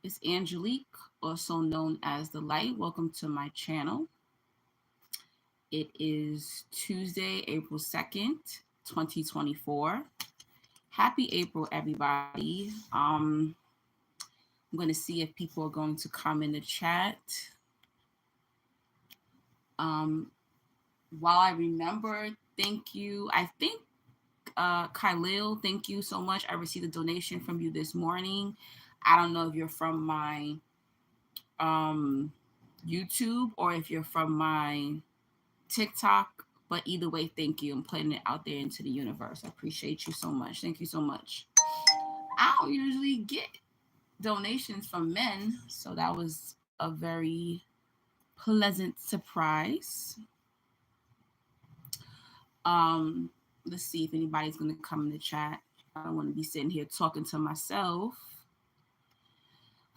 It's Angelique, also known as The Light. Welcome to my channel. It is Tuesday, April 2nd, 2024. Happy April, everybody. I'm going to see if people are going to come in the chat. Um, while I remember, thank you. I think Kylil, thank you so much. I received a donation from you this morning. I don't know if you're from my YouTube or if you're from my TikTok, but either way, thank you. I'm putting it out there into the universe. I appreciate you so much. Thank you so much. I don't usually get donations from men, so that was a very pleasant surprise. Um, let's see if anybody's gonna come in the chat. I don't want to be sitting here talking to myself.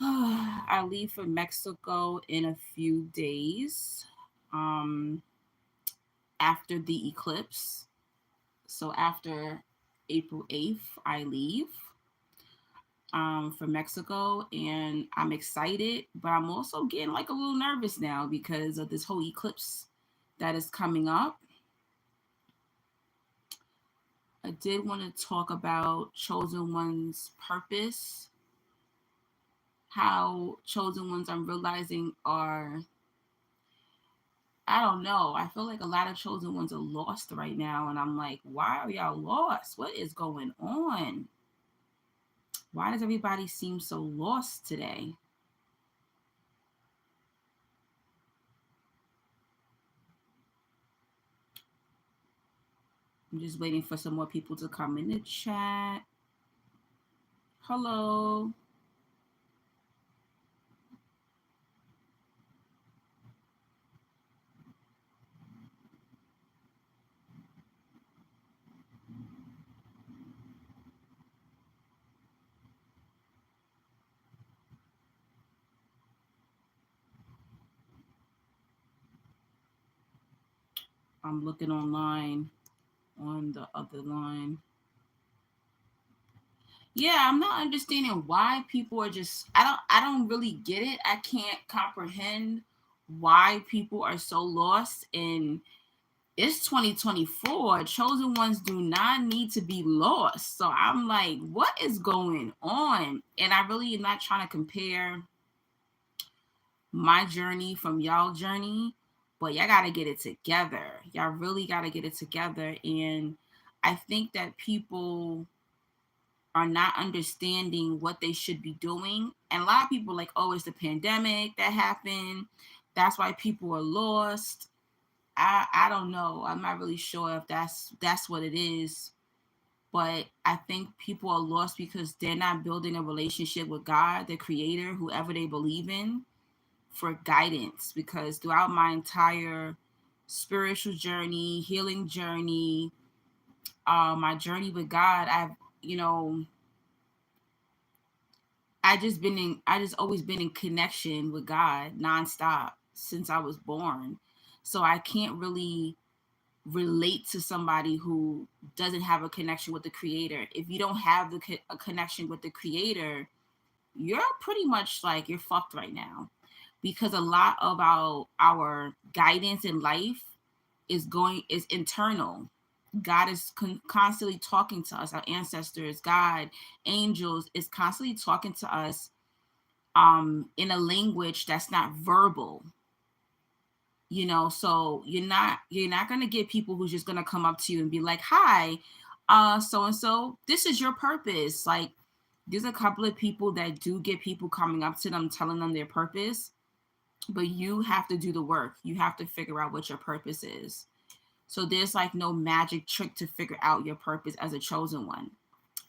I leave for Mexico in a few days. Um, after the eclipse. So after April 8th, I leave for Mexico, and I'm excited, but I'm also getting like a little nervous now because of this whole eclipse that is coming up. I did want to talk about chosen one's purpose, how chosen ones I'm realizing are, I don't know. I feel like a lot of chosen ones are lost right now. And I'm like, why are y'all lost? What is going on? Why does everybody seem so lost today? I'm just waiting for some more people to come in the chat. Hello. I'm looking online on the other line. Yeah, I'm not understanding why people are just I don't really get it. I can't comprehend why people are so lost, and it's 2024. Chosen ones do not need to be lost. So I'm like, what is going on? And I really am not trying to compare my journey from y'all journey, but y'all got to get it together. Y'all really got to get it together. And I think that people are not understanding what they should be doing. And a lot of people like, oh, it's the pandemic that happened. That's why people are lost. I don't know. I'm not really sure if that's what it is. But I think people are lost because they're not building a relationship with God, the creator, whoever they believe in, for guidance. Because throughout my entire spiritual journey, healing journey, my journey with God, you know, I just always been in connection with God nonstop since I was born. So I can't really relate to somebody who doesn't have a connection with the creator. If you don't have a connection with the creator, you're pretty much like you're fucked right now, because a lot of our guidance in life is internal. God is constantly talking to us. Our ancestors, God, angels is constantly talking to us in a language that's not verbal. So you're not going to get people who's just going to come up to you and be like, hi, so and so, this is your purpose. Like, there's a couple of people that do get people coming up to them telling them their purpose, but you have to do the work. You have to figure out what your purpose is. So there's like no magic trick to figure out your purpose as a chosen one.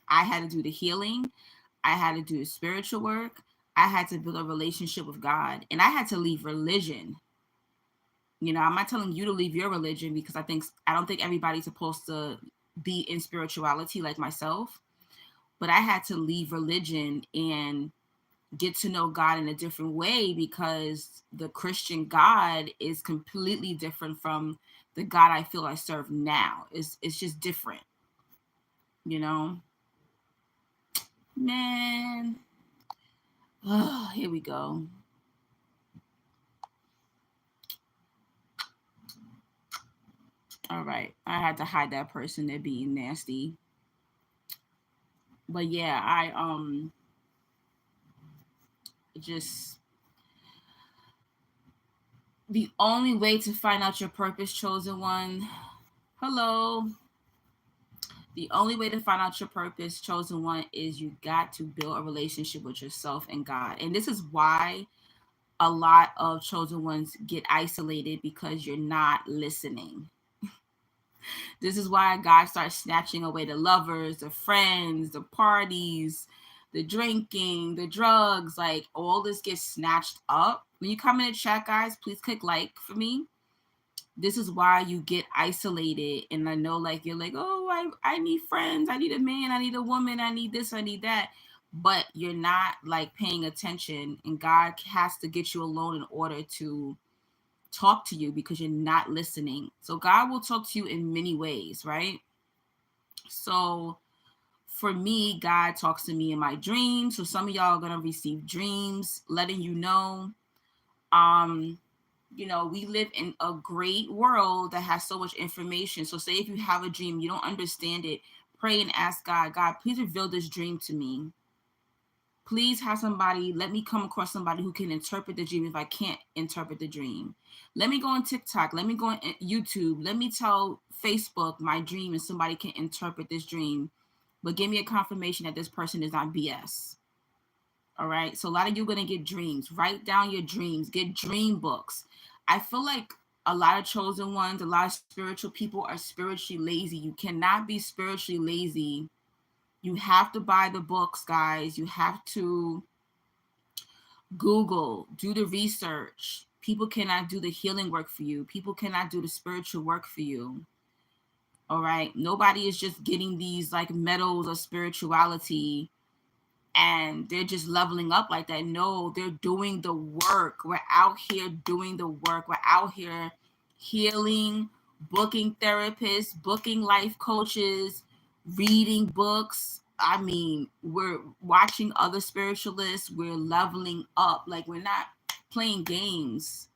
I had to do the healing. I had to do the spiritual work. I had to build a relationship with God, and I had to leave religion. I'm not telling you to leave your religion, because I don't think everybody's supposed to be in spirituality like myself, but I had to leave religion and get to know God in a different way, because the Christian God is completely different from the God I feel I serve now. It's just different, you know? Man, Oh, here we go. All right. I had to hide that person. They're being nasty. But yeah, I just the only way to find out your purpose, chosen one. Hello. The only way to find out your purpose, chosen one, is you got to build a relationship with yourself and God. And this is why a lot of chosen ones get isolated, because you're not listening. This is why God starts snatching away the lovers, the friends, the parties, the drinking, the drugs. Like, all this gets snatched up. When you come in the chat, guys, please click like for me. This is why you get isolated. And I know, like, you're like, oh, I need friends. I need a man. I need a woman. I need this. I need that. But you're not like paying attention. And God has to get you alone in order to talk to you, because you're not listening. So God will talk to you in many ways, right? So for me, God talks to me in my dreams. So some of y'all are gonna receive dreams letting you know. Um, we live in a great world that has so much information. So say if you have a dream, you don't understand it, pray and ask God, God, please reveal this dream to me. Please have somebody, let me come across somebody who can interpret the dream if I can't interpret the dream. Let me go on TikTok. Let me go on YouTube. Let me tell Facebook my dream and somebody can interpret this dream. But give me a confirmation that this person is not BS. All right. So a lot of you are going to get dreams. Write down your dreams. Get dream books. I feel like a lot of chosen ones, a lot of spiritual people are spiritually lazy. You cannot be spiritually lazy. You have to buy the books, guys. You have to Google, do the research. People cannot do the healing work for you. People cannot do the spiritual work for you. All right. Nobody is just getting these like medals of spirituality and they're just leveling up like that. No, they're doing the work. We're out here doing the work. We're out here healing, booking therapists, booking life coaches, reading books. I mean, we're watching other spiritualists. We're leveling up. Like, we're not playing games.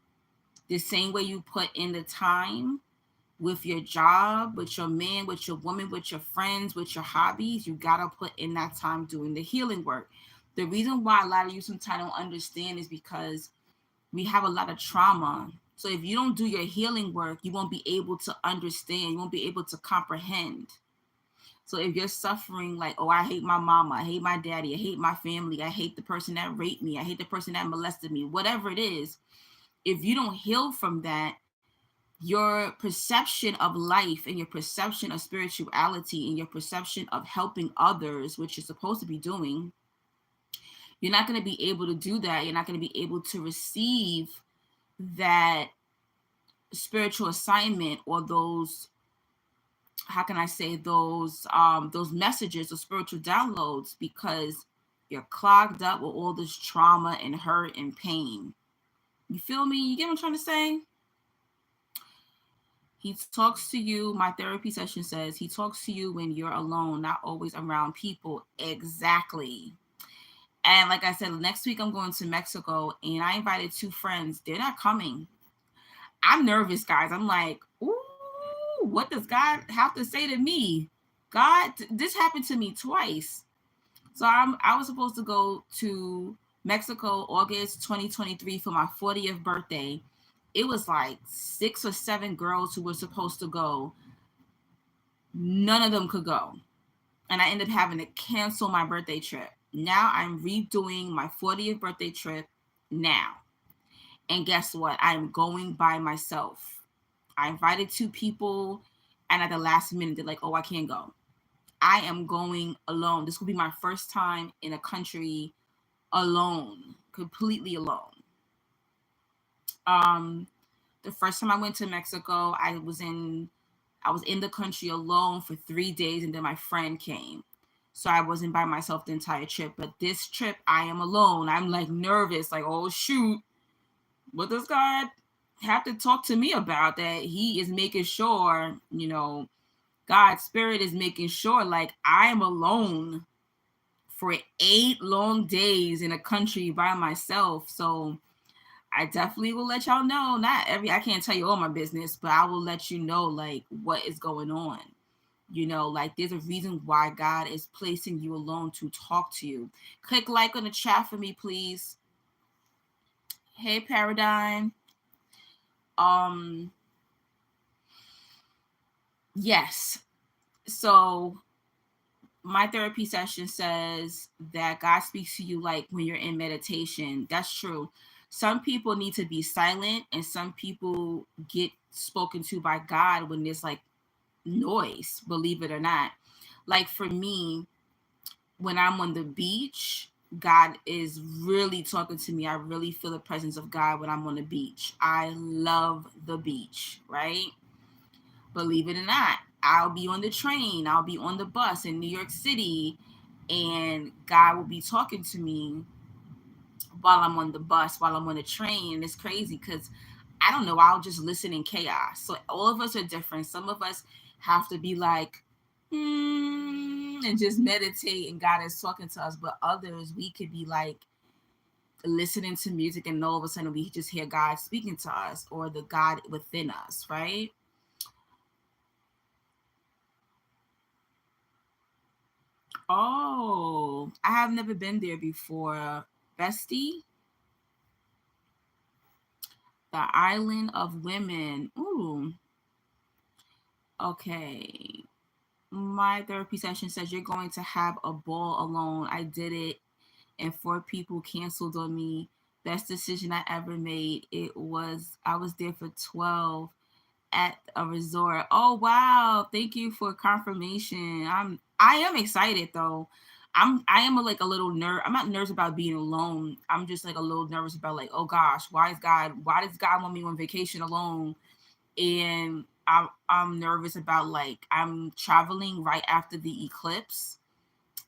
The same way you put in the time with your job, with your man, with your woman, with your friends, with your hobbies, you gotta put in that time doing the healing work. The reason why a lot of you sometimes don't understand is because we have a lot of trauma. So if you don't do your healing work, you won't be able to understand, you won't be able to comprehend. So if you're suffering like, oh, I hate my mama, I hate my daddy, I hate my family, I hate the person that raped me, I hate the person that molested me, whatever it is, if you don't heal from that, your perception of life and your perception of spirituality and your perception of helping others, which you're supposed to be doing, you're not going to be able to do that. You're not going to be able to receive that spiritual assignment or those, how can I say, those messages or spiritual downloads, because you're clogged up with all this trauma and hurt and pain. You feel me? You get what I'm trying to say? He talks to you, my therapy session says, he talks to you when you're alone, not always around people. Exactly. And like I said, next week I'm going to Mexico and I invited 2 friends. They're not coming. I'm nervous, guys. I'm like, ooh, what does God have to say to me? God, this happened to me twice. So I was supposed to go to Mexico August 2023 for my 40th birthday. It was like 6 or 7 girls who were supposed to go. None of them could go. And I ended up having to cancel my birthday trip. Now I'm redoing my 40th birthday trip now. And guess what? I'm going by myself. I invited 2 people, and at the last minute, they're like, oh, I can't go. I am going alone. This will be my first time in a country alone, completely alone. Um, the first time I went to Mexico, I was in the country alone for 3 days, and then my friend came. So I wasn't by myself the entire trip. But this trip, I am alone. I'm like nervous, like, oh shoot, what does God have to talk to me about? That He is making sure, God's spirit is making sure, like, I am alone for 8 long days in a country by myself. So I definitely will let y'all know. I can't tell you all my business, but I will let you know like what is going on. Like there's a reason why God is placing you alone to talk to you. Click like on the chat for me, please. Hey, Paradigm. Yes. So my therapy session says that God speaks to you like when you're in meditation. That's true. Some people need to be silent, and some people get spoken to by God when there's like noise, believe it or not. Like for me, when I'm on the beach, God is really talking to me. I really feel the presence of God when I'm on the beach. I love the beach, right? Believe it or not, I'll be on the train, I'll be on the bus in New York City, and God will be talking to me while I'm on the bus, while I'm on the train. And it's crazy because I don't know, I'll just listen in chaos. So all of us are different. Some of us have to be like, and just meditate, and God is talking to us. But others, we could be like listening to music, and all of a sudden we just hear God speaking to us, or the God within us, right? Oh, I have never been there before. Bestie, the island of women. Ooh, okay. My therapy session says you're going to have a ball alone. I did it, and 4 people canceled on me. Best decision I ever made. I was there for 12 at a resort. Oh wow. Thank you for confirmation. I am excited though. I am like a little I'm not nervous about being alone. I'm just like a little nervous about like, oh gosh, why does God want me on vacation alone? And I'm nervous about like I'm traveling right after the eclipse.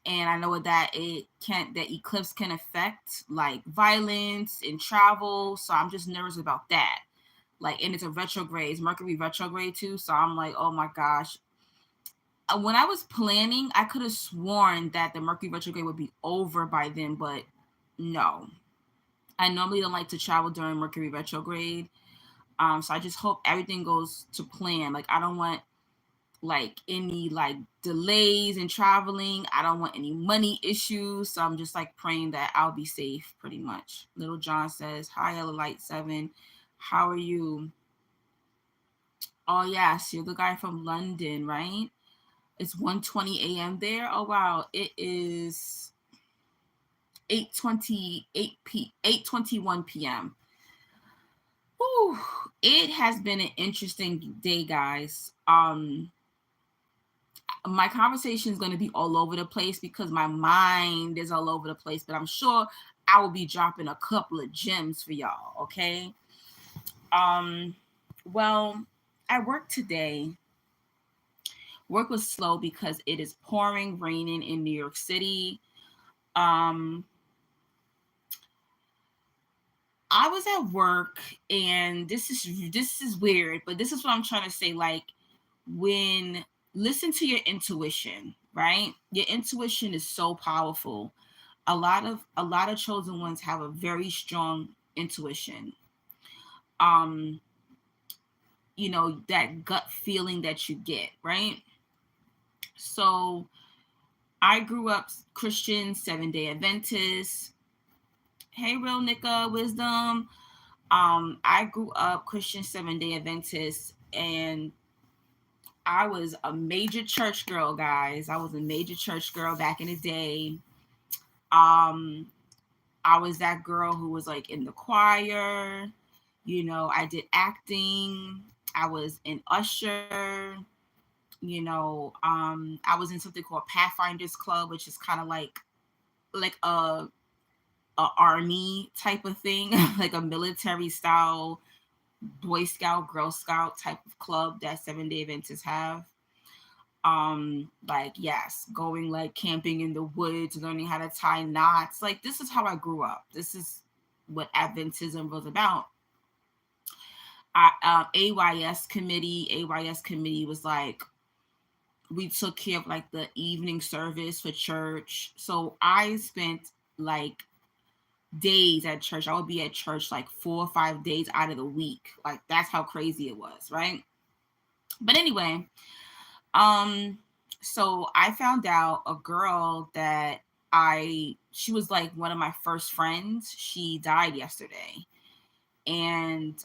And I know that eclipse can affect like violence and travel. So I'm just nervous about that. Like, and it's a retrograde, it's Mercury retrograde too. So I'm like, oh my gosh. When I was planning, I could have sworn that the Mercury retrograde would be over by then, but no. I normally don't like to travel during Mercury retrograde. So I just hope everything goes to plan. Like I don't want like any like delays in traveling. I don't want any money issues. So I'm just like praying that I'll be safe pretty much. Little John says, hi, Ella Light 7. How are you? Oh yes, you're the guy from London, right? It's 1:20 a.m. there. Oh wow, it is 8:21 p.m. Whew. It has been an interesting day, guys. My conversation is going to be all over the place because my mind is all over the place, but I'm sure I will be dropping a couple of gems for y'all. Okay. Well, I worked today. Work was slow because it is pouring, raining in New York City. Um, I was at work, and this is weird, but this is what I'm trying to say. Like, when listen to your intuition, right? Your intuition is so powerful. A lot of chosen ones have a very strong intuition. Um, that gut feeling that you get, right? So I grew up Christian, 7-day Adventist. Hey, real Nika Wisdom. I grew up Christian, 7-day Adventist, and I was a major church girl, guys. I was a major church girl back in the day. Um, I was that girl who was like in the choir. I did acting. I was an usher. I was in something called Pathfinders Club, which is kind of like a army type of thing, like a military style Boy Scout, Girl Scout type of club that 7-day Adventists have. Like yes, going like camping in the woods, learning how to tie knots. Like this is how I grew up. This is what Adventism was about. AYS committee was like We took care of like the evening service for church. So I spent like days at church. I would be at church like 4 or 5 days out of the week. Like that's how crazy it was, right? But anyway, um, so I found out a girl that she was like one of my first friends. She died yesterday. And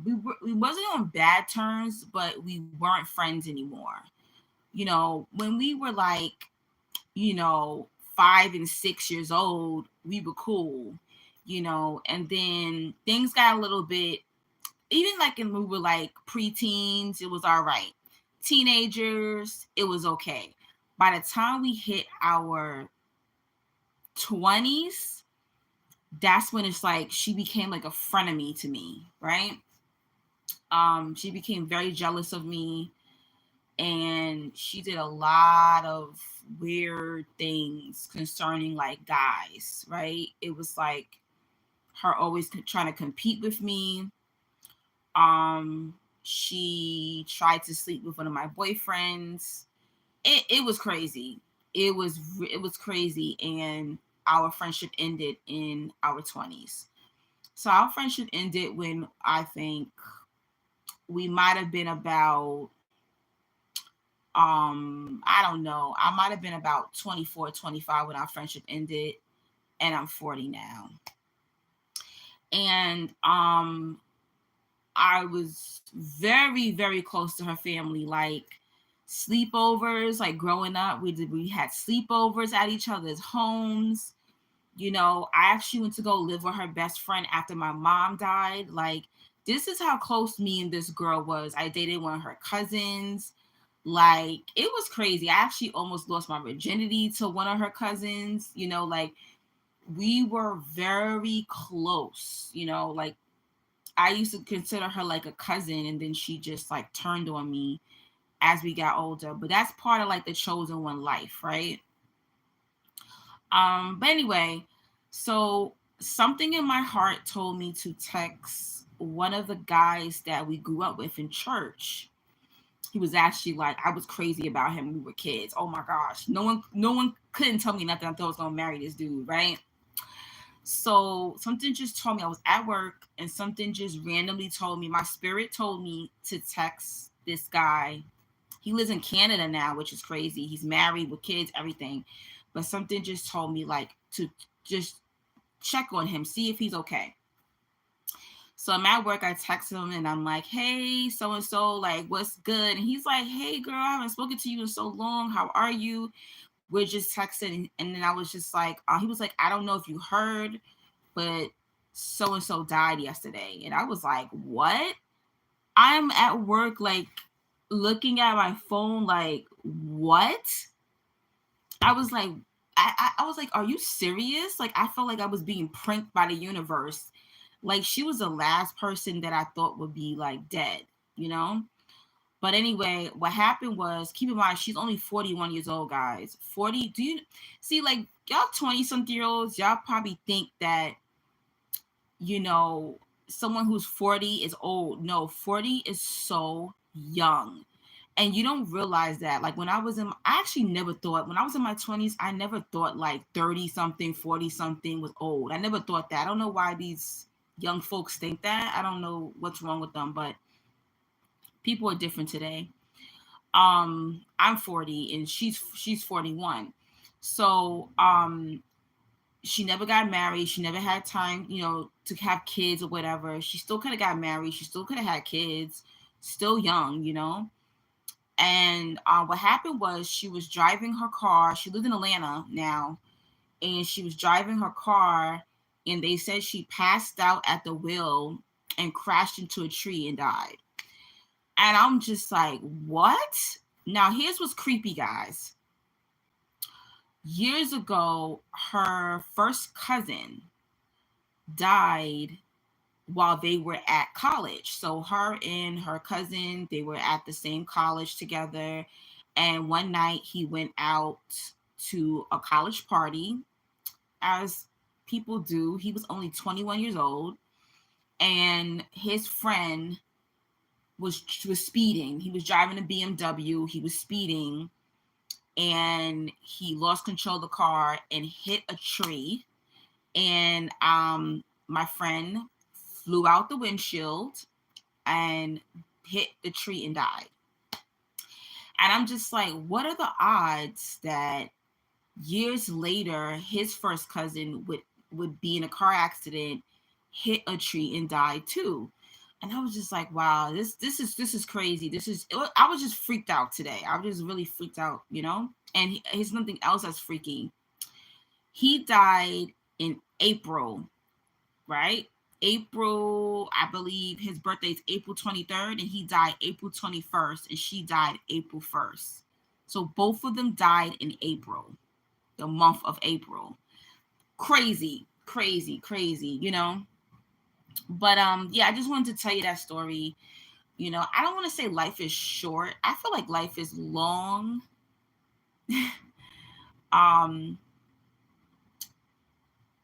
we wasn't on bad terms, but we weren't friends anymore. When we were like, you know, 5 and 6 years old, we were cool, and then things got a little bit, even like when we were like preteens, it was all right. Teenagers, it was okay. By the time we hit our 20s, that's when it's like she became like a frenemy to me, right? She became very jealous of me, and she did a lot of weird things concerning like guys, right? It was like her always trying to compete with me. She tried to sleep with one of my boyfriends. It was crazy. It was crazy, and our friendship ended in our 20s. So our friendship ended when I think we might have been about I don't know. I might have been about 24, 25 when our friendship ended, and I'm 40 now. And I was very, very close to her family. Like sleepovers, like growing up, we had sleepovers at each other's homes. I actually went to go live with her best friend after my mom died. Like, this is how close me and this girl was. I dated one of her cousins. Like, it was crazy. I actually almost lost my virginity to one of her cousins. Like, we were very close. Like, I used to consider her like a cousin, and then she just like turned on me as we got older. But that's part of like the chosen one life, right? But anyway, so something in my heart told me to text one of the guys that we grew up with in church. He was actually like, I was crazy about him when we were kids. Oh my gosh. No one couldn't tell me nothing. I thought I was gonna marry this dude, right? So something just told me, I was at work, and something just randomly told me, my spirit told me to text this guy. He lives in Canada now, which is crazy. He's married with kids, everything. But something just told me like to just check on him, see if he's okay. So I'm at work, I text him and I'm like, hey, so and so, like, what's good? And he's like, hey, girl, I haven't spoken to you in so long. How are you? We're just texting. And then I was just like, he was like, I don't know if you heard, but so and so died yesterday. And I was like, what? I'm at work, like, looking at my phone, like, what? I was like, I was like, are you serious? Like, I felt like I was being pranked by the universe. Like, she was the last person that I thought would be like dead, you know? But anyway, what happened was, keep in mind, she's only 41 years old, guys. 40, do you see, like, y'all 20 something year olds, y'all probably think that, you know, someone who's 40 is old. No, 40 is so young. And you don't realize that. Like, I actually never thought, when I was in my 20s, I never thought like 30 something, 40 something was old. I never thought that. I don't know why these young folks think that. I don't know what's wrong with them, but people are different today. I'm 40 and she's 41. So, she never got married. She never had time, to have kids or whatever. She still could have got married. She still could have had kids. Still young. And what happened was, she was driving her car. She lived in Atlanta now, and she was driving her car, and they said she passed out at the wheel and crashed into a tree and died. And I'm just like, what? Now, here's what's creepy, guys. Years ago, her first cousin died while they were at college. So her and her cousin, they were at the same college together. And one night he went out to a college party, as people do. He was only 21 years old, and his friend was speeding. He was driving a BMW. He was speeding, and he lost control of the car and hit a tree. And my friend flew out the windshield and hit the tree and died. And I'm just like, what are the odds that years later his first cousin would be in a car accident, hit a tree and die too? And I was just like, wow, this is crazy. I was just freaked out today. I was just really freaked out, you know. And here's something else that's freaky. He died in April, right? April, I believe his birthday is April 23rd, and he died April 21st, and she died April 1st. So both of them died in April, the month of April. Crazy, crazy, crazy, you know. But yeah, I just wanted to tell you that story. You know, I don't want to say life is short. I feel like life is long. um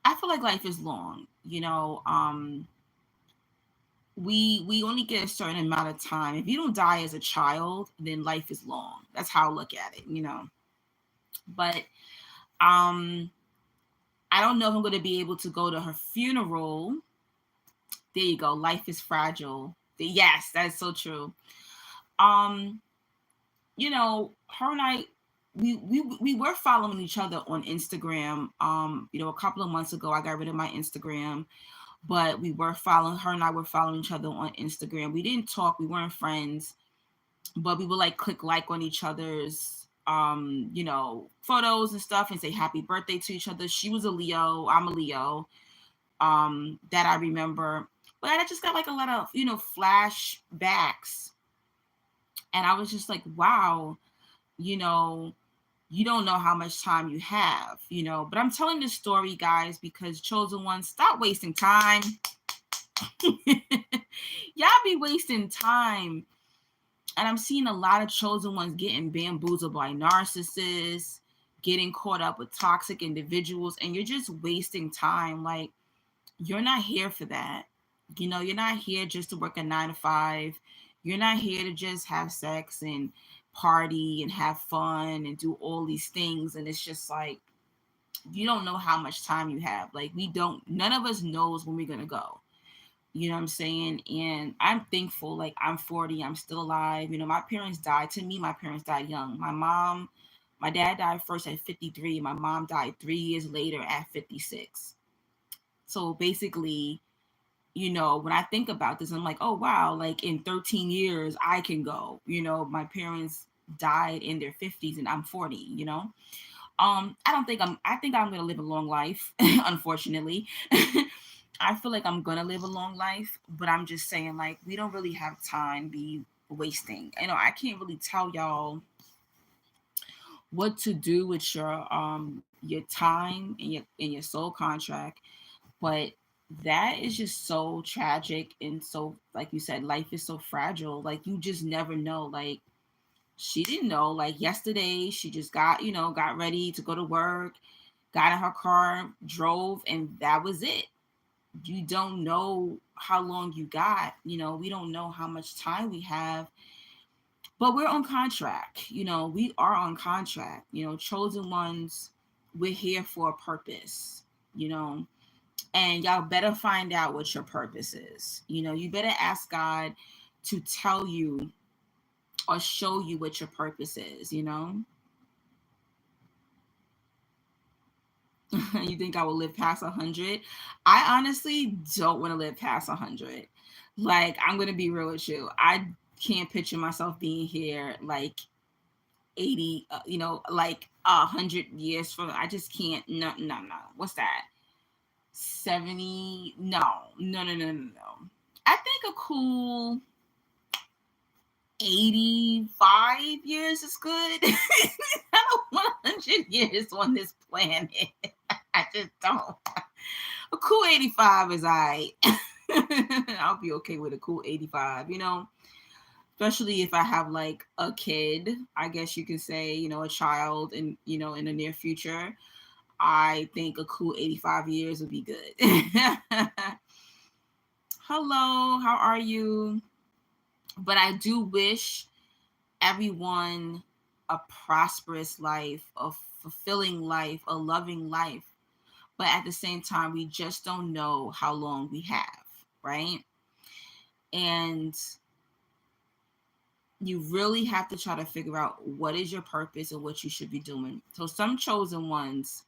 I feel like life is long, you know. We only get a certain amount of time. If you don't die as a child, then life is long. That's how I look at it, you know. But um I don't know if I'm going to be able to go to her funeral. There you go. Life is fragile. Yes, that's so true. Um you know, her and I, we were following each other on Instagram. You know, a couple of months ago I got rid of my Instagram, but we were following her and I were following each other on Instagram. We didn't talk, we weren't friends, but we would like click like on each other's you know, photos and stuff and say happy birthday to each other. She was a Leo, I'm a Leo, that I remember. But I just got like a lot of, you know, flashbacks. And I was just like, wow, you know, you don't know how much time you have, you know. But I'm telling this story, guys, because chosen ones, stop wasting time. Y'all be wasting time. And I'm seeing a lot of chosen ones getting bamboozled by narcissists, getting caught up with toxic individuals, and you're just wasting time. Like, you're not here for that. You know, you're not here just to work a 9 to 5. You're not here to just have sex and party and have fun and do all these things. And it's just like, you don't know how much time you have. Like, none of us knows when we're going to go. You know what I'm saying? And I'm thankful. Like, I'm 40, I'm still alive. You know, my parents died. To me, my parents died young. My dad died first at 53. My mom died 3 years later at 56. So basically, you know, when I think about this, I'm like, oh wow, like in 13 years I can go. You know, my parents died in their 50s and I'm 40, you know. I think I'm gonna live a long life, unfortunately. I feel like I'm gonna live a long life, but I'm just saying, like, we don't really have time to be wasting. You know, I can't really tell y'all what to do with your time and your soul contract, but that is just so tragic. And so, like you said, life is so fragile. Like, you just never know. Like, she didn't know. Like, yesterday she just got, you know, got ready to go to work, got in her car, drove, and that was it. You don't know how long you got. You know, we don't know how much time we have, but we're on contract. You know, we are on contract. You know, chosen ones, we're here for a purpose, you know. And y'all better find out what your purpose is. You know, you better ask God to tell you or show you what your purpose is, you know. You think I will live past 100? I honestly don't want to live past 100. Like, I'm going to be real with you. I can't picture myself being here like 80, you know, like 100 years from. I just can't. No, no, no. What's that? 70? No, no, no, no, no, no. I think a cool 85 years is good. I don't want 100 years on this planet. I just don't. A cool 85 is all right. I'll be okay with a cool 85, you know, especially if I have like a kid, I guess you could say, you know, a child, and, you know, in the near future. I think a cool 85 years would be good. Hello, how are you? But I do wish everyone a prosperous life, a fulfilling life, a loving life. But at the same time, we just don't know how long we have, right? And you really have to try to figure out what is your purpose and what you should be doing. So some chosen ones,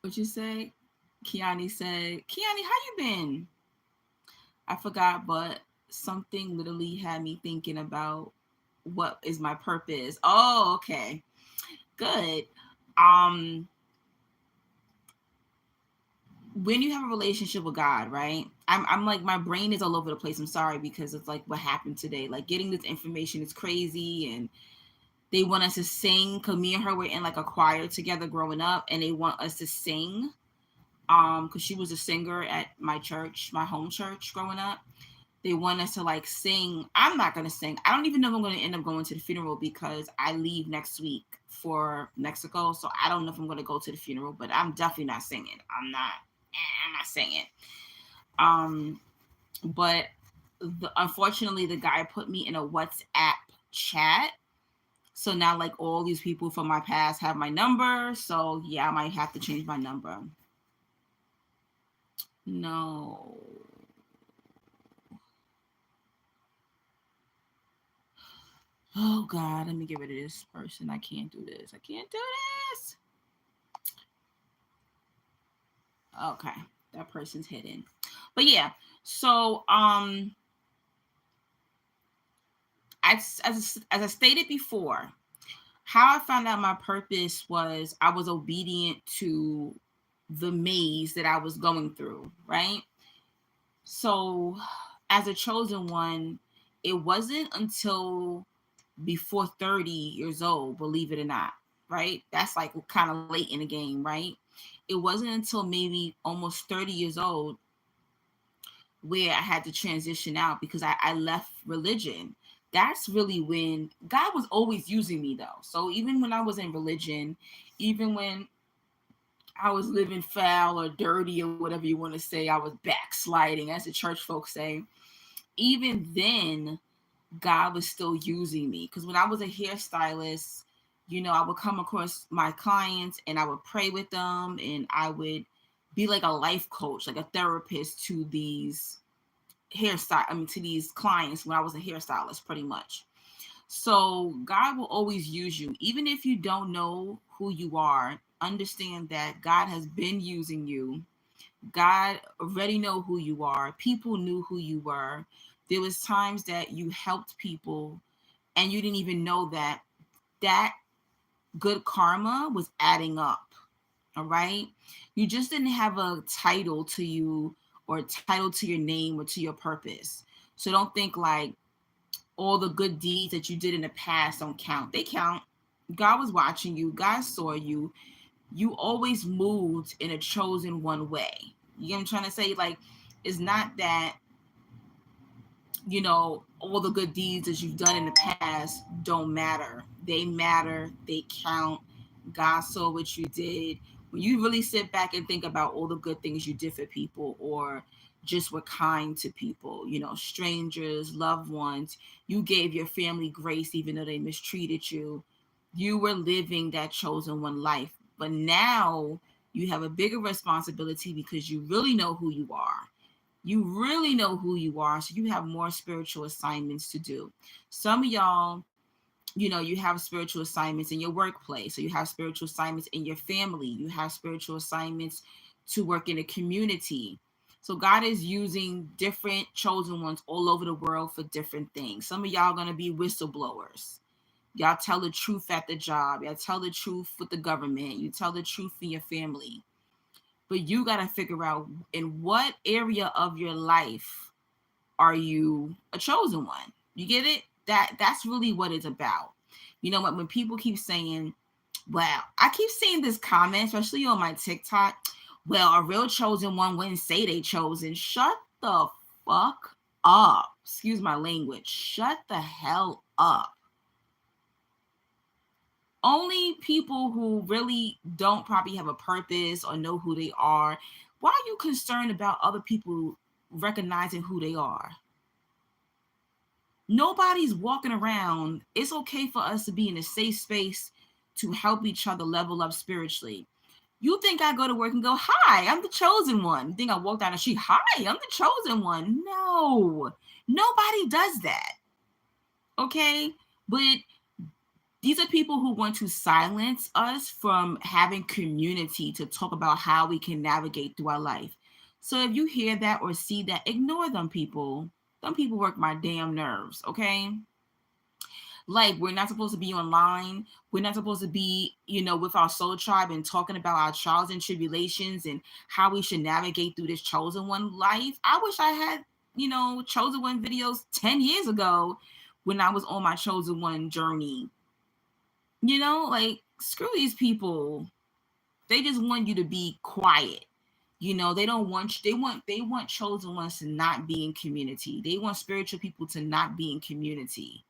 what you say? Kiani said, Kiani, how you been? I forgot, but something literally had me thinking about what is my purpose. Oh, okay. Good. Um, when you have a relationship with God, right? I'm like, my brain is all over the place. I'm sorry, because it's like what happened today. Like getting this information is crazy, and they want us to sing, because me and her were in like a choir together growing up, and they want us to sing. Because she was a singer at my church, my home church growing up. They want us to like sing. I'm not gonna sing. I don't even know if I'm gonna end up going to the funeral, because I leave next week for Mexico. So I don't know if I'm gonna go to the funeral, but I'm definitely not singing. I'm not singing. But unfortunately, the guy put me in a WhatsApp chat. So now, like, all these people from my past have my number. So yeah, I might have to change my number. No. Oh God, let me get rid of this person. I can't do this. I can't do this. Okay, that person's hidden. But yeah, so as I stated before, how I found out my purpose was I was obedient to the maze that I was going through, right? So as a chosen one, it wasn't until before 30 years old, believe it or not, right? That's like kind of late in the game, right? It wasn't until maybe almost 30 years old where I had to transition out, because I left religion. That's really when God was always using me, though. So even when I was in religion, even when I was living foul or dirty or whatever you want to say, I was backsliding, as the church folks say. Even then, God was still using me, because when I was a hairstylist, I would come across my clients and I would pray with them, and I would be like a life coach, like a therapist to these to these clients when I was a hairstylist, pretty much. So God will always use you, even if you don't know who you are. Understand that God has been using you. God already know who you are. People knew who you were. There was times that you helped people and you didn't even know that good karma was adding up. All right. You just didn't have a title to you, or a title to your name, or to your purpose. So don't think like all the good deeds that you did in the past don't count. They count. God was watching you. God saw you. You always moved in a chosen one way. You get what I'm trying to say? Like, it's not that, all the good deeds that you've done in the past don't matter. They matter. They count. God saw what you did. When you really sit back and think about all the good things you did for people, or just were kind to people, strangers, loved ones, you gave your family grace even though they mistreated you. You were living that chosen one life. But now you have a bigger responsibility, because you really know who you are. You really know who you are. So you have more spiritual assignments to do. Some of y'all, you have spiritual assignments in your workplace. So you have spiritual assignments in your family. You have spiritual assignments to work in a community. So God is using different chosen ones all over the world for different things. Some of y'all are going to be whistleblowers. Y'all tell the truth at the job. Y'all tell the truth with the government. You tell the truth in your family. But you got to figure out, in what area of your life are you a chosen one? You get it? That's really what it's about. You know what? When people keep saying, well, I keep seeing this comment, especially on my TikTok, well, a real chosen one wouldn't say they chosen. Shut the fuck up. Excuse my language. Shut the hell up. Only people who really don't probably have a purpose or know who they are. Why are you concerned about other people recognizing who they are? Nobody's walking around. It's okay for us to be in a safe space to help each other level up spiritually. You think I go to work and go, hi, I'm the chosen one. You think I walk down the street, hi, I'm the chosen one. No, nobody does that. Okay. But these are people who want to silence us from having community to talk about how we can navigate through our life. So if you hear that or see that, ignore them people. Some people work my damn nerves, okay? Like, we're not supposed to be online. We're not supposed to be, with our soul tribe and talking about our trials and tribulations and how we should navigate through this chosen one life. I wish I had, chosen one videos 10 years ago when I was on my chosen one journey. Like, screw these people. They just want you to be quiet. They don't want they want chosen ones to not be in community. They want spiritual people to not be in community.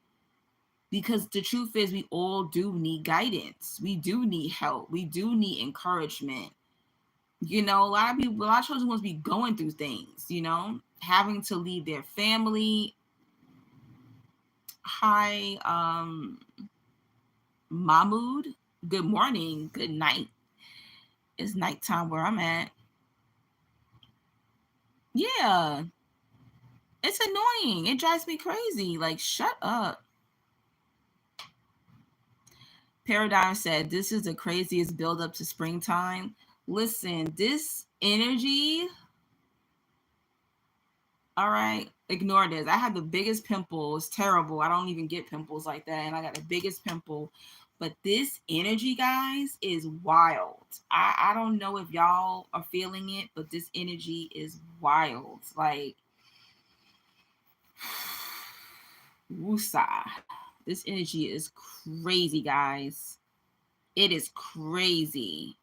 Because the truth is, we all do need guidance. We do need help. We do need encouragement. A lot of chosen ones be going through things, having to leave their family. Hi, Mahmood. Good morning. Good night. It's nighttime where I'm at. Yeah. It's annoying. It drives me crazy. Like, shut up. Paradigm said, this is the craziest build up to springtime. Listen, this energy, all right, ignore this. I had the biggest pimple. It's terrible. I don't even get pimples like that. And I got the biggest pimple. But this energy, guys, is wild. I don't know if y'all are feeling it, but this energy is wild. Like, woosah. This energy is crazy, guys. It is crazy.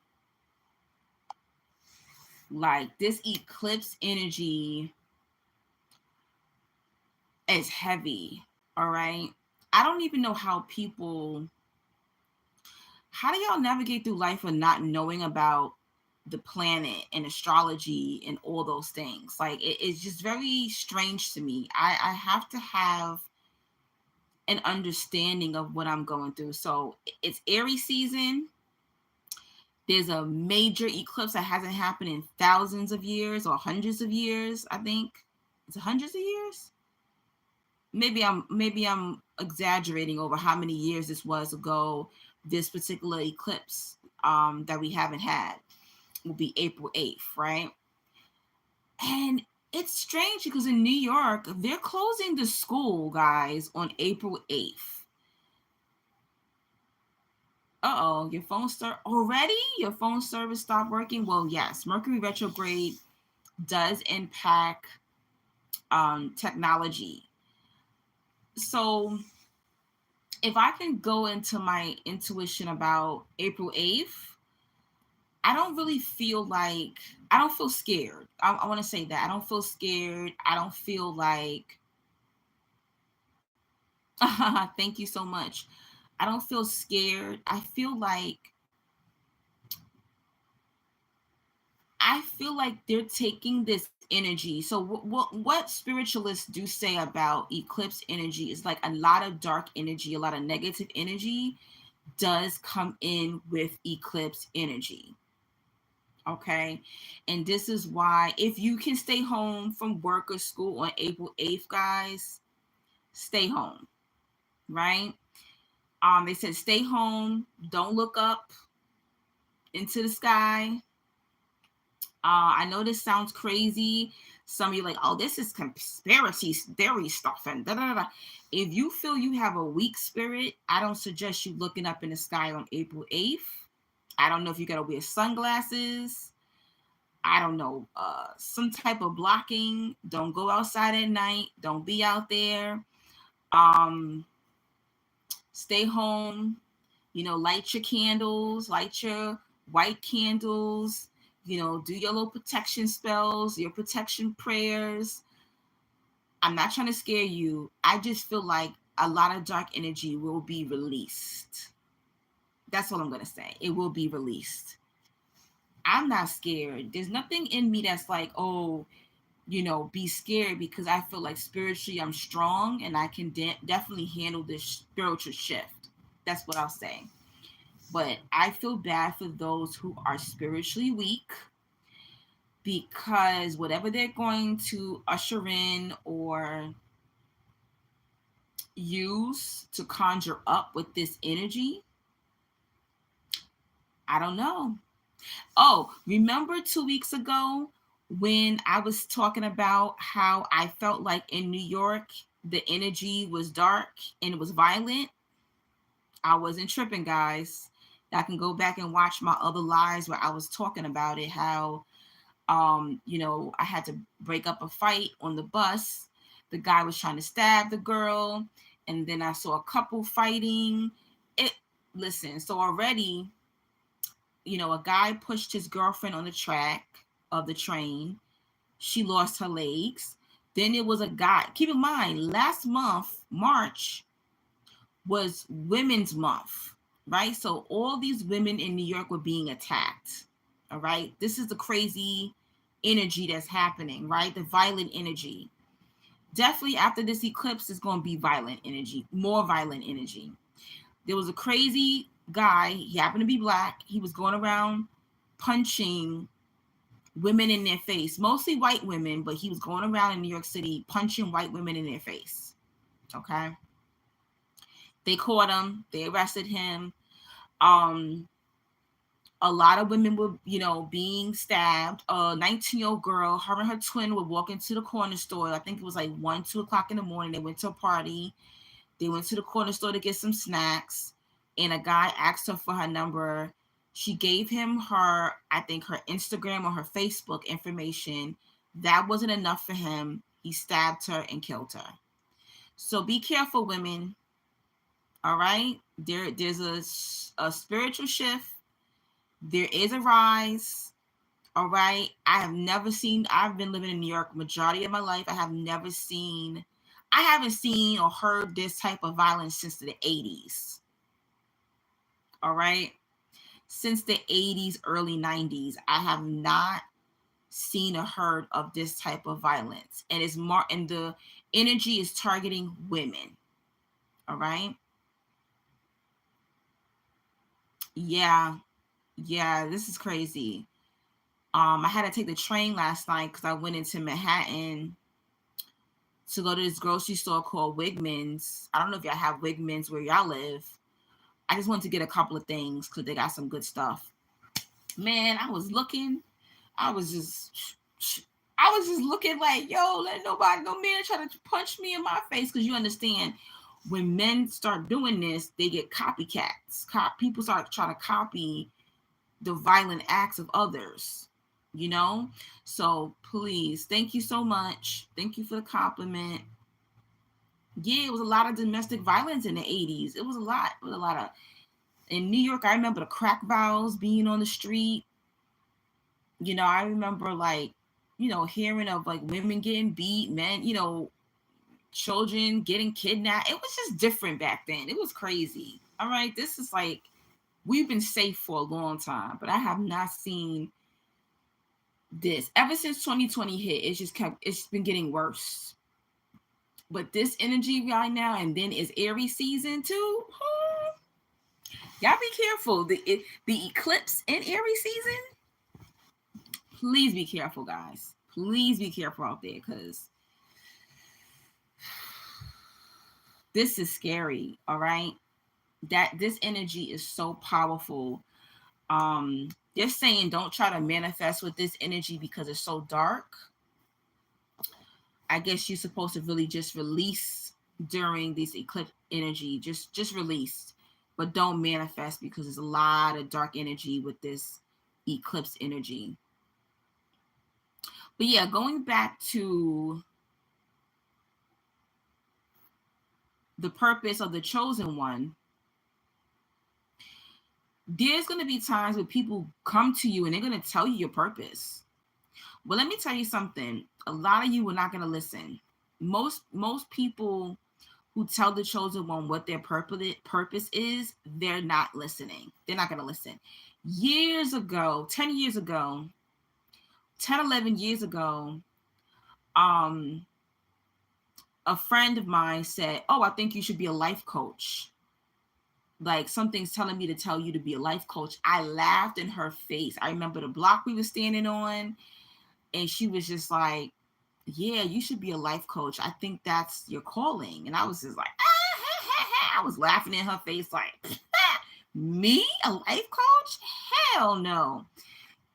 Like, this eclipse energy is heavy. All right. I don't even know how do y'all navigate through life and not knowing about the planet and astrology and all those things? Like, it's just very strange to me. I have to have an understanding of what I'm going through. So it's Aries season. There's a major eclipse that hasn't happened in thousands of years or hundreds of years. I think it's hundreds of years. Maybe I'm exaggerating over how many years this was ago. This particular eclipse that we haven't had will be April 8th, right? And it's strange because in New York, they're closing the school, guys, on April 8th. Uh-oh, your phone already? Your phone service stopped working? Well, yes, Mercury retrograde does impact technology. So if I can go into my intuition about April 8th, I don't feel scared. I want to say that. I don't feel scared. I don't feel like, thank you so much. I don't feel scared. I feel like they're taking this energy. So what spiritualists do say about eclipse energy is like a lot of dark energy, a lot of negative energy does come in with eclipse energy. Okay. And this is why, if you can stay home from work or school on April 8th, guys, stay home. Right? They said stay home, don't look up into the sky. I know this sounds crazy. Some of you are like, oh, this is conspiracy theory stuff and da da da. If you feel you have a weak spirit, I don't suggest you looking up in the sky on April 8th. I don't know if you gotta wear sunglasses. I don't know, some type of blocking. Don't go outside at night. Don't be out there. Stay home. Light your candles, light your white candles. Do your little protection spells, your protection prayers. I'm not trying to scare you. I just feel like a lot of dark energy will be released. That's all I'm going to say. It will be released. I'm not scared. There's nothing in me that's like, oh, be scared, because I feel like spiritually I'm strong and I can definitely handle this spiritual shift. That's what I'll say. But I feel bad for those who are spiritually weak, because whatever they're going to usher in or use to conjure up with this energy, I don't know. Oh, remember 2 weeks ago when I was talking about how I felt like in New York the energy was dark and it was violent? I wasn't tripping, guys. I can go back and watch my other lives where I was talking about it, how I had to break up a fight on the bus. The guy was trying to stab the girl, and then I saw a couple fighting. It Listen, so already, a guy pushed his girlfriend on the track of the train. She lost her legs. Then it was a guy. Keep in mind, last month, March, was Women's Month, right? So all these women in New York were being attacked. All right. This is the crazy energy that's happening, right? The violent energy. Definitely after this eclipse is going to be violent energy, more violent energy. There was a crazy guy. He happened to be black. He was going around punching women in their face, mostly white women, but he was going around in New York City punching white women in their face. Okay. They caught him. They arrested him. Um, a lot of women were, being stabbed. A 19-year-old girl, her and her twin were walking to the corner store. I think it was like 1, 2 o'clock in the morning. They went to a party. They went to the corner store to get some snacks. And a guy asked her for her number. She gave him her, I think, her Instagram or her Facebook information. That wasn't enough for him. He stabbed her and killed her. So be careful, women. All right. There's a spiritual shift. There is a rise. All right. I've been living in New York majority of my life. I haven't seen or heard this type of violence since the 80s. All right. Since the 80s, early 90s, I have not seen or heard of this type of violence. And the energy is targeting women. All right. Yeah. Yeah, this is crazy. I had to take the train last night because I went into Manhattan to go to this grocery store called Wegmans. I don't know if y'all have Wegmans where y'all live. I just wanted to get a couple of things because they got some good stuff. Man, I was looking. I was just looking like, yo, no man try to punch me in my face, because you understand, when men start doing this, they get copycats. People start trying to copy the violent acts of others. So please, thank you so much. Thank you for the compliment. Yeah, it was a lot of domestic violence in the 80s. It was a lot. In New York, I remember the crack vials being on the street. I remember hearing of women getting beat, men, children getting kidnapped. It was just different back then. It was crazy. All right. This is we've been safe for a long time, but I have not seen this ever since 2020 hit. It's been getting worse. But this energy right now, and then is Aries season too. Y'all be careful. The eclipse in Aries season. Please be careful, guys. Please be careful out there, because this is scary. All right. That this energy is so powerful. They're saying don't try to manifest with this energy because it's so dark. I guess you're supposed to really just release during this eclipse energy. Just release, but don't manifest, because there's a lot of dark energy with this eclipse energy. But yeah, going back to the purpose of the chosen one, there's going to be times where people come to you and they're going to tell you your purpose. Well, let me tell you something. A lot of you are not going to listen. Most people who tell the chosen one what their purpose is, they're not listening. They're not going to listen. Years ago, 10 years ago, 10, 11 years ago, um a friend of mine said, "Oh, I think you should be a life coach. Like something's telling me to tell you to be a life coach." I laughed in her face. I remember the block we were standing on, and she was just like, "Yeah, you should be a life coach. I think that's your calling." And I was just like, I was laughing in her face like, "Me, a life coach? Hell no."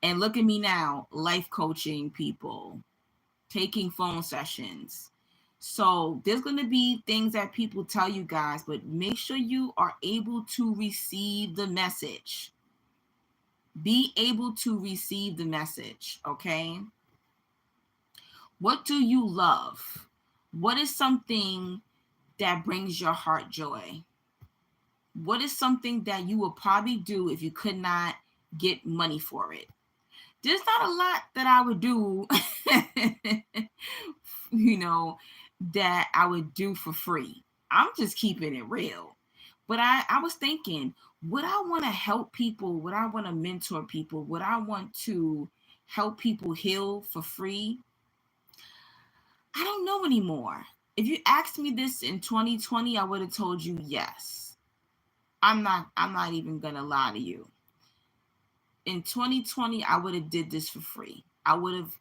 And look at me now, life coaching people, taking phone sessions. So there's going to be things that people tell you guys, but make sure you are able to receive the message. Be able to receive the message, okay? What do you love? What is something that brings your heart joy? What is something that you would probably do if you could not get money for it? There's not a lot that I would do, that I would do for free. I'm just keeping it real. But I was thinking, would I want to help people? Would I want to mentor people? Would I want to help people heal for free? I don't know anymore. If you asked me this in 2020, I would have told you yes. I'm not even gonna lie to you. In 2020, I would have did this for free. I would have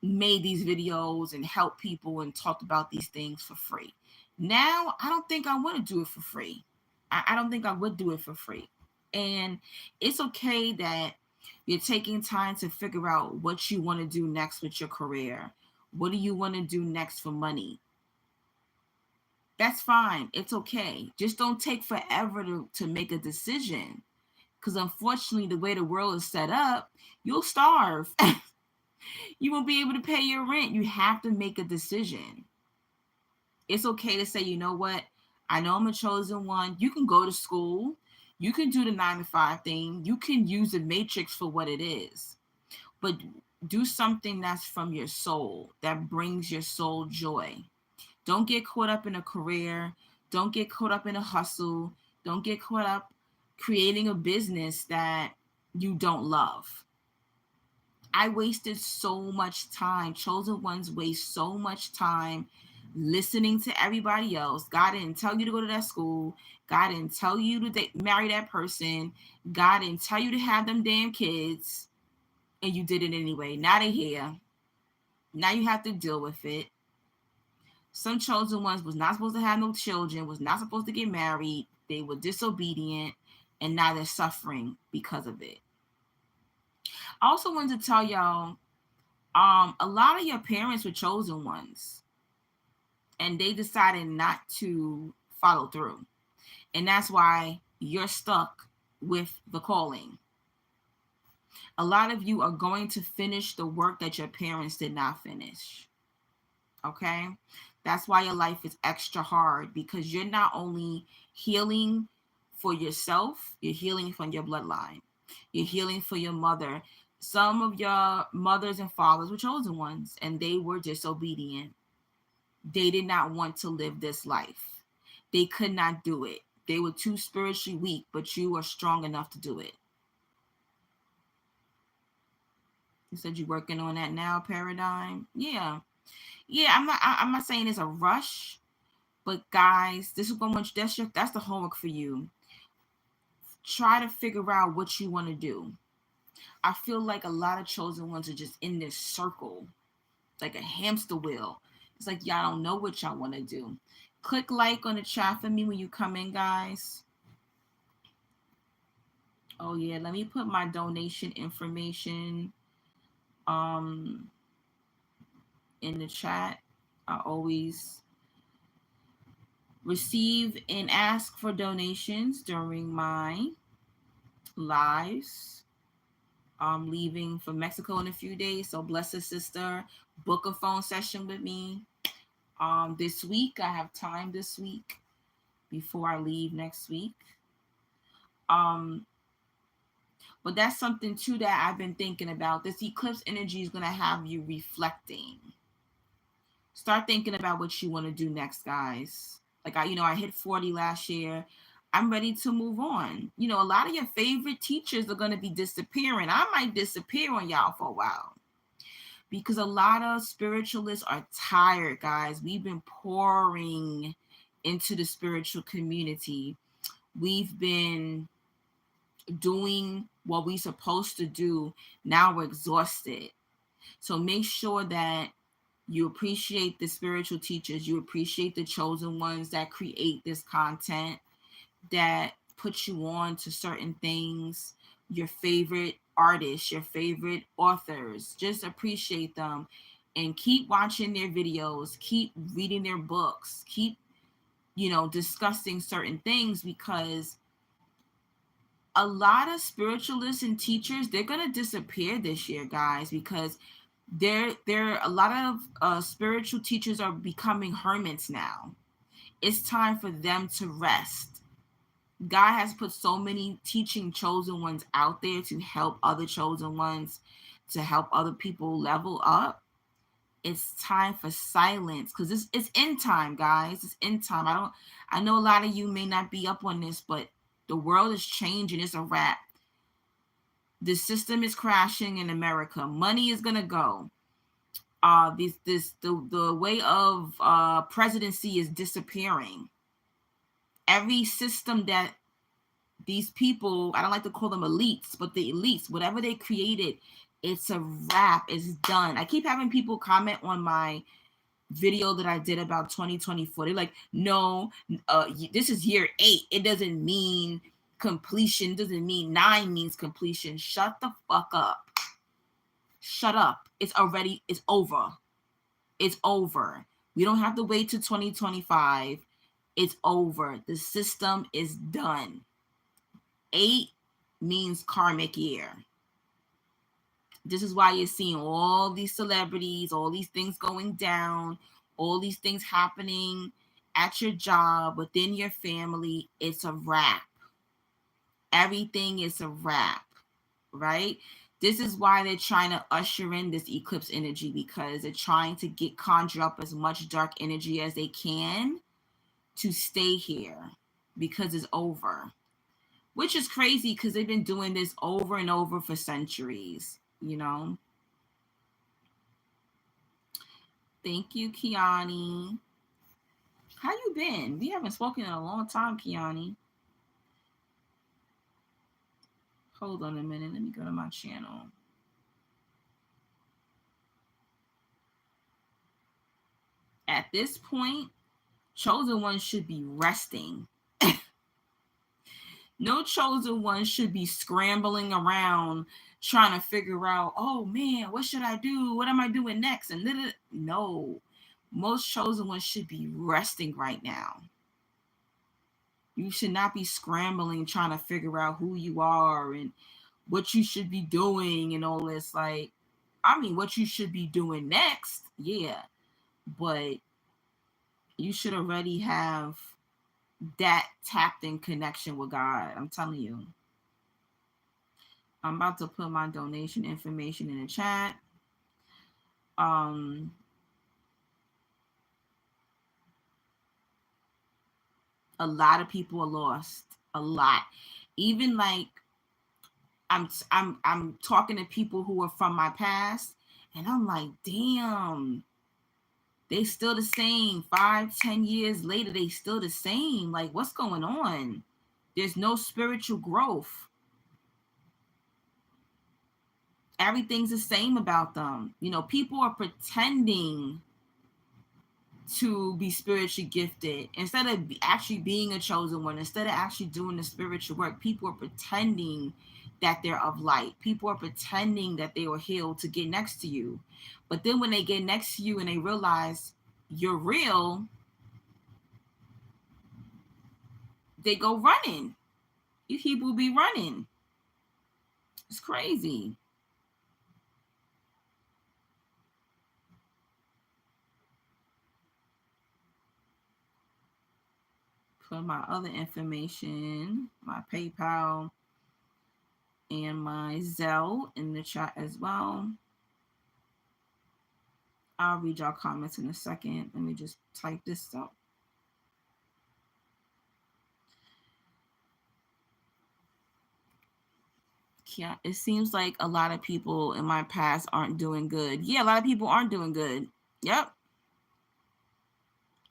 made these videos and helped people and talked about these things for free. Now, I don't think I want to do it for free. I don't think I would do it for free. And it's okay that you're taking time to figure out what you want to do next with your career. What do you want to do next for money? That's fine. It's okay. Just don't take forever to make a decision. Because unfortunately, the way the world is set up, you'll starve. You won't be able to pay your rent. You have to make a decision. It's okay to say, you know what? I know I'm a chosen one. You can go to school. You can do the 9 to 5 thing. You can use the matrix for what it is. But do something that's from your soul, that brings your soul joy. Don't get caught up in a career. Don't get caught up in a hustle. Don't get caught up creating a business that you don't love. I wasted so much time. Chosen ones waste so much time listening to everybody else. God didn't tell you to go to that school. God didn't tell you to marry that person. God didn't tell you to have them damn kids. And you did it anyway. Now they're here. Now you have to deal with it. Some chosen ones was not supposed to have no children, was not supposed to get married. They were disobedient, and now they're suffering because of it. I also wanted to tell y'all, a lot of your parents were chosen ones, and they decided not to follow through. And that's why you're stuck with the calling. A lot of you are going to finish the work that your parents did not finish. Okay? That's why your life is extra hard, because you're not only healing for yourself, you're healing from your bloodline. You're healing for your mother. Some of your mothers and fathers were chosen ones, and they were disobedient. They did not want to live this life. They could not do it. They were too spiritually weak, but you are strong enough to do it. You said you're working on that now, Paradigm? Yeah. I'm not saying it's a rush, but guys, this is going much that's the homework for you. Try to figure out what you want to do. I feel like a lot of chosen ones are just in this circle, like a hamster wheel. It's like y'all don't know what y'all want to do. Click like on the chat for me when you come in, guys. Oh yeah, let me put my donation information in the chat. I always receive and ask for donations during my lives. I'm leaving for Mexico in a few days, so bless a sister. Book a phone session with me. This week, I have time this week before I leave next week. But that's something too that I've been thinking about. This eclipse energy is going to have you reflecting. Start thinking about what you want to do next, guys. Like I hit 40 last year. I'm ready to move on. A lot of your favorite teachers are going to be disappearing. I might disappear on y'all for a while. because a lot of spiritualists are tired, guys. We've been pouring into the spiritual community. We've been doing what we're supposed to do. Now we're exhausted. So make sure that you appreciate the spiritual teachers, you appreciate the chosen ones that create this content, that put you on to certain things, your favorite artists, your favorite authors. Just appreciate them and keep watching their videos, keep reading their books, keep, discussing certain things, because a lot of spiritualists and teachers, they're going to disappear this year, guys, because there a lot of spiritual teachers are becoming hermits now. It's time for them to rest. God has put so many teaching chosen ones out there to help other chosen ones, to help other people level up. It's time for silence, because it's end time, guys. It's end time. I know a lot of you may not be up on this, but the world is changing. It's a wrap. The system is crashing in America. Money is gonna go. The way of presidency is disappearing. Every system that these people, I don't like to call them elites, but the elites, whatever they created, it's a wrap. It's done. I keep having people comment on my video that I did about 2024. They're like, no, this is year 8. It doesn't mean completion. Doesn't mean 9 means completion. Shut the fuck up. Shut up. It's over. It's over. We don't have to wait till 2025. It's over. The system is done. 8 means karmic year. This is why you're seeing all these celebrities, all these things going down, all these things happening at your job, within your family. It's a wrap. Everything is a wrap, right? This is why they're trying to usher in this eclipse energy, because they're trying to conjure up as much dark energy as they can to stay here, because it's over. Which is crazy, because they've been doing this over and over for centuries, Thank you, Kiani. How you been? We haven't spoken in a long time, Kiani. Hold on a minute. Let me go to my channel. At this point, chosen ones should be resting. No chosen one should be scrambling around trying to figure out, oh man, what should I do? What am I doing next? And no, most chosen ones should be resting right now. You should not be scrambling trying to figure out who you are and what you should be doing and all this. Like, I mean, what you should be doing next, yeah, but you should already have that tapped in connection with God. I'm telling you. I'm about to put my donation information in the chat. A lot of people are lost. A lot. Even like I'm talking to people who are from my past, and I'm like, damn, they still the same. 5-10 years later, they still the same. Like, what's going on? There's no spiritual growth. Everything's the same about them. People are pretending to be spiritually gifted instead of actually being a chosen one, instead of actually doing the spiritual work. People are pretending that they're of light. People are pretending that they were healed to get next to you. But then when they get next to you and they realize you're real, they go running. You people be running. It's crazy. Put my other information, my PayPal and my Zelle in the chat as well. I'll read y'all comments in a second. Let me just type this up. Yeah, it seems like a lot of people in my past aren't doing good. Yeah, a lot of people aren't doing good. Yep.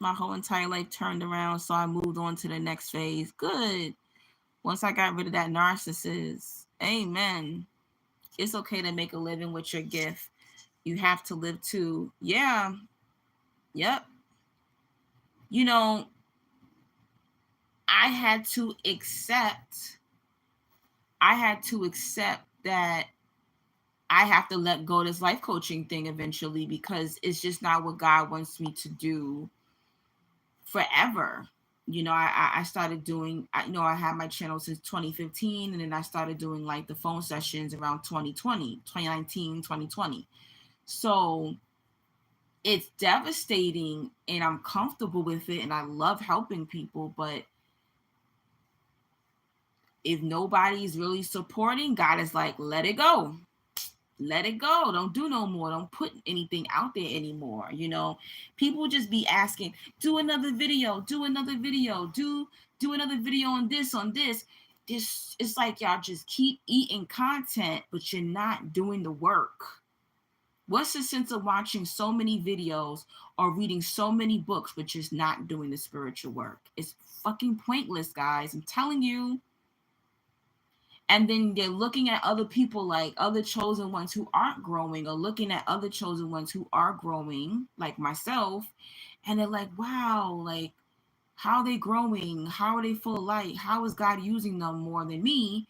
My whole entire life turned around, so I moved on to the next phase. Good. Once I got rid of that narcissist. Amen. It's okay to make a living with your gift. You have to live too. Yeah. Yep. You know, I had to accept that I have to let go of this life coaching thing eventually, because it's just not what God wants me to do forever. I started doing, I had my channel since 2015, and then I started doing like the phone sessions around 2019, 2020. So it's devastating, and I'm comfortable with it, and I love helping people. But if nobody's really supporting, God is like, let it go. Let it go. Don't do no more. Don't put anything out there anymore. People just be asking, do another video, do another video, do another video on this, on this. This, it's like y'all just keep eating content, but you're not doing the work. What's the sense of watching so many videos or reading so many books, but just not doing the spiritual work? It's fucking pointless, guys. I'm telling you. And then they're looking at other people, like other chosen ones who aren't growing, or looking at other chosen ones who are growing, like myself. And they're like, wow, like, how are they growing? How are they full of light? How is God using them more than me?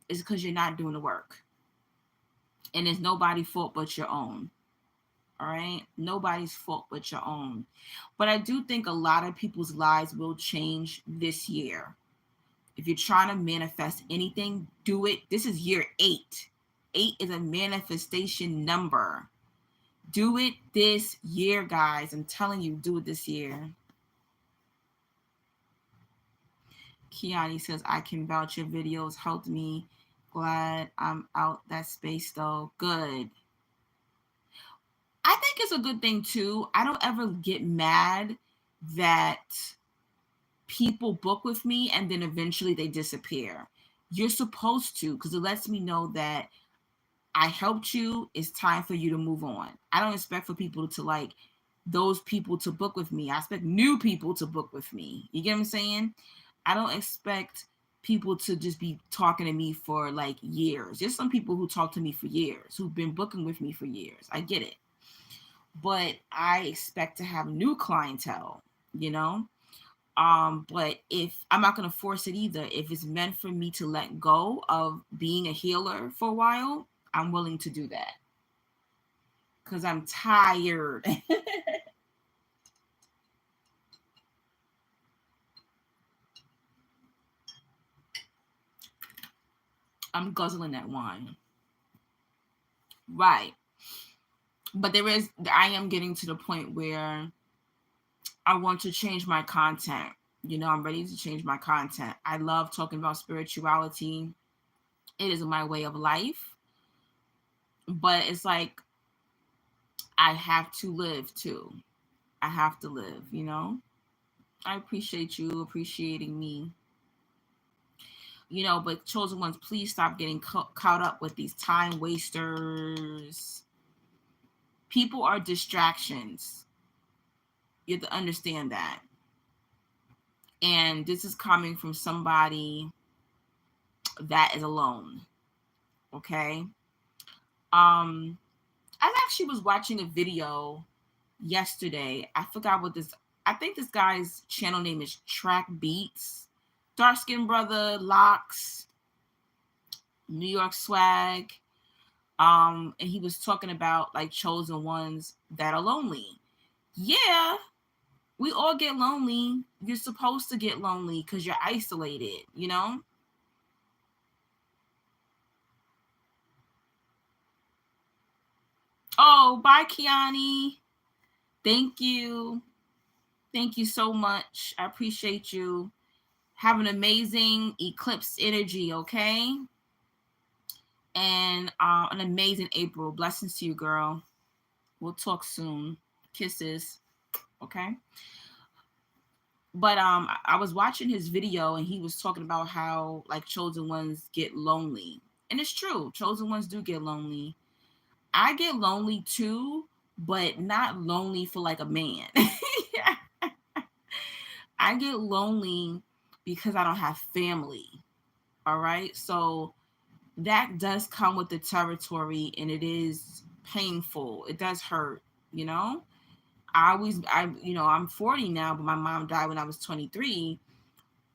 It's because you're not doing the work. And it's nobody's fault but your own. All right? Nobody's fault but your own. But I do think a lot of people's lives will change this year. If you're trying to manifest anything, do it. This is year 8. 8 is a manifestation number. Do it this year, guys. I'm telling you, do it this year. Kiani says, I can vouch, your videos helped me. Glad I'm out that space though. Good. I think it's a good thing too. I don't ever get mad that people book with me and then eventually they disappear. You're supposed to, because it lets me know that I helped you. It's time for you to move on. I don't expect for people to like those people to book with me. I expect new people to book with me. You get what I'm saying? I don't expect people to just be talking to me for like years. There's some people who talk to me for years, who've been booking with me for years. I get it. But I expect to have new clientele, But if I'm not going to force it either, if it's meant for me to let go of being a healer for a while, I'm willing to do that. Because I'm tired. I'm guzzling that wine. Right. But I am getting to the point where I want to change my content. I'm ready to change my content. I love talking about spirituality. It is my way of life. But it's like, I have to live too. I have to live, I appreciate you appreciating me. But chosen ones, please stop getting caught up with these time wasters. People are distractions. You have to understand that. And this is coming from somebody that is alone. Okay. I actually was watching a video yesterday. I forgot I think this guy's channel name is Track Beats. Dark skin brother, locks, New York swag. And he was talking about like chosen ones that are lonely. Yeah, we all get lonely. You're supposed to get lonely because you're isolated, Oh, bye, Kiani. Thank you. Thank you so much. I appreciate you. Have an amazing eclipse energy, okay? And an amazing April. Blessings to you, girl. We'll talk soon. Kisses. Okay. But I was watching his video and he was talking about how like chosen ones get lonely. And it's true. Chosen ones do get lonely. I get lonely too, but not lonely for like a man. I get lonely because I don't have family. All right. So that does come with the territory, and it is painful. It does hurt, you know? I'm 40 now, but my mom died when I was 23,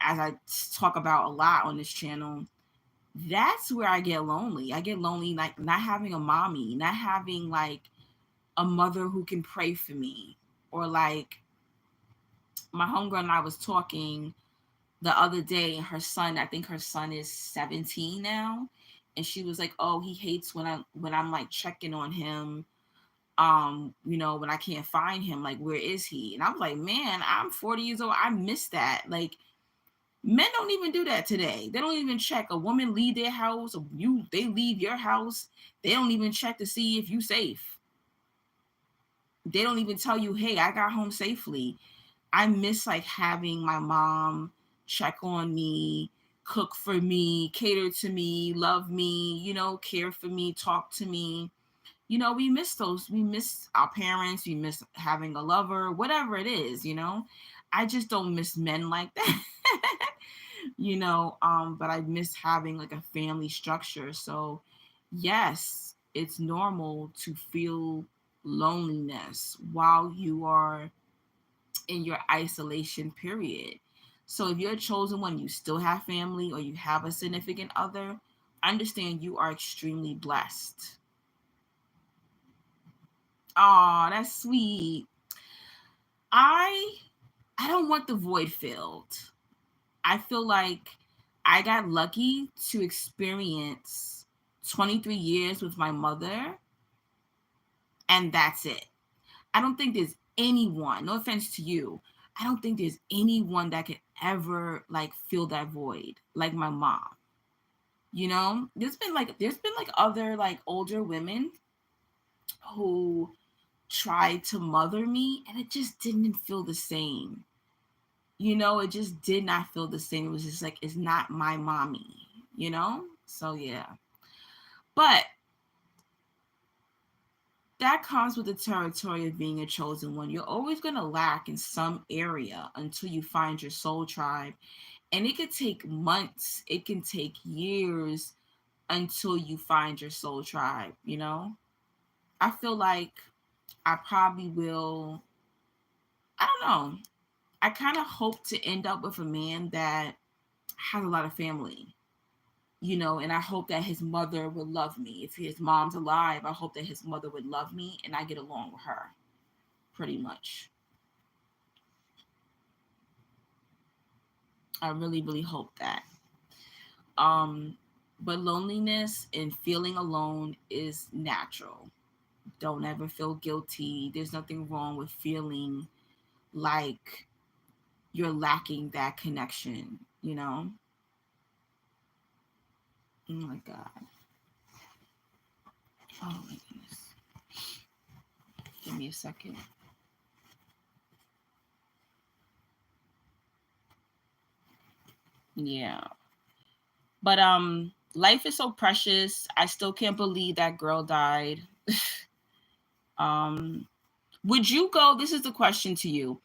as I talk about a lot on this channel. That's where I get lonely. I get lonely like not having a mommy, not having like a mother who can pray for me, or like my homegirl and I was talking the other day, and her son, I think her son is 17 now, and she was like, "Oh, he hates when I'm like checking on him, when I can't find him, like where is he?" And I was like, "Man, I'm 40 years old. I miss that." Like men don't even do that today. They don't even check. A woman leave their house, or they leave your house. They don't even check to see if you safe. They don't even tell you, "Hey, I got home safely." I miss like having my mom check on me, cook for me, cater to me, love me, care for me, talk to me. We miss those. We miss our parents. We miss having a lover, whatever it is. I just don't miss men like that. But I miss having like a family structure. So yes, it's normal to feel loneliness while you are in your isolation period. So if you're a chosen one, you still have family or you have a significant other, understand you are extremely blessed. Oh, that's sweet. I I don't want the void filled. I feel like I got lucky to experience 23 years with my mother, and that's it. I don't think there's anyone, no offense to you, I don't think there's anyone that could ever like fill that void like my mom. There's been like other like older women who tried to mother me, and it just didn't feel the same. It just did not feel the same. It was just like, it's not my mommy. So yeah. But that comes with the territory of being a chosen one. You're always going to lack in some area until you find your soul tribe. And it could take months, it can take years until you find your soul tribe. I feel like I probably will, I don't know. I kind of hope to end up with a man that has a lot of family, and I hope that his mother would love me. If his mom's alive, I hope that his mother would love me and I get along with her, pretty much. I really, really hope that. Um, but loneliness and feeling alone is natural. Don't ever feel guilty. There's nothing wrong with feeling like you're lacking that connection. Oh my God. Oh my goodness. Give me a second. Yeah. But life is so precious. I still can't believe that girl died. um would you go, this is the question to you.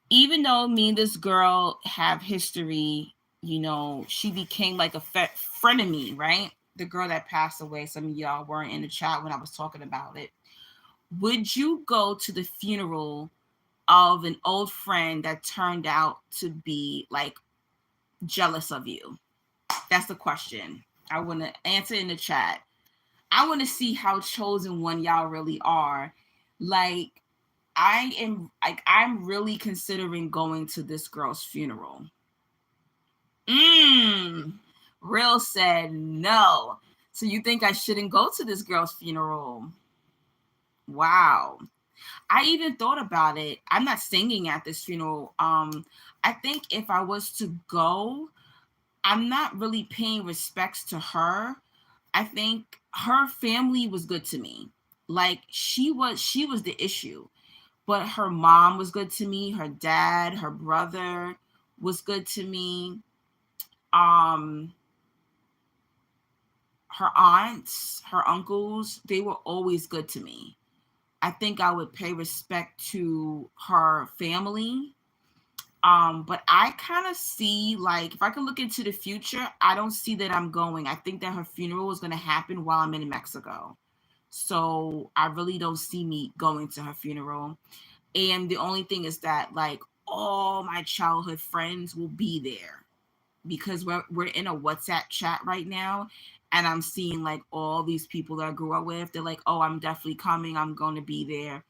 Even though me and this girl have history, she became like a friend of me, right? The girl that passed away, some of y'all weren't in the chat when I was talking about it. Would you go to the funeral of an old friend that turned out to be like jealous of you? That's the question. I want to answer in the chat. I want to see how chosen one y'all really are. Like, I'm really considering going to this girl's funeral. Real said no. So you think I shouldn't go to this girl's funeral? Wow. I even thought about it. I'm not singing at this funeral. I think if I was to go, I'm not really paying respects to her. I think her family was good to me. Like she was the issue. But her mom was good to me, her dad, her brother was good to me. Um her aunts, her uncles, they were always good to me. I think I would pay respect to her family. But I kind of see, like, if I can look into the future, I don't see that I'm going. I think that her funeral is going to happen while I'm in Mexico. So I really don't see me going to her funeral. And the only thing is that, like, all my childhood friends will be there because we're in a WhatsApp chat right now, and I'm seeing like all these people that I grew up with. They're like, "Oh, I'm definitely coming. I'm going to be there."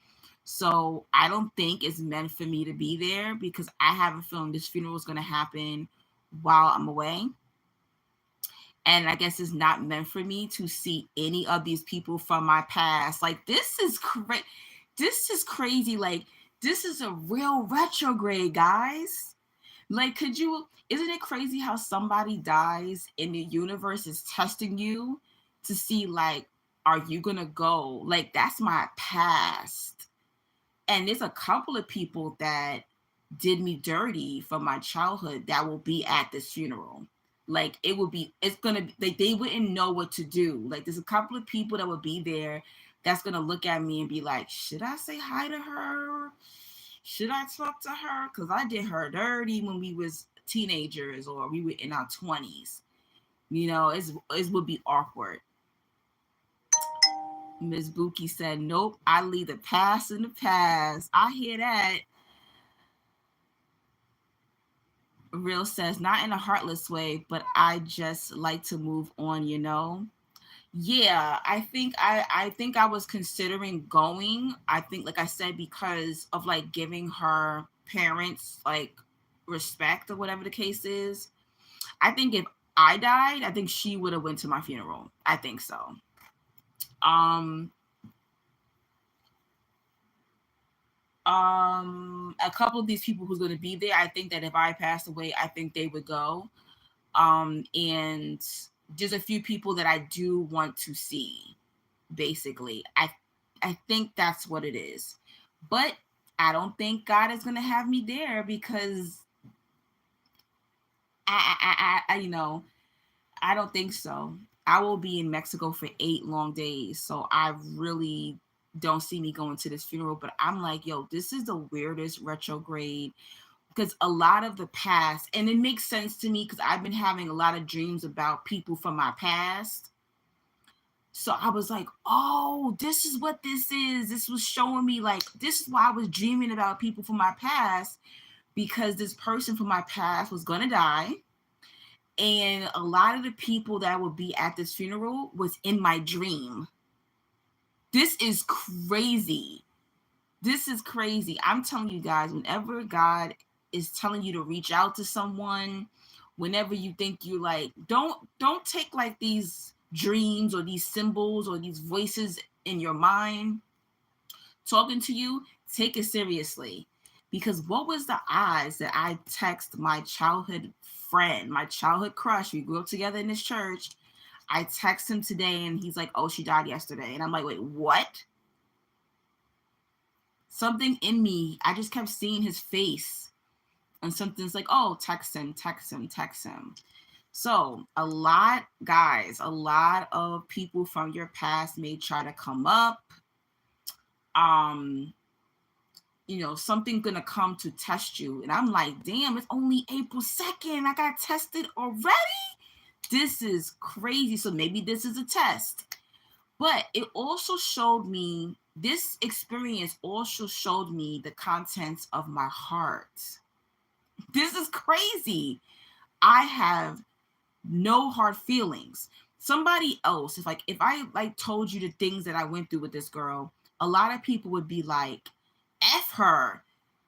So I don't think it's meant for me to be there because I have a feeling this funeral is going to happen while I'm away. And I guess it's not meant for me to see any of these people from my past. Like, this is crazy. This is crazy. Like, this is a real retrograde, guys. Like, isn't it crazy how somebody dies and the universe is testing you to see, like, are you gonna go? Like, that's my past. And there's a couple of people that did me dirty from my childhood that will be at this funeral. Like, it's gonna be like they wouldn't know what to do. Like, there's a couple of people that will be there that's gonna look at me and be like, should I say hi to her? Should I talk to her? Because I did her dirty when we was teenagers or we were in our 20s. You know, it would be awkward. Miss Buki said, nope, I leave the past in the past. I hear that. Real says, not in a heartless way, but I just like to move on, you know? Yeah, I think I was considering going. I think, like I said, because of like giving her parents like respect or whatever the case is. I think if I died, I think she would have went to my funeral. I think so. Um a couple of these people who's going to be there, I think that if I passed away, I think they would go. And there's a few people that I do want to see. Basically, I think that's what it is. But I don't think God is going to have me there because you know, I don't think so. I will be in Mexico for 8 long days, so I really don't see me going to this funeral. But I'm like, yo, this is the weirdest retrograde because a lot of the past, and it makes sense to me because I've been having a lot of dreams about people from my past. So I was like, oh, this is what this is. This was showing me, like, this is why I was dreaming about people from my past, because this person from my past was going to die. And a lot of the people that would be at this funeral was in my dream. This is crazy. This is crazy. I'm telling you guys, whenever God is telling you to reach out to someone, whenever you think you like, don't take like these dreams or these symbols or these voices in your mind talking to you, take it seriously. Because what was the odds that I text my childhood friend, my childhood crush, we grew up together in this church. I text him today and he's like, oh, she died yesterday. And I'm like, wait, what? Something in me, I just kept seeing his face. And something's like, oh, text him, text him, text him. So a lot of people from your past may try to come up. You know, something gonna come to test you. And I'm like, damn, it's only April 2nd. I got tested already. This is crazy. So maybe this is a test. But it also showed me, this experience also showed me the contents of my heart. This is crazy. I have no hard feelings. Somebody else, if I like told you the things that I went through with this girl, a lot of people would be like, F her.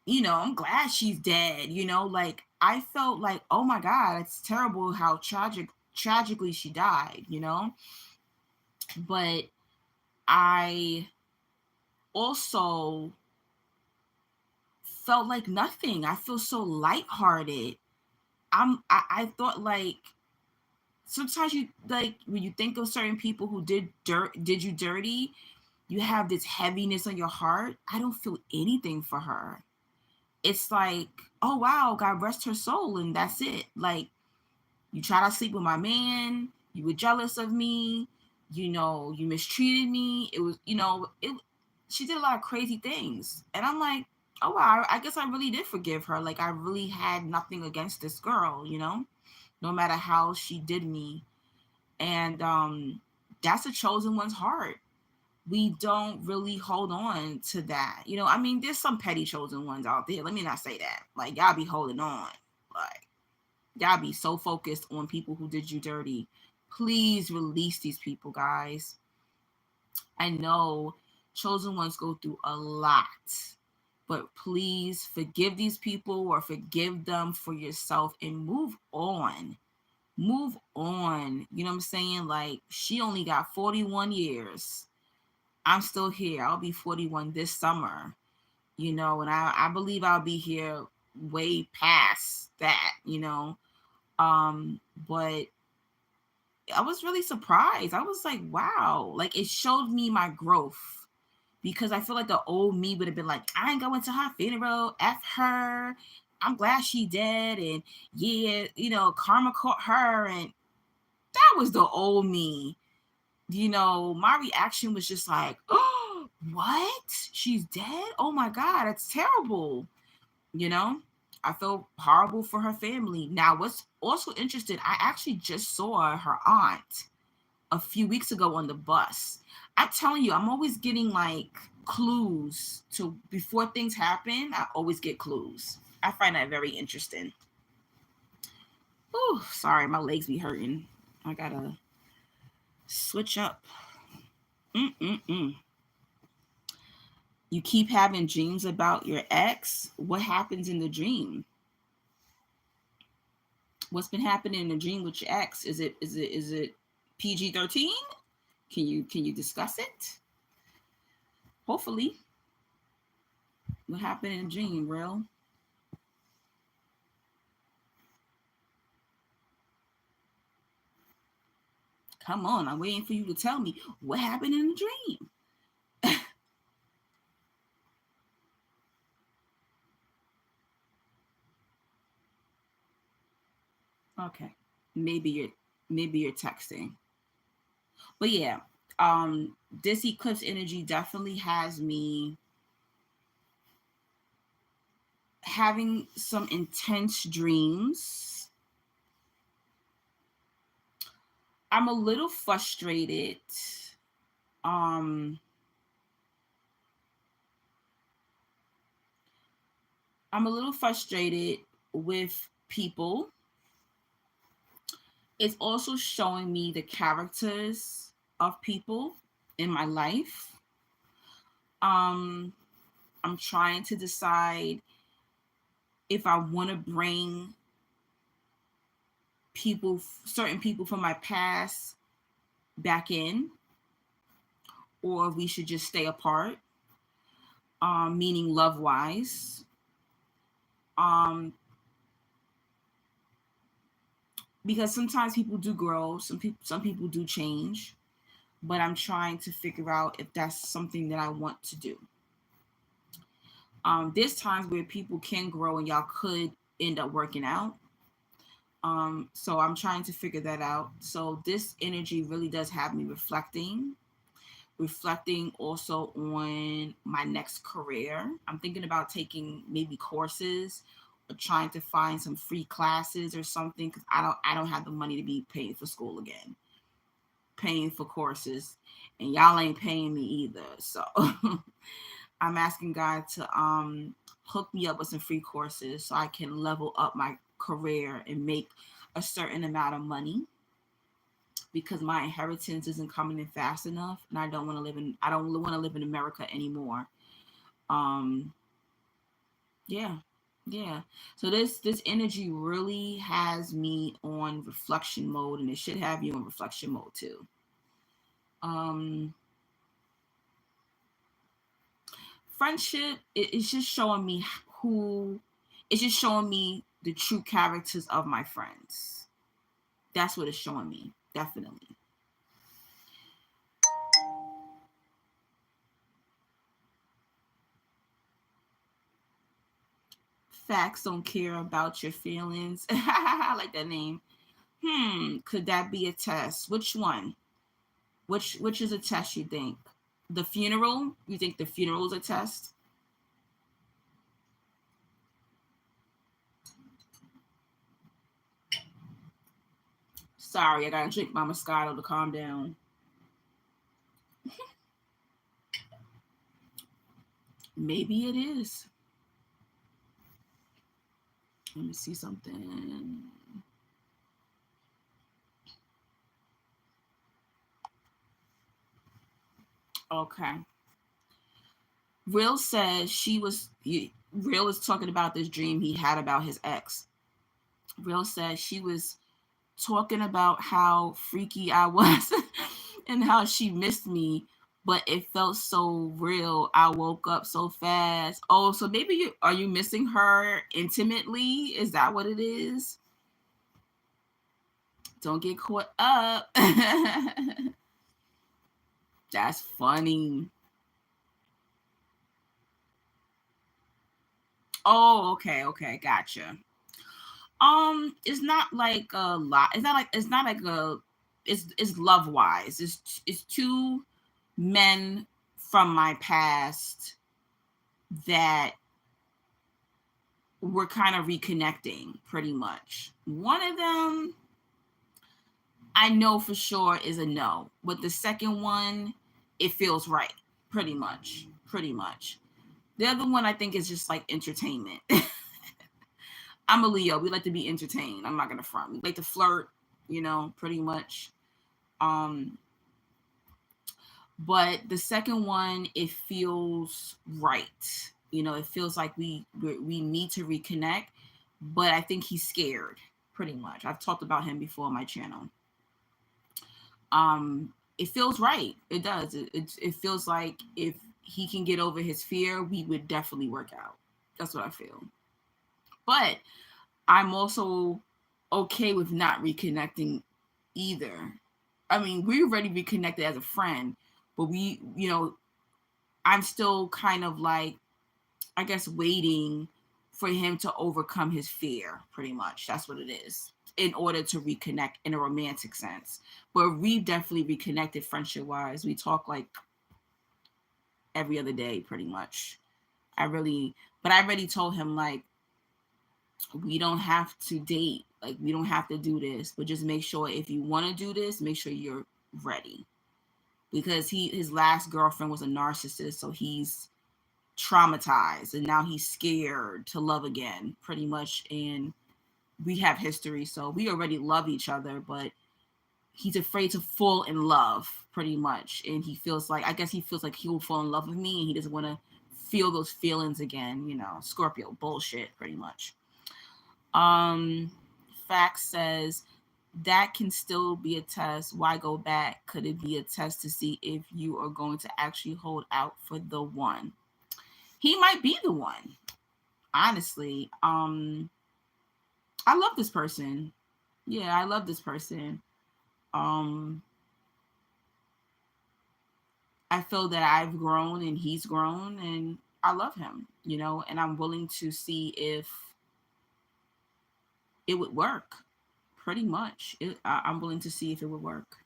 You know, I'm glad she's dead. You know, like I felt like, oh my God, it's terrible how tragically she died, you know? But I also felt like nothing. I feel so lighthearted. I thought like sometimes you like when you think of certain people who did you dirty, you have this heaviness on your heart. I don't feel anything for her. It's like, oh wow, God rest her soul, and that's it. Like, you try to sleep with my man, You were jealous of me. You mistreated me. It was, she did a lot of crazy things. And I'm like, oh, wow, I guess I really did forgive her. Like, I really had nothing against this girl, no matter how she did me. And that's a chosen one's heart. We don't really hold on to that. I mean, there's some petty chosen ones out there. Let me not say that. Like, y'all be holding on. Like, y'all be so focused on people who did you dirty. Please release these people, guys. I know chosen ones go through a lot, but please forgive these people or forgive them for yourself and move on. Move on. You know what I'm saying? Like, she only got 41 years. I'm still here. I'll be 41 this summer, and I believe I'll be here way past that, but I was really surprised. I was like, wow, like it showed me my growth because I feel like the old me would have been like, I ain't going to her funeral, F her. I'm glad she dead. And yeah, karma caught her. And that was the old me. My reaction was just like, oh, what? She's dead? Oh my God, that's terrible. I feel horrible for her family. Now, what's also interesting, I actually just saw her aunt a few weeks ago on the bus. I'm telling you, I'm always getting like clues to before things happen. I always get clues. I find that very interesting. Oh, sorry, my legs be hurting. I gotta switch up. Mm-mm-mm. You keep having dreams about your ex. What happens in the dream? What's been happening in the dream with your ex? Is it PG-13? Can you discuss it? Hopefully. What happened in the dream, real? Come on, I'm waiting for you to tell me what happened in the dream. Okay. Maybe you're texting. But yeah, this eclipse energy definitely has me having some intense dreams. I'm a little frustrated. Um I'm a little frustrated with people. It's also showing me the characters of people in my life. Um I'm trying to decide if I want to bring certain people from my past back in, or if we should just stay apart, meaning love wise. Um, because sometimes people do grow, some people do change, but I'm trying to figure out if that's something that I want to do. There's times where people can grow and y'all could end up working out. So I'm trying to figure that out. So this energy really does have me reflecting also on my next career. I'm thinking about taking maybe courses or trying to find some free classes or something because I don't have the money to be paying for school again, paying for courses, and y'all ain't paying me either. So I'm asking God to hook me up with some free courses so I can level up my career and make a certain amount of money because my inheritance isn't coming in fast enough and I don't want to live in America anymore. Um yeah. Yeah. So this energy really has me on reflection mode, and it should have you on reflection mode too. Um Friendship, it's just showing me who it's just showing me the true characters of my friends. That's what it's showing me. Definitely. Facts don't care about your feelings. I like that name. Could that be a test? Which one? Which is a test you think? The funeral? You think the funeral is a test? Sorry, I gotta drink my Moscato to calm down. Maybe it is. Let me see something. Okay. Real says Real is talking about this dream he had about his ex. Real says she was talking about how freaky I was and how she missed me, but it felt so real. I woke up so fast. Oh, so maybe you missing her intimately? Is that what it is? Don't get caught up. That's funny. Oh, okay, gotcha. It's not like a lot. It's not like a. It's love wise. It's two men from my past that were kind of reconnecting, pretty much. One of them, I know for sure is a no, but the second one, it feels right, pretty much, pretty much. The other one, I think, is just like entertainment. I'm a Leo. We like to be entertained. I'm not gonna front. We like to flirt, pretty much. Um, but the second one, it feels right. It feels like we need to reconnect, but I think he's scared. Pretty much. I've talked about him before on my channel. It feels right. It does. It feels like if he can get over his fear, we would definitely work out. That's what I feel. But I'm also okay with not reconnecting either. I mean, we already reconnected as a friend, but I'm still kind of like, I guess, waiting for him to overcome his fear, pretty much. That's what it is, in order to reconnect in a romantic sense. But we definitely reconnected friendship wise. We talk like every other day, pretty much. But I already told him, like, we don't have to date. Like, we don't have to do this, but just make sure if you want to do this, make sure you're ready. Because his last girlfriend was a narcissist, so he's traumatized and now he's scared to love again, pretty much. And we have history, so we already love each other, but he's afraid to fall in love, pretty much. And I guess he feels like he will fall in love with me and he doesn't want to feel those feelings again, Scorpio bullshit, pretty much. Fact says that can still be a test. Why go back? Could it be a test to see if you are going to actually hold out for the one? He might be the one. Honestly. I love this person. Yeah, I love this person. Um I feel that I've grown and he's grown and I love him, and I'm willing to see if it would work. Pretty much. I'm willing to see if it would work.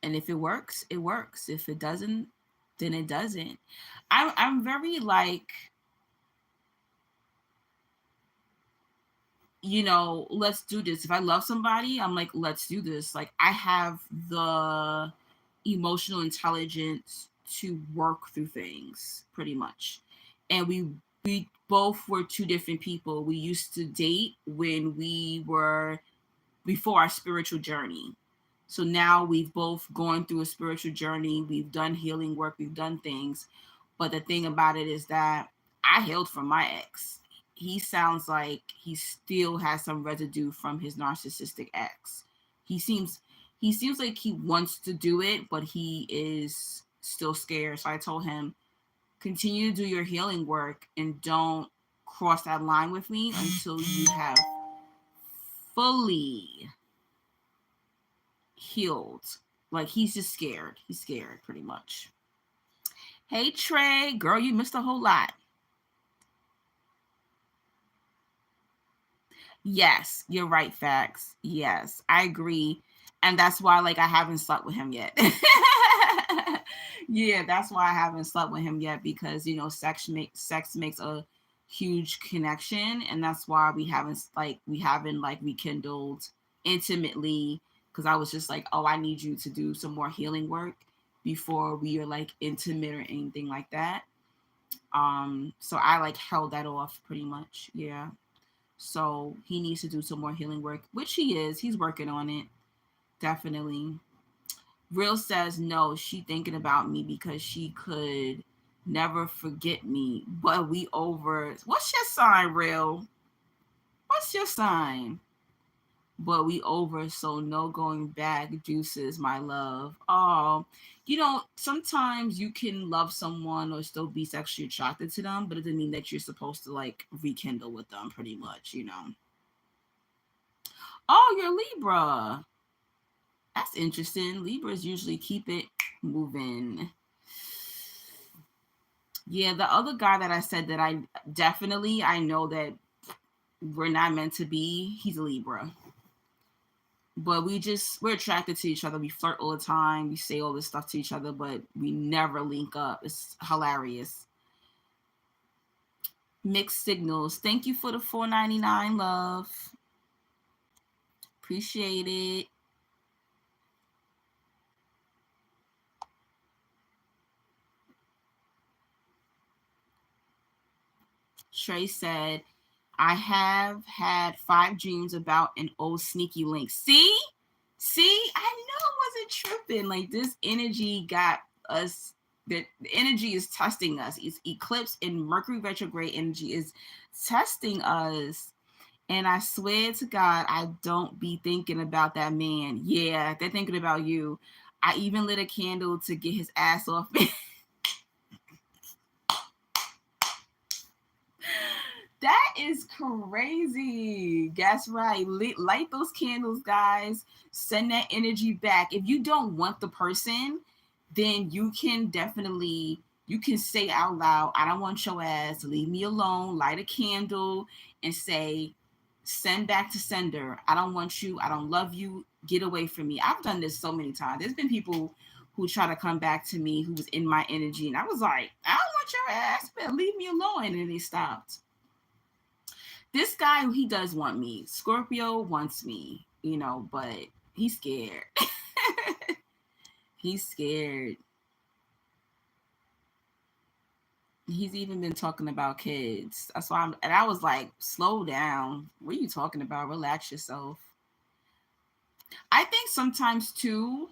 And if it works, it works. If it doesn't, then it doesn't. I'm very like, let's do this. If I love somebody, I'm like, let's do this. Like, I have the emotional intelligence to work through things, pretty much. And we both were two different people. We used to date when we were before our spiritual journey. So now we've both gone through a spiritual journey. We've done healing work. We've done things. But the thing about it is that I healed from my ex. He sounds like he still has some residue from his narcissistic ex. He seems he seems like he wants to do it, but he is still scared. So I told him, continue to do your healing work and don't cross that line with me until you have fully healed. Like, he's just scared. He's scared, pretty much. Hey, Trey, girl, you missed a whole lot. Yes, you're right, facts. Yes, I agree. And that's why like I haven't slept with him yet. Yeah, that's why I haven't slept with him yet, because sex makes a huge connection, and that's why we haven't rekindled intimately, because I was just like, "Oh, I need you to do some more healing work before we are like intimate or anything like that." So I like held that off pretty much. Yeah. So he needs to do some more healing work, which he is. He's working on it. Definitely. Real says no, she thinking about me because she could never forget me. But we over. What's your sign, Real? What's your sign? But we over, so no going back. Juices, my love. Oh, sometimes you can love someone or still be sexually attracted to them, but it doesn't mean that you're supposed to like rekindle with them, pretty much. Oh, you're Libra. That's interesting. Libras usually keep it moving. Yeah, the other guy that I said that I know that we're not meant to be, he's a Libra. But we're attracted to each other. We flirt all the time. We say all this stuff to each other, but we never link up. It's hilarious. Mixed signals. Thank you for the $4.99, love. Appreciate it. Trey said, I have had 5 dreams about an old sneaky link. See, I know I wasn't tripping. Like, this energy got us. That the energy is testing us. It's Eclipse and Mercury retrograde energy is testing us. And I swear to God, I don't be thinking about that man. Yeah, they're thinking about you. I even lit a candle to get his ass off me. That is crazy. That's right. Light those candles, guys. Send that energy back. If you don't want the person, then you can say out loud, I don't want your ass. Leave me alone. Light a candle and say, send back to sender. I don't want you. I don't love you. Get away from me. I've done this so many times. There's been people who try to come back to me who was in my energy, and I was like, I don't want your ass, but leave me alone. And they stopped. This guy, he does want me. Scorpio wants me, but he's scared. He's scared. He's even been talking about kids. That's why and I was like, slow down. What are you talking about? Relax yourself. I think sometimes too,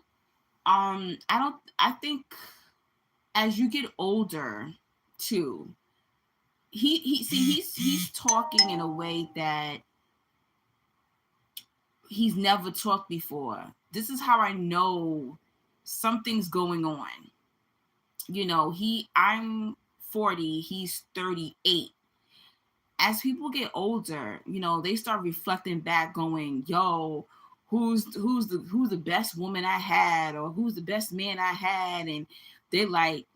I think as you get older too, he's talking in a way that he's never talked before. This is how I know something's going on. I'm 40, he's 38. As people get older, they start reflecting back, going, yo, who's the best woman I had, or who's the best man I had, and they're like,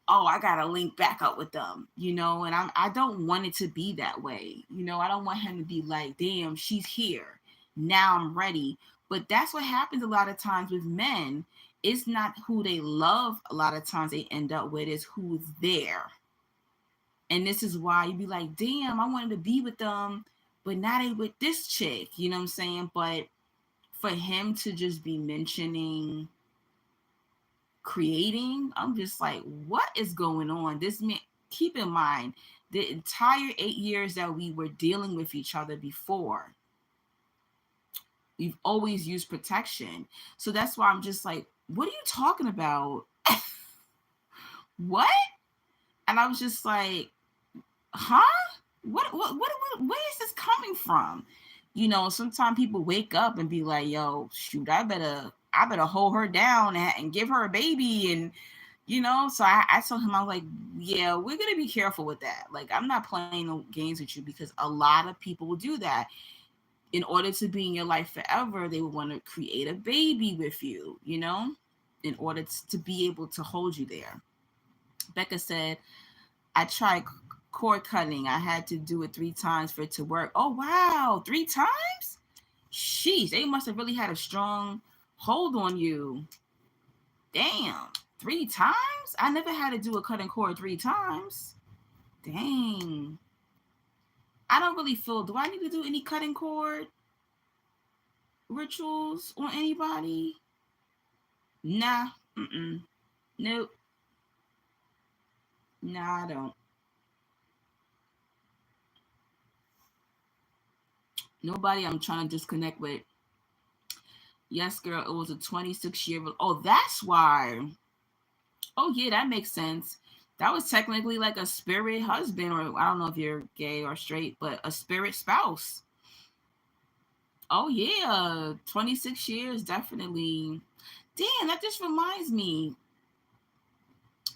oh, I gotta link back up with them, and I don't want it to be that way. I don't want him to be like, damn, she's here. Now I'm ready. But that's what happens a lot of times with men. It's not who they love a lot of times they end up with, is who's there. And this is why you be like, damn, I wanted to be with them, but now they with this chick, you know what I'm saying? But for him to just be mentioning creating, I'm just like, what is going on? This man, keep in mind, the entire 8 years that we were dealing with each other before, we've always used protection. So that's why I'm just like, what are you talking about? What? And I was just like, huh? What where is this coming from? Sometimes people wake up and be like, yo, shoot, I better hold her down and give her a baby. And so I told him, I was like, yeah, we're gonna be careful with that. Like, I'm not playing no games with you, because a lot of people will do that. In order to be in your life forever, they would want to create a baby with you, in order to be able to hold you there. Becca said, I tried cord cutting. I had to do it 3 times for it to work. Oh, wow. 3 times? Sheesh, they must have really had a strong hold on you. Damn. 3 times? I never had to do a cutting cord 3 times. Dang. I don't really feel, do I need to do any cutting cord rituals on anybody? Nah. Nope. Nah, I don't. Nobody I'm trying to disconnect with. Yes, girl, it was a 26-year. Oh, that's why. Oh, yeah, that makes sense. That was technically like a spirit husband, or I don't know if you're gay or straight, but a spirit spouse. Oh, yeah, 26 years, definitely. Damn, that just reminds me.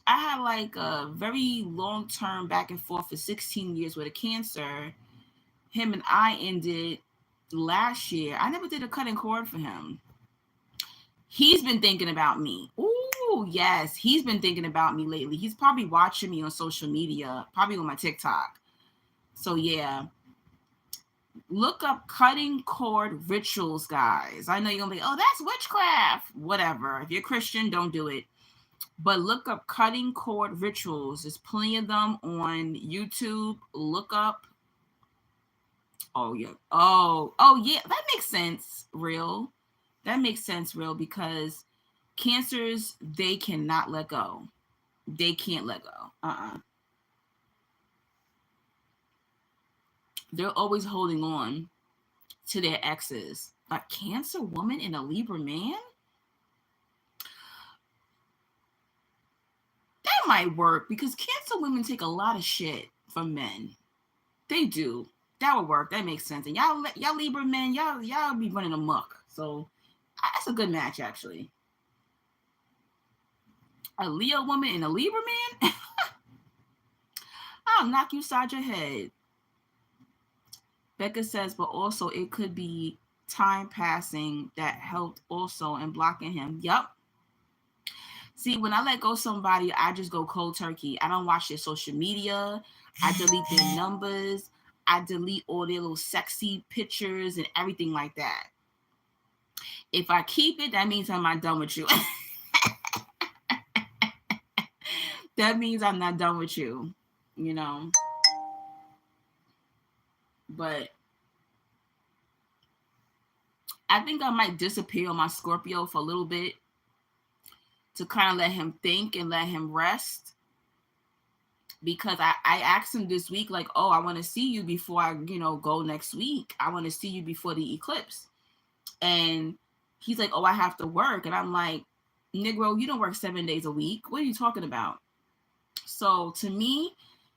I had like a very long term back and forth for 16 years with a cancer. Him and I ended last year. I never did a cutting cord for him. He's been thinking about me. Ooh, yes. He's been thinking about me lately. He's probably watching me on social media, probably on my TikTok. So, yeah. Look up cutting cord rituals, guys. I know you're going to be, oh, that's witchcraft. Whatever. If you're Christian, don't do it. But look up cutting cord rituals. There's plenty of them on YouTube. Look up. Oh, yeah. Oh, yeah. That makes sense, real. That makes sense, real, because cancers, they cannot let go. They can't let go. They're always holding on to their exes. A Cancer woman and a Libra man? That might work because Cancer women take a lot of shit from men. They do. That would work. That makes sense. And y'all Libra men, y'all be running amok. So that's a good match, actually. A Leo woman and a Libra man? I'll knock you side your head. Becca says, but also it could be time passing that helped also in blocking him. Yup. See, when I let go somebody, I just go cold turkey. I don't watch their social media. I delete their numbers. I delete all their little sexy pictures and everything like that. If I keep it, that means I'm not done with you. That means I'm not done with you, you know. But I think I might disappear on my Scorpio for a little bit to kind of let him think and let him rest. Because I asked him this week, like, oh, I want to see you before I, go next week. I want to see you before the eclipse. And he's like, oh, I have to work. And I'm like, Negro, you don't work 7 days a week. What are you talking about? So to me,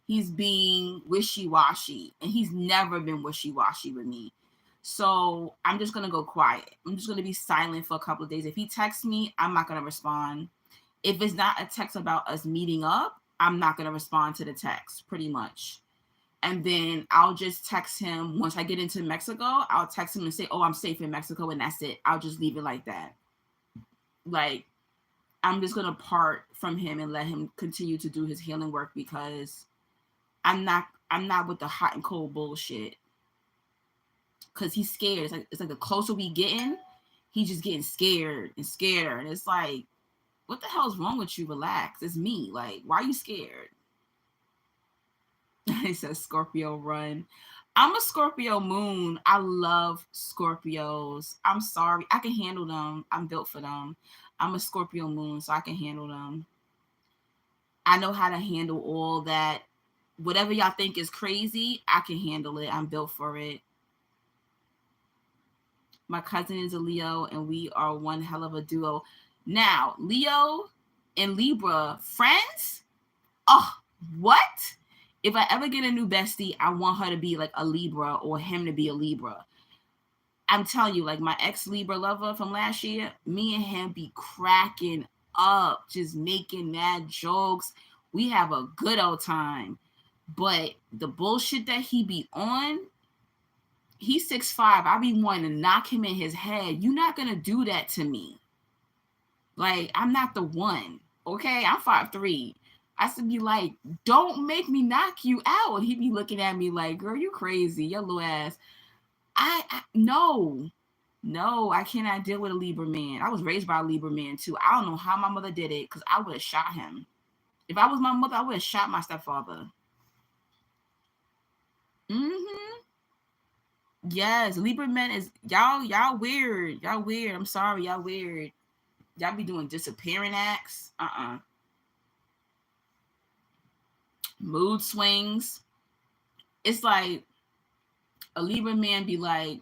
he's being wishy-washy. And he's never been wishy-washy with me. So I'm just going to go quiet. I'm just going to be silent for a couple of days. If he texts me, I'm not going to respond. If it's not a text about us meeting up, I'm not going to respond to the text, pretty much. And then I'll just text him once I get into Mexico. I'll text him and say, oh, I'm safe in Mexico, and that's it. I'll just leave it like that. Like, I'm just going to part from him and let him continue to do his healing work because I'm not with the hot and cold bullshit. Because he's scared. It's like the closer we getting, he's just getting scared. And it's like, what the hell is wrong with you? Relax. It's me. Like, why are you scared? He says Scorpio run. I'm a Scorpio moon. I love Scorpios. I'm sorry. I can handle them. I'm built for them. I'm a Scorpio moon, so I can handle them. I know how to handle all that. Whatever y'all think is crazy, I can handle it. I'm built for it. My cousin is a Leo, and we are one hell of a duo. Now, Leo and Libra, friends? Oh, what? If I ever get a new bestie, I want her to be like a Libra or him to be a Libra. I'm telling you, like my ex-Libra lover from last year, me and him be cracking up, just making mad jokes. We have a good old time. But the bullshit that he be on, he's 6'5". I be wanting to knock him in his head. You're not going to do that to me. Like, I'm not the one, okay? I'm 5'3". I should be like, don't make me knock you out. And he'd be looking at me like, girl, you crazy, your little ass. No, I cannot deal with a Libra man. I was raised by a Libra man too. I don't know how my mother did it because I would have shot him. If I was my mother, I would have shot my stepfather. Mm-hmm. Yes, Libra men is y'all weird. Y'all weird. I'm sorry, y'all weird. Y'all be doing disappearing acts. Mood swings. It's like a Libra man be like,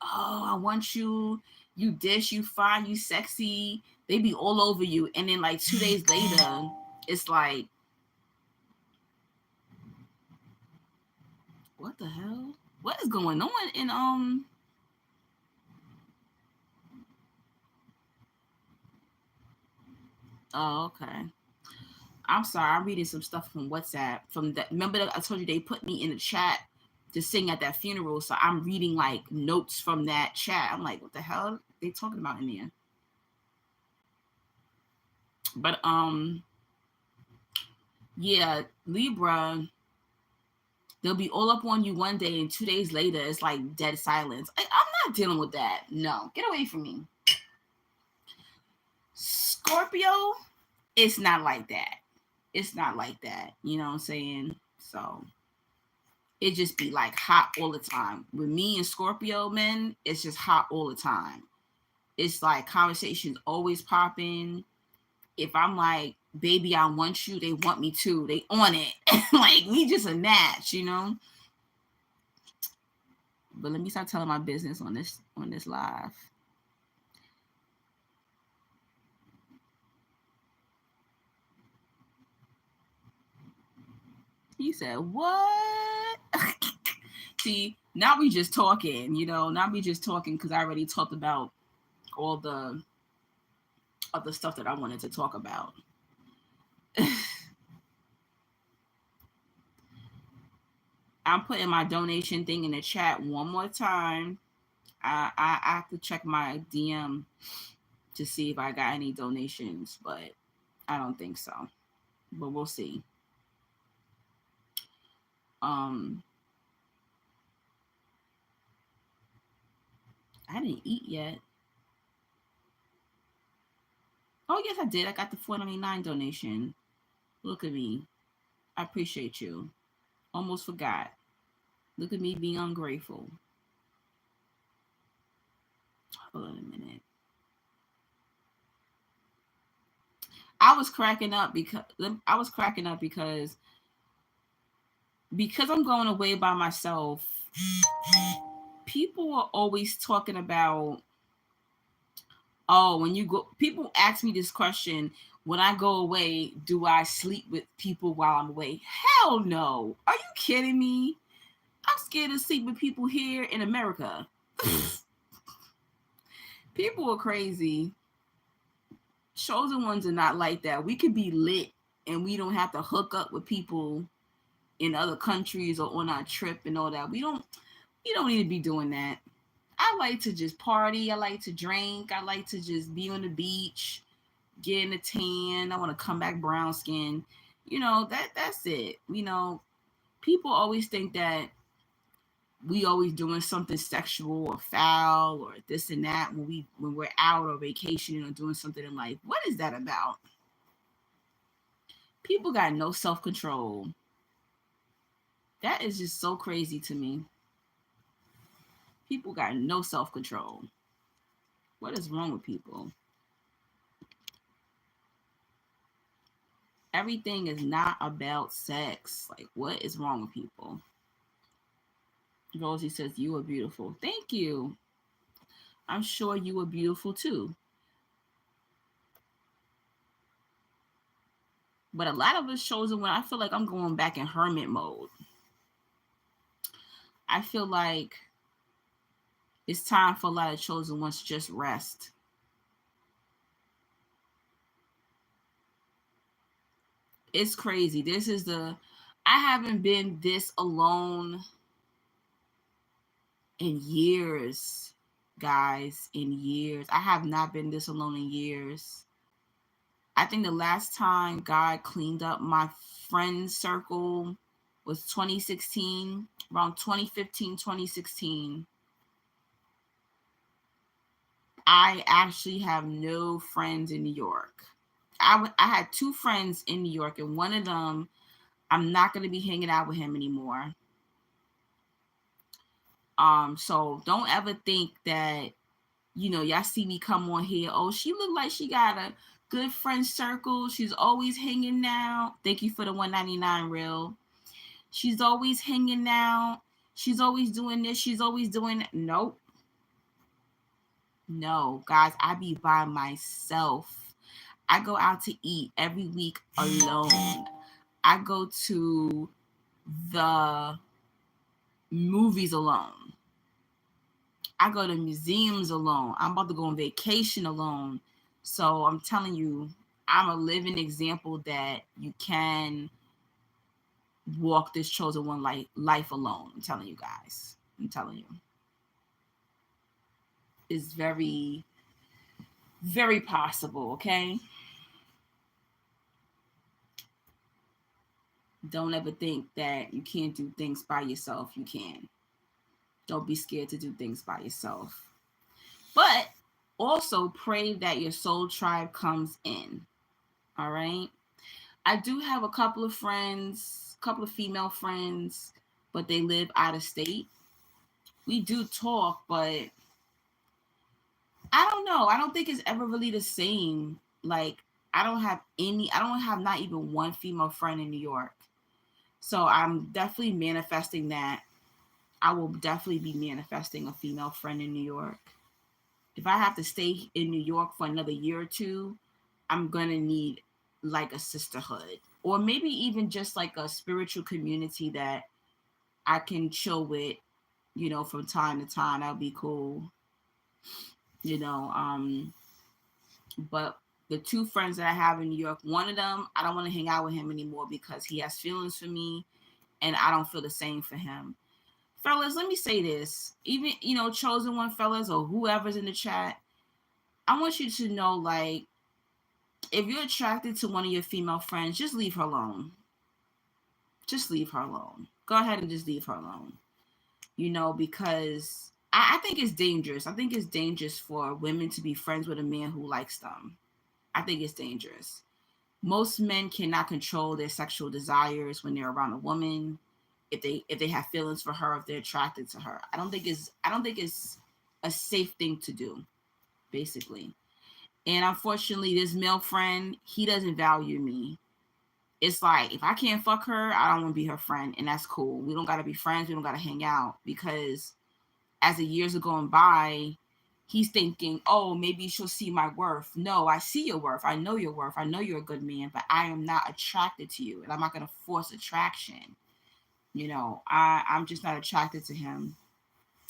oh, I want you. You dish, you fine, you sexy. They be all over you. And then like 2 days later, it's like, what the hell? What is going on in oh, okay. I'm sorry, I'm reading some stuff from WhatsApp. From that, remember that I told you they put me in the chat to sing at that funeral. So I'm reading like notes from that chat. I'm like, what the hell are they talking about in there? But yeah, Libra, they'll be all up on you one day, and 2 days later, it's like dead silence. I'm not dealing with that. No, get away from me. Scorpio, it's not like that. It's not like that. You know what I'm saying? So it just be like hot all the time. With me and Scorpio men, it's just hot all the time. It's like conversations always popping. If I'm like, baby, I want you, they want me too. They on it. Like we just a match, you know? But let me start telling my business on this live. He said, what? See, now we just talking, you know, now we just talking because I already talked about all the other stuff that I wanted to talk about. I'm putting my donation thing in the chat one more time. I have to check my DM to see if I got any donations, but I don't think so. But we'll see. I didn't eat yet. Oh yes, I did. I got the $4.99 donation. Look at me. I appreciate you. Almost forgot. Look at me being ungrateful. Hold on a minute. I was cracking up because I'm going away by myself. People are always talking about, oh, when you go, people ask me this question, when I go away, do I sleep with people while I'm away? Hell no. Are you kidding me? I'm scared to sleep with people here in America. People are crazy. Chosen ones are not like that. We could be lit and we don't have to hook up with people in other countries or on our trip and all that. We don't need to be doing that. I like to just party. I like to drink. I like to just be on the beach, get in a tan. I want to come back brown skin. You know, that's it. You know, people always think that we always doing something sexual or foul or this and that when we're out or vacationing or doing something in life. What is that about? People got no self-control. That is just so crazy to me. People got no self-control. What is wrong with people? Everything is not about sex. Like, what is wrong with people? Rosie says, you are beautiful. Thank you. I'm sure you are beautiful too. But a lot of us chosen when I feel like I'm going back in hermit mode. I feel like it's time for a lot of chosen ones to just rest. It's crazy. I haven't been this alone in years, guys, in years. I have not been this alone in years. I think the last time God cleaned up my friend circle was 2016, around 2015, 2016. I actually have no friends in New York. I had two friends in New York, and one of them, I'm not going to be hanging out with him anymore. So don't ever think that, y'all see me come on here. Oh, she look like she got a good friend circle. She's always hanging out. Thank you for the 199 real. She's always hanging out. She's always doing this. She's always doing that. Nope. No, guys, I be by myself. I go out to eat every week alone. I go to the movies alone. I go to museums alone. I'm about to go on vacation alone. So I'm telling you, I'm a living example that you can walk this chosen one life alone. I'm telling you guys. I'm telling you. It's very, very possible, okay? Don't ever think that you can't do things by yourself. You can. Don't be scared to do things by yourself. But also pray that your soul tribe comes in. All right. I do have a couple of friends, a couple of female friends, but they live out of state. We do talk, but I don't know. I don't think it's ever really the same. Like, I don't have not even one female friend in New York. So I'm definitely manifesting that. I will definitely be manifesting a female friend in New York. If I have to stay in New York for another year or two, I'm going to need like a sisterhood, or maybe even just like a spiritual community that I can chill with, from time to time. That'll be cool. You know, but the two friends that I have in New York, one of them, I don't want to hang out with him anymore because he has feelings for me and I don't feel the same for him. Fellas, let me say this. Even, chosen one fellas or whoever's in the chat, I want you to know, like, if you're attracted to one of your female friends, just leave her alone. Just leave her alone. Go ahead and just leave her alone. Because I think it's dangerous. I think it's dangerous for women to be friends with a man who likes them. I think it's dangerous. Most men cannot control their sexual desires when they're around a woman. If they have feelings for her, if they're attracted to her, I don't think it's a safe thing to do, basically. And unfortunately, this male friend, he doesn't value me. It's like, if I can't fuck her, I don't want to be her friend, and that's cool. We don't got to be friends. We don't got to hang out, because as the years are going by, he's thinking, oh, maybe she'll see my worth. No, I see your worth. I know your worth. I know you're a good man, but I am not attracted to you, and I'm not going to force attraction. I'm just not attracted to him.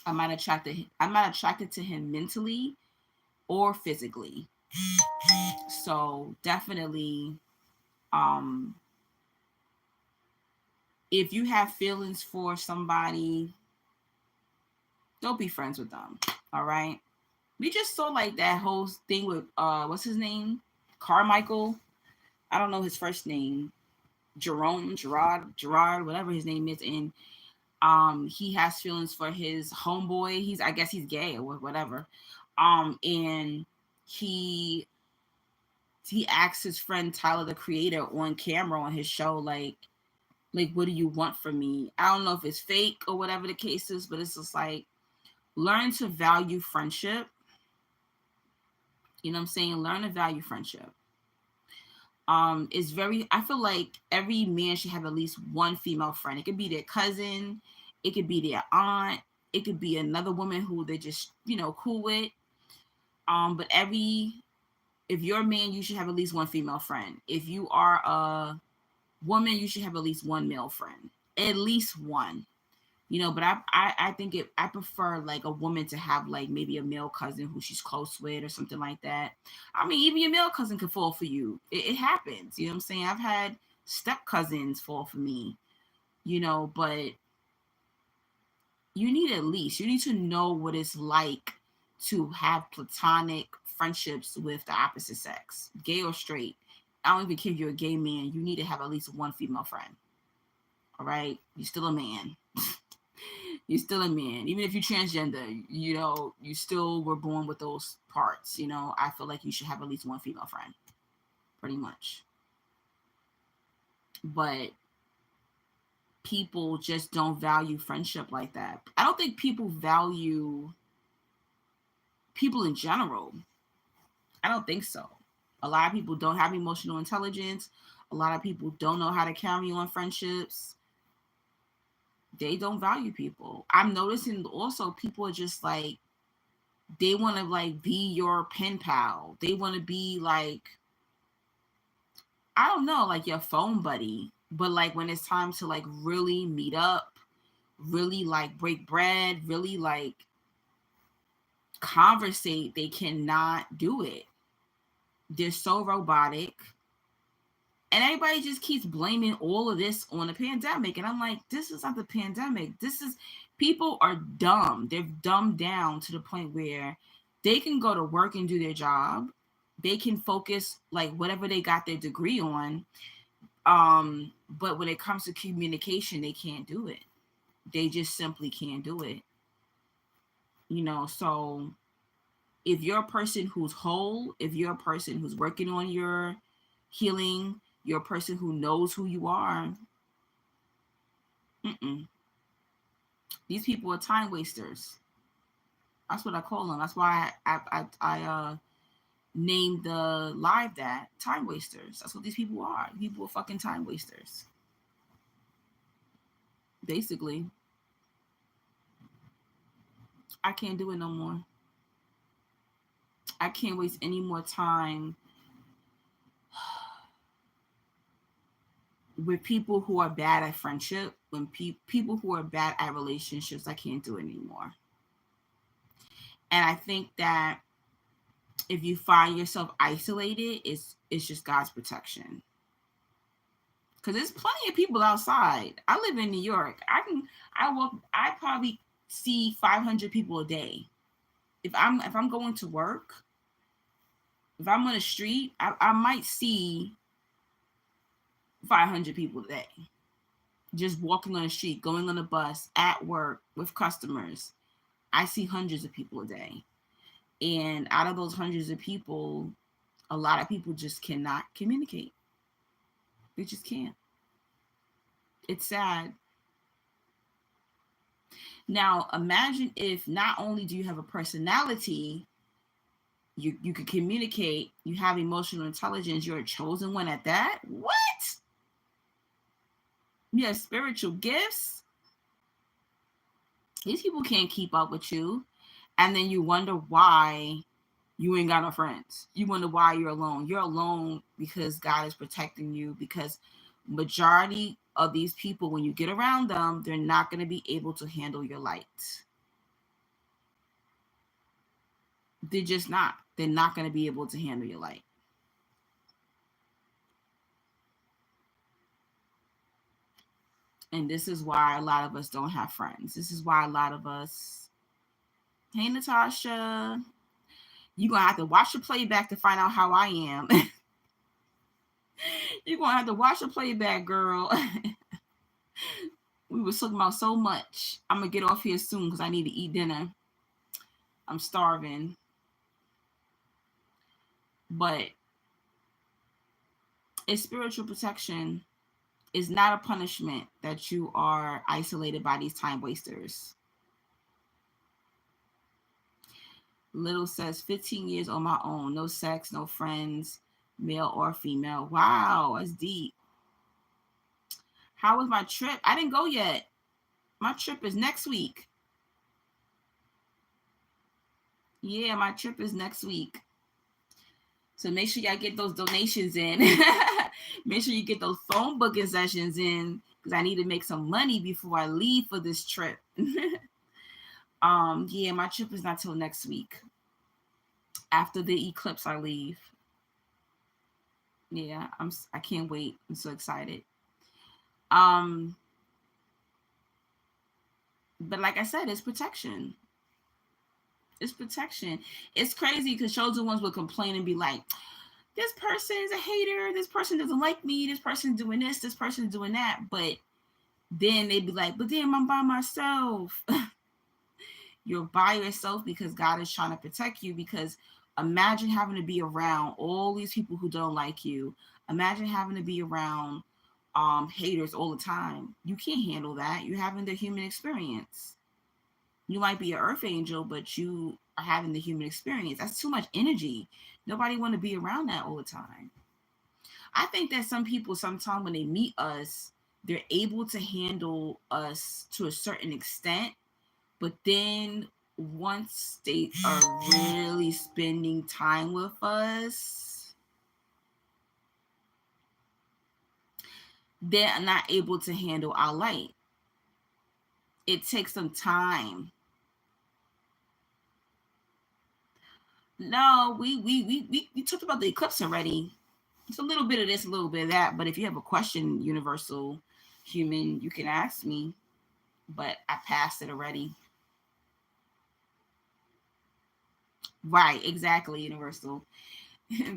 I'm not attracted to him mentally or physically. So definitely, if you have feelings for somebody, don't be friends with them. All right. We just saw like that whole thing with what's his name? Carmichael. I don't know his first name. Gerard, whatever his name is, and he has feelings for his homeboy. I guess he's gay or whatever. And he asked his friend Tyler the Creator on camera on his show, like, what do you want from me? I don't know if it's fake or whatever the case is, but it's just like, learn to value friendship. You know what I'm saying? Learn to value friendship. I feel like every man should have at least one female friend. It could be their cousin, it could be their aunt, it could be another woman who they're just, cool with. But if you're a man, you should have at least one female friend. If you are a woman, you should have at least one male friend. At least one. But I think I prefer like a woman to have like maybe a male cousin who she's close with or something like that. I mean, even your male cousin could fall for you. It happens. You know what I'm saying? I've had step cousins fall for me, but you need to know what it's like to have platonic friendships with the opposite sex, gay or straight. I don't even care if you're a gay man. You need to have at least one female friend. All right? You're still a man. You're still a man. Even if you're transgender, you know, you still were born with those parts. You know, I feel like you should have at least one female friend. Pretty much. But people just don't value friendship like that. I don't think people value people in general. I don't think so. A lot of people don't have emotional intelligence. A lot of people don't know how to carry on friendships. They don't value people. I'm noticing also people are just like, they want to like be your pen pal. They want to be like, I don't know, like your phone buddy. But like when it's time to like really meet up, really like break bread, really like conversate, they cannot do it. They're so robotic. And everybody just keeps blaming all of this on the pandemic. And I'm like, this is not the pandemic. This is, people are dumb. They're dumbed down to the point where they can go to work and do their job. They can focus like whatever they got their degree on. But when it comes to communication, they can't do it. They just simply can't do it. You know, so if you're a person who's whole, if you're a person who's working on your healing, you're a person who knows who you are, these people are time wasters. That's what I call them. That's why I named the live that time wasters. That's what these people are. People are fucking time wasters. Basically. I can't do it no more. I can't waste any more time with people who are bad at friendship. When people who are bad at relationships, I can't do it anymore. And I think that if you find yourself isolated, it's just God's protection. Because there's plenty of people outside. I live in New York. I probably see 500 people a day. If I'm going to work, if I'm on the street, I might see 500 people a day. Just walking on the street, going on a bus, at work, with customers. I see hundreds of people a day. And out of those hundreds of people, a lot of people just cannot communicate. They just can't. It's sad. Now, imagine if not only do you have a personality, you can communicate, you have emotional intelligence, you're a chosen one at that. What? You have spiritual gifts. These people can't keep up with you. And then you wonder why you ain't got no friends. You wonder why you're alone. You're alone because God is protecting you, because majority of these people, when you get around them, they're not going to be able to handle your light. They're just not. They're not going to be able to handle your light. And this is why a lot of us don't have friends. This is why a lot of us, hey, Natasha, you're going to have to watch the playback to find out how I am. You're going to have to watch the playback, girl. We were talking about so much. I'm going to get off here soon because I need to eat dinner. I'm starving. But it's spiritual protection. It's not a punishment that you are isolated by these time wasters. Little says 15 years on my own. No sex, no friends, male or female. Wow, that's deep. How was my trip? I didn't go yet. My trip is next week. Yeah, my trip is next week. So make sure y'all get those donations in. Make sure you get those phone booking sessions in, because I need to make some money before I leave for this trip. Yeah, my trip is not till next week. After the eclipse, I leave. Yeah, I can't wait. I'm so excited. But like I said, it's protection. It's protection. It's crazy because chosen ones would complain and be like, this person is a hater, this person doesn't like me, this person's doing this person's doing that. But then they'd be like, but damn, I'm by myself. You're by yourself because God is trying to protect you. Because imagine having to be around all these people who don't like you. Imagine having to be around haters all the time. You can't handle that. You're having the human experience. You might be an earth angel, but you are having the human experience. That's too much energy. Nobody want to be around that all the time. I think that some people, sometimes when they meet us, they're able to handle us to a certain extent, but then once they are really spending time with us, they're not able to handle our light. It takes some time. No, we talked about the eclipse already. It's a little bit of this, a little bit of that. But if you have a question, universal human, you can ask me. But I passed it already. Right, exactly, universal.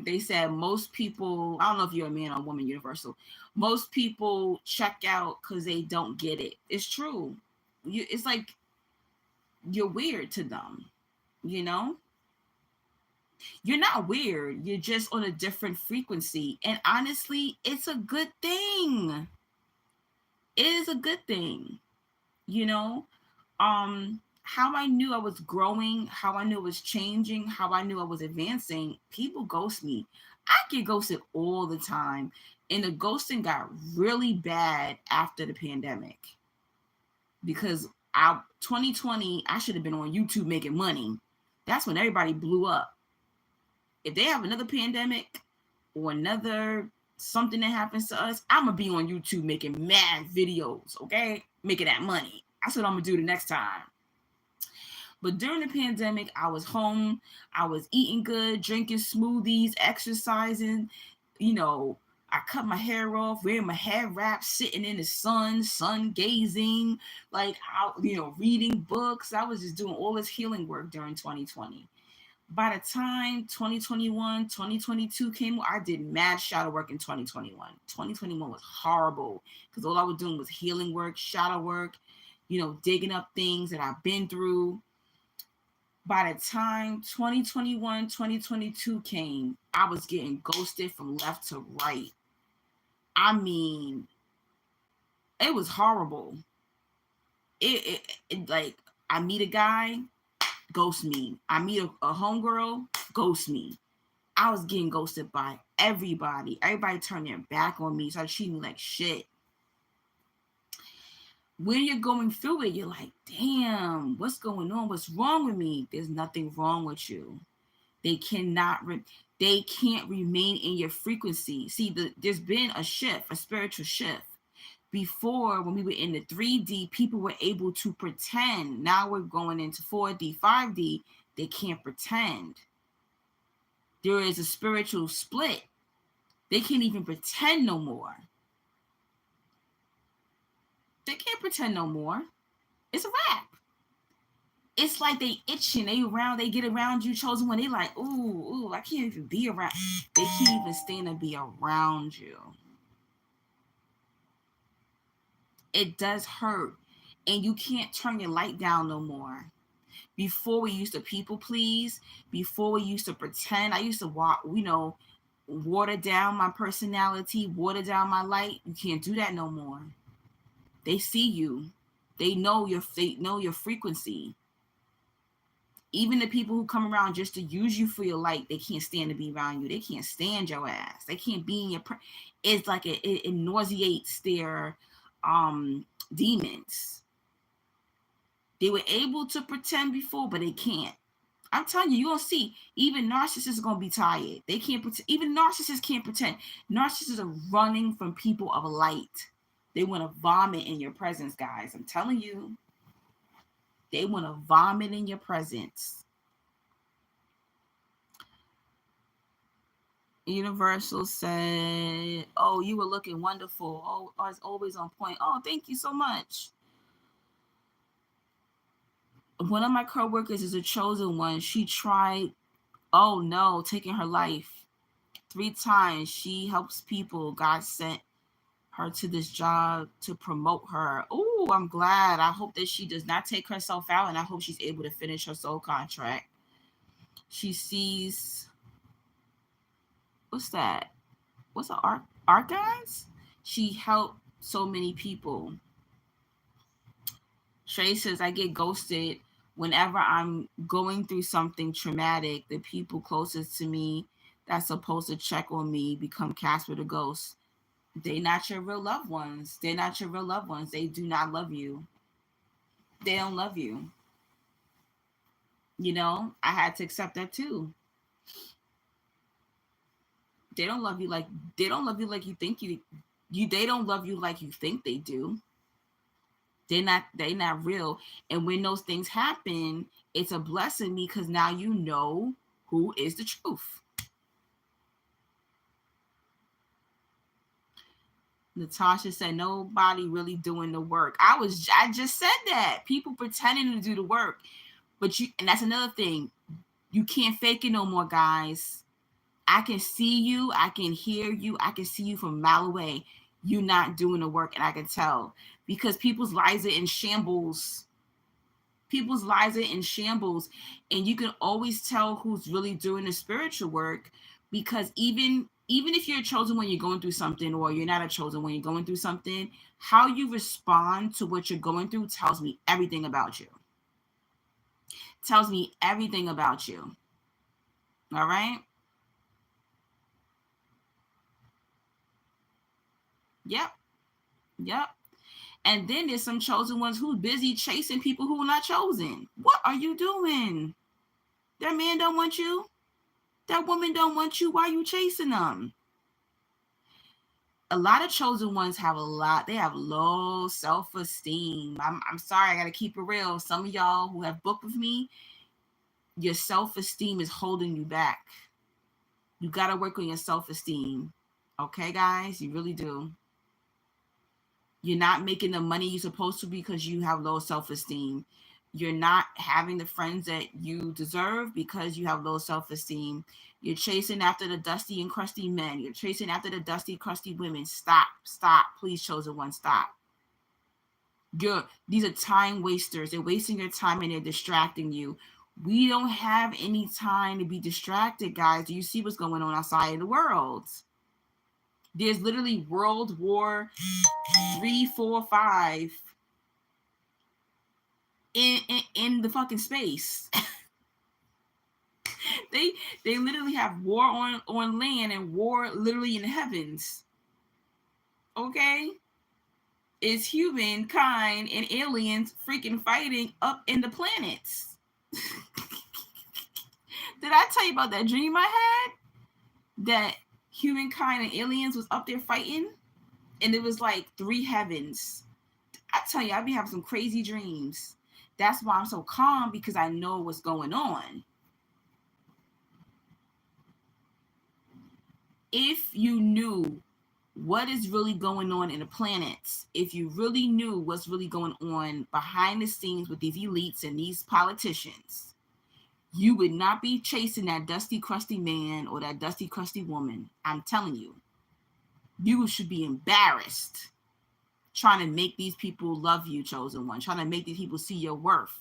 They said most people, I don't know if you're a man or woman, universal. Most people check out because they don't get it. It's true. It's like you're weird to them, you know? You're not weird. You're just on a different frequency. And honestly, it's a good thing. It is a good thing, you know? How I knew I was growing, how I knew it was changing, how I knew I was advancing. People ghost me. I get ghosted all the time. And the ghosting got really bad after the pandemic. Because 2020, I should have been on YouTube making money. That's when everybody blew up. If they have another pandemic or another something that happens to us, I'm gonna be on YouTube making mad videos, okay? Making that money. That's what I'm gonna do the next time. But during the pandemic, I was home, I was eating good, drinking smoothies, exercising, you know, I cut my hair off, wearing my hair wrap, sitting in the sun gazing, like out, reading books. I was just doing all this healing work during 2020. By the time 2021, 2022 came, I did mad shadow work in 2021. 2021 was horrible because all I was doing was healing work, shadow work, digging up things that I've been through. By the time 2021, 2022 came, I was getting ghosted from left to right. I mean, it was horrible. It like, I meet a guy, ghost me. I meet a homegirl, ghost me. I was getting ghosted by everybody. Everybody turned their back on me, started treating me like shit. When you're going through it, you're like, damn, what's going on? What's wrong with me? There's nothing wrong with you. They can't remain in your frequency. See, there's been a shift, a spiritual shift. Before, when we were in the 3D, people were able to pretend. Now we're going into 4D, 5D. They can't pretend. There is a spiritual split. They can't even pretend no more. They can't pretend no more. It's a wrap. It's like they itching. They get around you, chosen one. They like, ooh, I can't even be around. They can't even stand to be around you. It does hurt. And you can't turn your light down no more. Before, we used to people please. Before, we used to pretend. I used to water down my personality, water down my light. You can't do that no more. They see you. They know your frequency. Even the people who come around just to use you for your light, they can't stand to be around you. They can't stand your ass. They can't be in your it's like it nauseates their demons. They were able to pretend before, but they can't. I'm telling you, you're gonna see. Even narcissists are gonna be tired. They can't pretend. Even narcissists can't pretend. Narcissists are running from people of light. They want to vomit in your presence, guys. I'm telling you. They want to vomit in your presence. Universal said, "Oh, you were looking wonderful. Oh, it's always on point. Oh, thank you so much." One of my coworkers is a chosen one. She tried, oh no, taking her life. 3 times she helps people. God sent her to this job to promote her. Oh, I'm glad. I hope that she does not take herself out, and I hope she's able to finish her soul contract. She sees, what's that? What's the art guys? She helped so many people. Shay says, I get ghosted whenever I'm going through something traumatic. The people closest to me that's supposed to check on me become Casper the ghost. They not your real loved ones. They're not your real loved ones. They do not love you. They don't love you. You know, I had to accept that too. They don't love you like you think you they don't love you like you think they do. They're not real. And when those things happen, it's a blessing because now you know who is the truth. Natasha said nobody really doing the work. I just said that. People pretending to do the work. But and that's another thing. You can't fake it no more, guys. I can see you, I can hear you, I can see you from a mile away. You not doing the work, and I can tell because people's lives are in shambles. People's lives are in shambles, and you can always tell who's really doing the spiritual work because even if you're a chosen when you're going through something, or you're not a chosen when you're going through something, how you respond to what you're going through tells me everything about you. Tells me everything about you. All right. Yep. Yep. And then there's some chosen ones who's busy chasing people who are not chosen. What are you doing? That man don't want you. That woman don't want you. Why are you chasing them? A lot of chosen ones they have low self-esteem. I'm sorry, I gotta keep it real. Some of y'all who have booked with me, your self-esteem is holding you back. You gotta work on your self-esteem. Okay, guys, you really do. You're not making the money you're supposed to because you have low self-esteem. You're not having the friends that you deserve because you have low self-esteem. You're chasing after the dusty and crusty men. You're chasing after the dusty, crusty women. Stop. Please, chosen one, stop. These are time wasters. They're wasting your time and they're distracting you. We don't have any time to be distracted, guys. Do you see what's going on outside of the world? There's literally World War 3, 4, 5 in the fucking space. they literally have war on land and war literally in the heavens. Okay? It's humankind and aliens freaking fighting up in the planets. Did I tell you about that dream I had? That humankind and aliens was up there fighting, and it was like 3 heavens. I tell you, I be having some crazy dreams. That's why I'm so calm, because I know what's going on. If you knew what is really going on in the planets, if you really knew what's really going on behind the scenes with these elites and these politicians, you would not be chasing that dusty, crusty man or that dusty, crusty woman. I'm telling you. You should be embarrassed trying to make these people love you, chosen one, trying to make these people see your worth.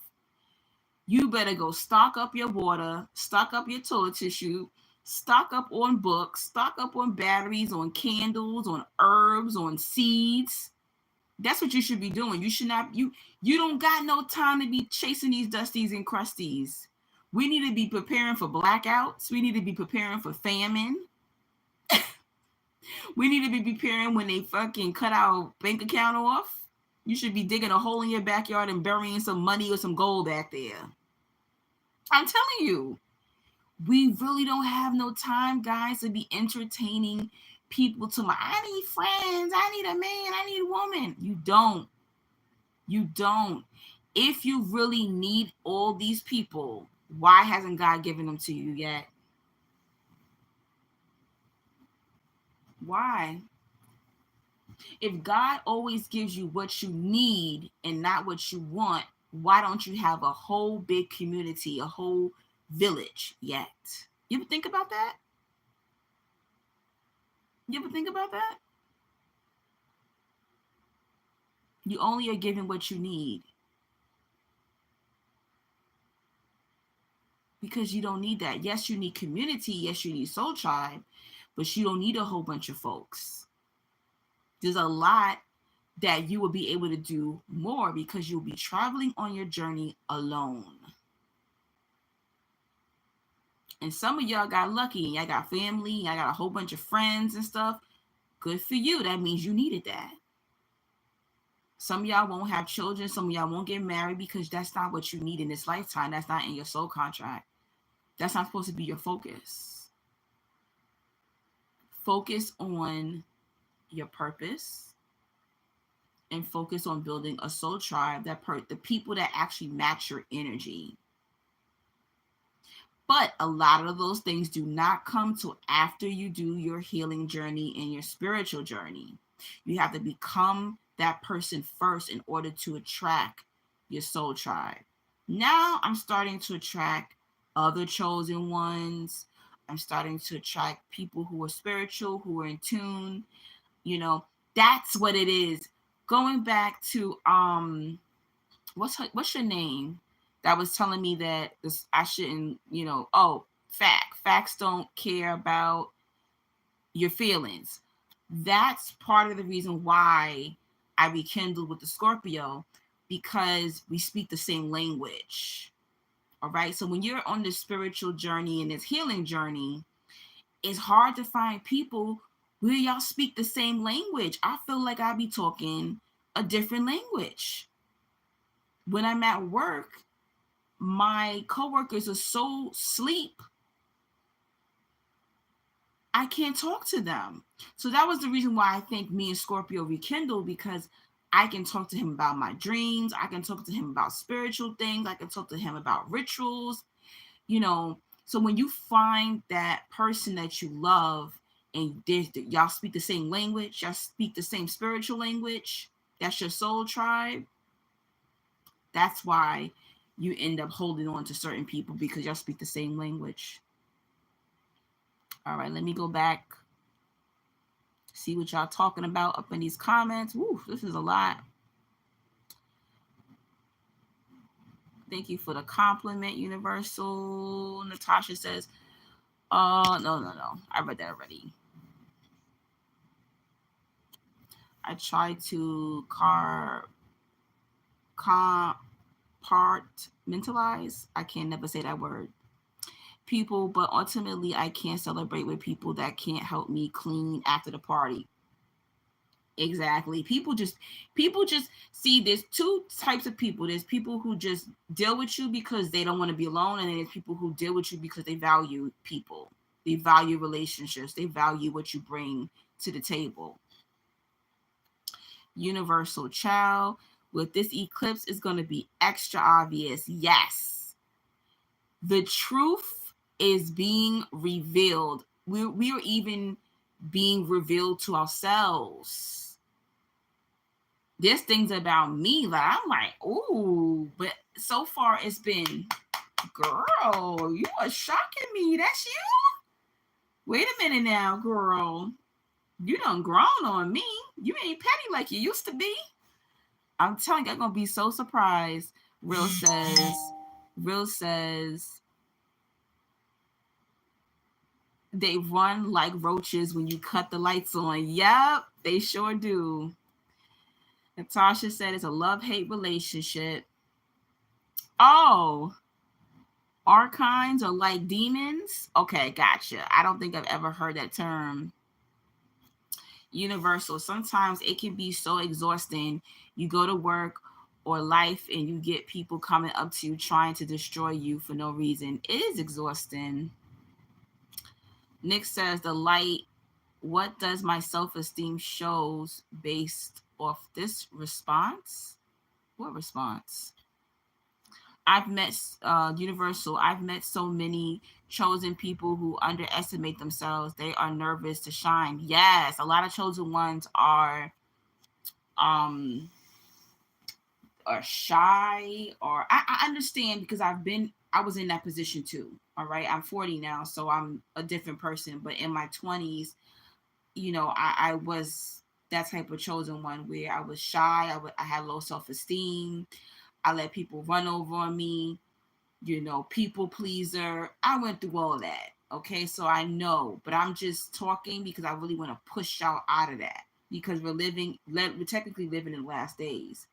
You better go stock up your water, stock up your toilet tissue, stock up on books, stock up on batteries, on candles, on herbs, on seeds. That's what you should be doing. You should not, you don't got no time to be chasing these dusties and crusties. We need to be preparing for blackouts. We need to be preparing for famine. We need to be preparing when they fucking cut our bank account off. You should be digging a hole in your backyard and burying some money or some gold back there. I'm telling you, we really don't have no time, guys, to be entertaining people to I need friends, I need a man, I need a woman. You don't. You don't. If you really need all these people, why hasn't God given them to you yet? Why? If God always gives you what you need and not what you want, why don't you have a whole big community, a whole village yet? You ever think about that? You ever think about that? You only are given what you need because you don't need that. Yes, you need community. Yes, you need soul tribe, but you don't need a whole bunch of folks. There's a lot that you will be able to do more because you'll be traveling on your journey alone. And some of y'all got lucky and y'all got family, y'all got a whole bunch of friends and stuff. Good for you. That means you needed that. Some of y'all won't have children. Some of y'all won't get married because that's not what you need in this lifetime. That's not in your soul contract. That's not supposed to be your focus. Focus on your purpose and focus on building a soul tribe the people that actually match your energy. But a lot of those things do not come till after you do your healing journey and your spiritual journey. You have to become that person first in order to attract your soul tribe. Now I'm starting to attract other chosen ones. I'm starting to attract people who are spiritual, who are in tune. You know, that's what it is. Going back to what's your name that was telling me that this I shouldn't, facts don't care about your feelings. That's part of the reason why I rekindled with the Scorpio, because we speak the same language. All right. So when you're on this spiritual journey and this healing journey, it's hard to find people where y'all speak the same language. I feel like I be talking a different language. When I'm at work, my coworkers are so asleep, I can't talk to them. So that was the reason why I think me and Scorpio rekindled, because I can talk to him about my dreams. I can talk to him about spiritual things. I can talk to him about rituals, So when you find that person that you love and y'all speak the same language, y'all speak the same spiritual language, that's your soul tribe. That's why you end up holding on to certain people, because y'all speak the same language. All right, let me go back, see what y'all talking about up in these comments. Woo, this is a lot. Thank you for the compliment, Universal. Natasha says, no. I read that already. I tried to compartmentalize. I can never say that word. People, but ultimately I can't celebrate with people that can't help me clean after the party. Exactly. People just see there's two types of people. There's people who just deal with you because they don't want to be alone, and then there's people who deal with you because they value people. They value relationships. They value what you bring to the table. Universal child. With this eclipse is going to be extra obvious. Yes. The truth is being revealed. We're even being revealed to ourselves. There's things about me that I'm like, ooh, but so far it's been, girl, you are shocking me. That's you? Wait a minute now, girl. You done grown on me. You ain't petty like you used to be. I'm telling you, I'm going to be so surprised. Real says, they run like roaches when you cut the lights on. Yep, they sure do. Natasha said it's a love-hate relationship. Oh, archons are like demons? Okay, gotcha. I don't think I've ever heard that term. Universal. Sometimes it can be so exhausting. You go to work or life and you get people coming up to you trying to destroy you for no reason. It is exhausting. Nick says the light, what does my self-esteem shows based off this response? What response? I've met Universal. I've met so many chosen people who underestimate themselves. They are nervous to shine. Yes, a lot of chosen ones are shy, or I understand, because I was in that position too. All right, I'm 40 now, so I'm a different person. But in my 20s, I was that type of chosen one where I was shy. I had low self-esteem. I let people run over on me, people pleaser. I went through all of that. Okay, so I know, but I'm just talking because I really want to push y'all out of that, because we're technically living in the last days,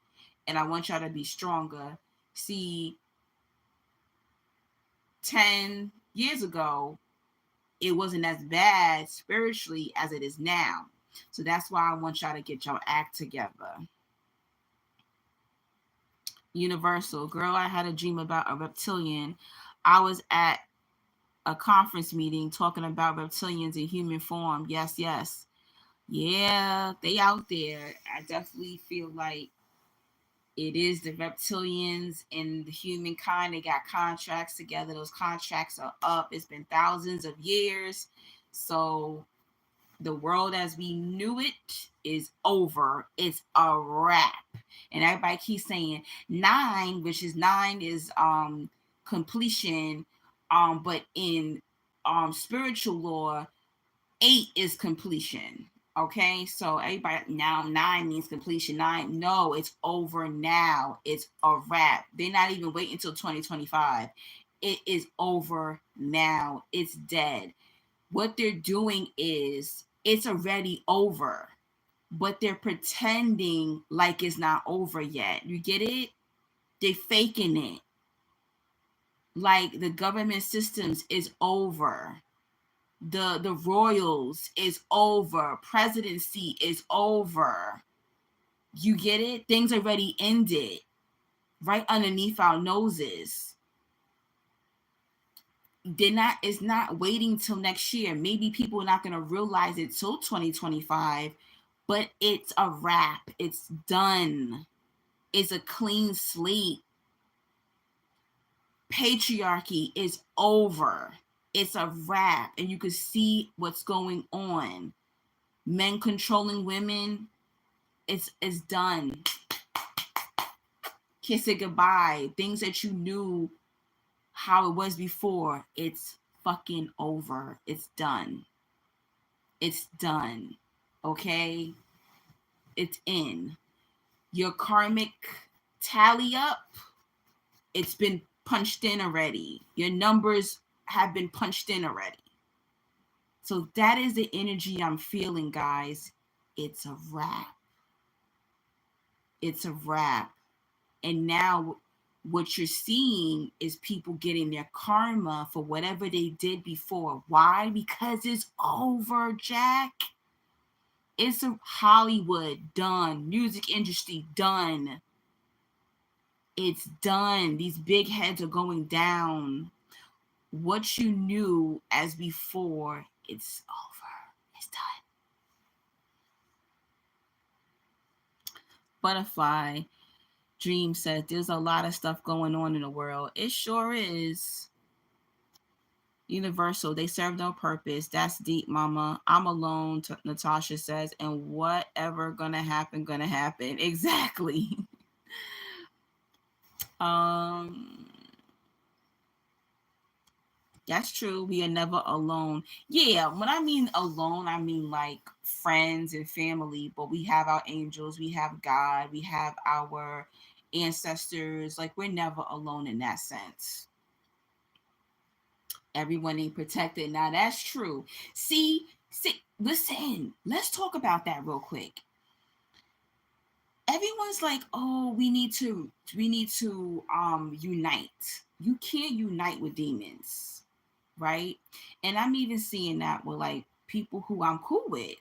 and I want y'all to be stronger. See, 10 years ago, it wasn't as bad spiritually as it is now. So that's why I want y'all to get your act together. Universal, girl, I had a dream about a reptilian. I was at a conference meeting talking about reptilians in human form. Yes, yes. Yeah, they out there. I definitely feel like it is the reptilians and the humankind. They got contracts together. Those contracts are up. It's been thousands of years. So the world as we knew it is over. It's a wrap. And everybody keeps saying nine, which is nine is completion. But in spiritual law, 8 is completion. Okay, so everybody now 9 means completion. 9, no, it's over now. It's a wrap. They're not even waiting until 2025. It is over now. It's dead. What they're doing is it's already over, but they're pretending like it's not over yet. You get it? They're faking it. Like the government systems is over. The royals is over. Presidency is over. You get it? Things already ended right underneath our noses. It's not waiting till next year. Maybe people are not going to realize it till 2025, but it's a wrap. It's done. It's a clean slate. Patriarchy is over. It's a wrap, and you can see what's going on. Men controlling women, it's done. Kiss it goodbye. Things that you knew how it was before, it's fucking over. It's done. It's done. Okay? It's in. Your karmic tally up, it's been punched in already. Your numbers have been punched in already. So that is the energy I'm feeling, guys. It's a wrap. It's a wrap. And now what you're seeing is people getting their karma for whatever they did before. Why? Because it's over, Jack. It's a Hollywood done. Music industry done. It's done. These big heads are going down. What you knew as before, it's over. It's done. Butterfly Dream says there's a lot of stuff going on in the world. It sure is. Universal, they serve no purpose. That's deep, mama. I'm alone, Natasha says, and whatever gonna happen. Exactly. That's true. We are never alone. Yeah, when I mean alone, I mean like friends and family, but we have our angels, we have God, we have our ancestors. Like, we're never alone in that sense. Everyone ain't protected. Now that's true. See, listen, let's talk about that real quick. Everyone's like, oh, we need to unite. You can't unite with demons, right? And I'm even seeing that with like people who I'm cool with.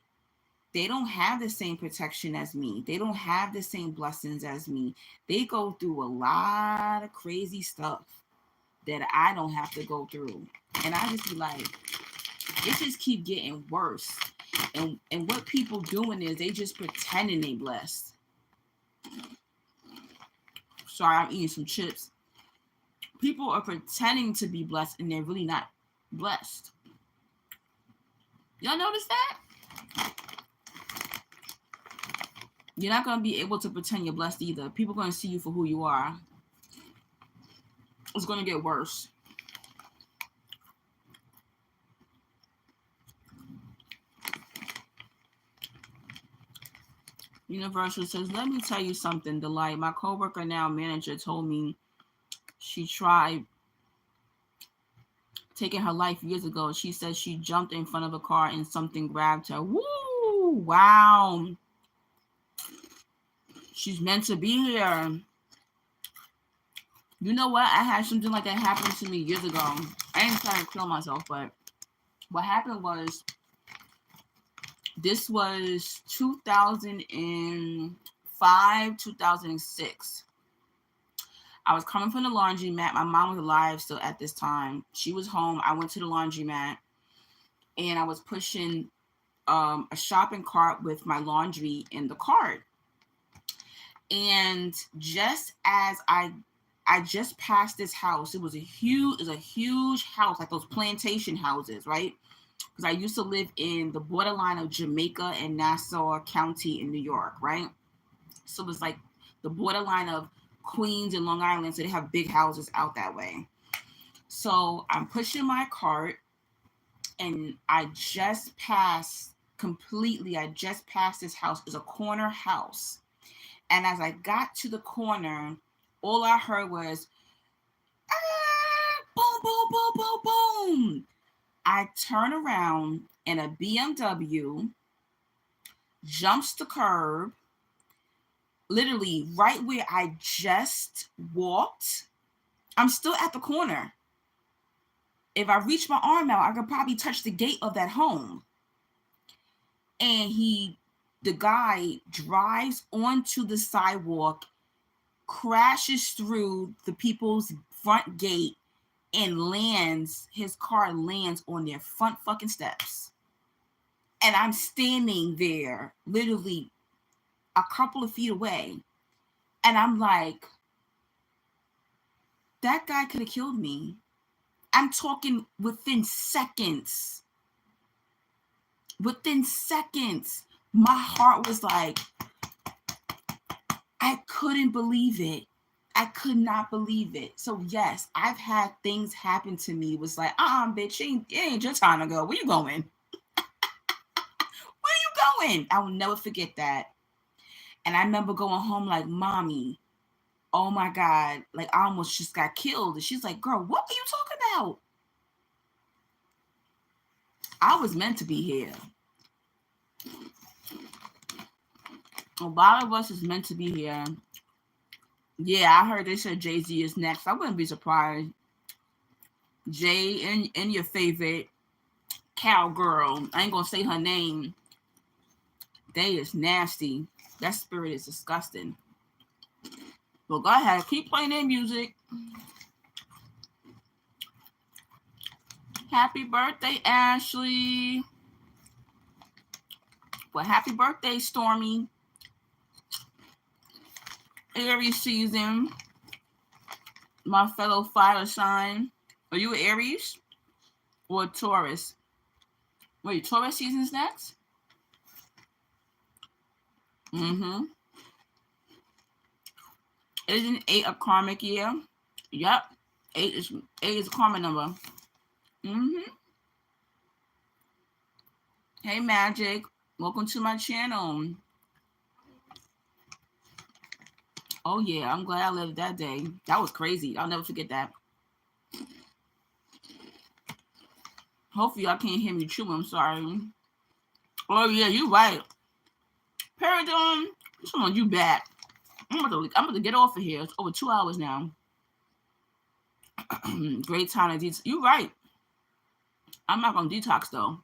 They don't have the same protection as me. They don't have the same blessings as me. They go through a lot of crazy stuff that I don't have to go through. And I just be like, it just keep getting worse. And what people doing is they just pretending they blessed. Sorry, I'm eating some chips. People are pretending to be blessed and they're really not blessed. Y'all notice that? You're not going to be able to pretend you're blessed either. People are going to see you for who you are. It's going to get worse. Universal says, let me tell you something, Delight. My coworker, now manager, told me she tried taking her life years ago. She said she jumped in front of a car and something grabbed her. Woo! Wow. She's meant to be here. You know what? I had something like that happen to me years ago. I didn't try to kill myself, but what happened was, this was 2005, 2006. I was coming from the laundromat. My mom was alive still at this time. She was home. I went to the laundromat and I was pushing a shopping cart with my laundry in the cart. And just as I just passed this house, it was a huge house, like those plantation houses, right? Because I used to live in the borderline of Jamaica and Nassau County in New York, right? So it was like the borderline of Queens and Long Island, so they have big houses out that way. So I'm pushing my cart, and I just passed this house. It's a corner house. And as I got to the corner, all I heard was, boom, boom, boom, boom, boom. I turn around and a BMW jumps the curb, literally right where I just walked. I'm still at the corner. If I reach my arm out, I could probably touch the gate of that home. And the guy drives onto the sidewalk, crashes through the people's front gate, and his car lands on their front fucking steps. And I'm standing there, literally a couple of feet away. And I'm like, that guy could have killed me. I'm talking within seconds. Within seconds, my heart was like, I couldn't believe it. I could not believe it. So yes, I've had things happen to me. It was like, bitch, it ain't your time to go. Where you going? Where you going? I will never forget that. And I remember going home like, Mommy, oh my God, like I almost just got killed. And she's like, girl, what are you talking about? I was meant to be here. A lot of us is meant to be here. Yeah, I heard they said Jay-Z is next. I wouldn't be surprised. Jay and your favorite cowgirl. I ain't gonna say her name. They is nasty. That spirit is disgusting. But go ahead, keep playing their music. Happy birthday, Ashley. Well, happy birthday, Stormy. Aries season. My fellow fire sign. Are you Aries or Taurus? Wait, Taurus season's next? Mm-hmm. Isn't 8 a karmic year? Yep. 8 is a karmic number. Mm-hmm. Hey, Magic. Welcome to my channel. Oh, yeah. I'm glad I lived that day. That was crazy. I'll never forget that. Hopefully, y'all can't hear me chewing. I'm sorry. Oh, yeah. You're right. Paradigm. Come on, you back. I'm about to get off of here. It's over 2 hours now. Great time to detox. You're right. I'm not gonna detox though.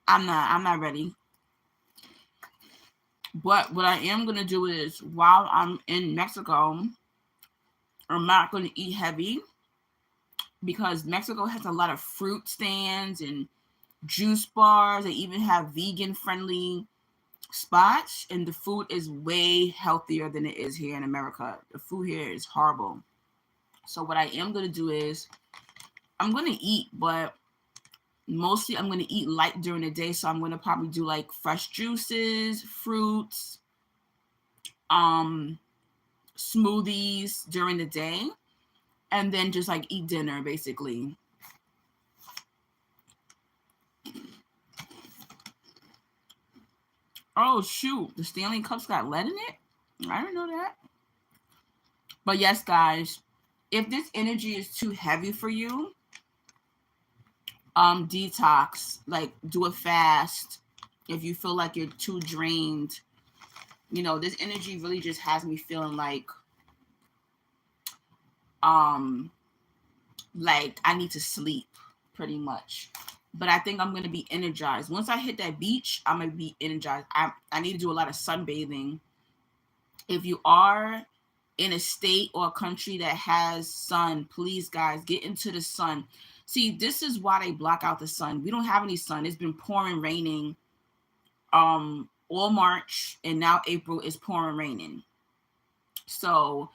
I'm not ready. But what I am gonna do is, while I'm in Mexico, I'm not gonna eat heavy because Mexico has a lot of fruit stands and juice bars. They even have vegan friendly spots, and the food is way healthier than it is here in America. The food here is horrible. So what I am going to do is, I'm going to eat, but mostly I'm going to eat light during the day. So I'm going to probably do like fresh juices, fruits, smoothies during the day, and then just like eat dinner basically. Oh shoot, the Stanley Cups got lead in it? I didn't know that. But yes, guys, if this energy is too heavy for you, detox, like do a fast. If you feel like you're too drained, this energy really just has me feeling um like I need to sleep pretty much. But I think I'm gonna be energized. Once I hit that beach, I'm gonna be energized. I need to do a lot of sunbathing. If you are in a state or a country that has sun, please guys, get into the sun. See, this is why they block out the sun. We don't have any sun. It's been pouring, raining, all March, and now April is pouring, raining. So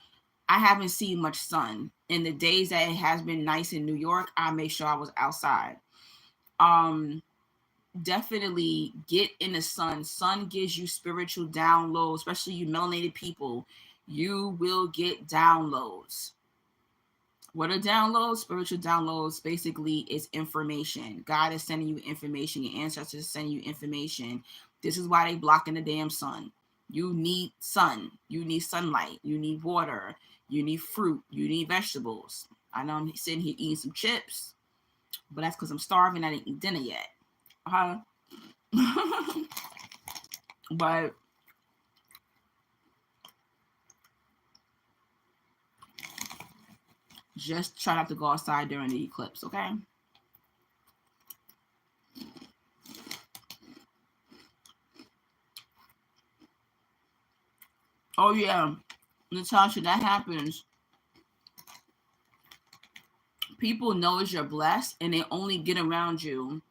I haven't seen much sun. In the days that it has been nice in New York, I make sure I was outside. Um, Definitely get in the sun. Sun gives you spiritual downloads, especially you melanated people. You will get downloads. What are downloads? Spiritual downloads basically is information. God is sending you information. Your ancestors are sending you information. This is why they blocking the damn sun. You need sun. You need sunlight. You need water. You need fruit. You need vegetables. I know I'm sitting here eating some chips, but that's because I'm starving. I didn't eat dinner yet. But just try not to go outside during the eclipse, okay? Oh yeah, Natasha, that happens. People knows you're blessed and they only get around you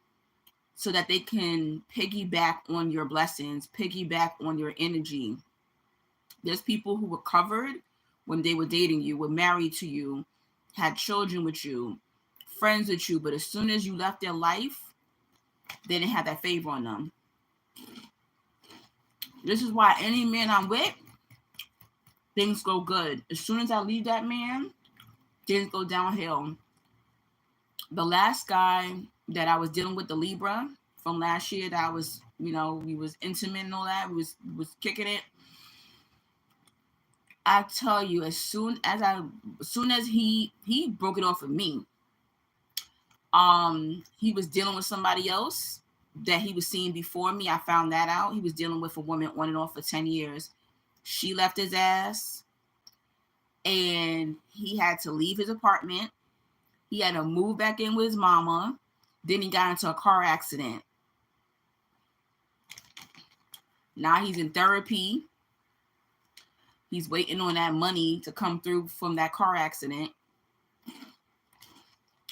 so that they can piggyback on your blessings, piggyback on your energy. There's people who were covered when they were dating you, were married to you, had children with you, friends with you, but as soon as you left their life, they didn't have that favor on them. This is why any man I'm with, things go good. As soon as I leave that man, things go downhill. The last guy that I was dealing with, the Libra from last year, that I was, we was intimate and all that, we was kicking it. I tell you, as soon as he broke it off with me, he was dealing with somebody else that he was seeing before me. I found that out. He was dealing with a woman on and off for 10 years. She left his ass and he had to leave his apartment. He had to move back in with his mama. Then he got into a car accident. Now he's in therapy. He's waiting on that money to come through from that car accident.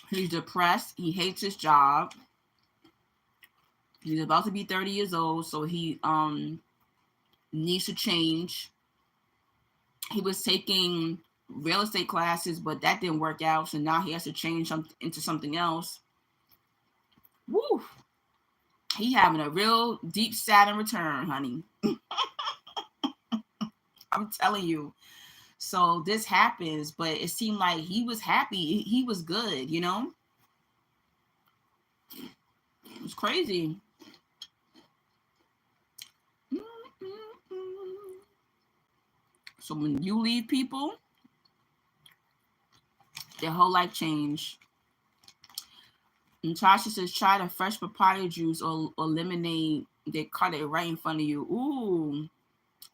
He's depressed. He hates his job. He's about to be 30 years old, so he needs to change. He was taking real estate classes, but that didn't work out, so now he has to change into something else. Woo! He having a real deep Saturn return, honey. I'm telling you. So this happens, but it seemed like he was happy. He was good, It's crazy. So when you leave people, their whole life change. And Tasha says, try the fresh papaya juice or lemonade. They cut it right in front of you. Ooh,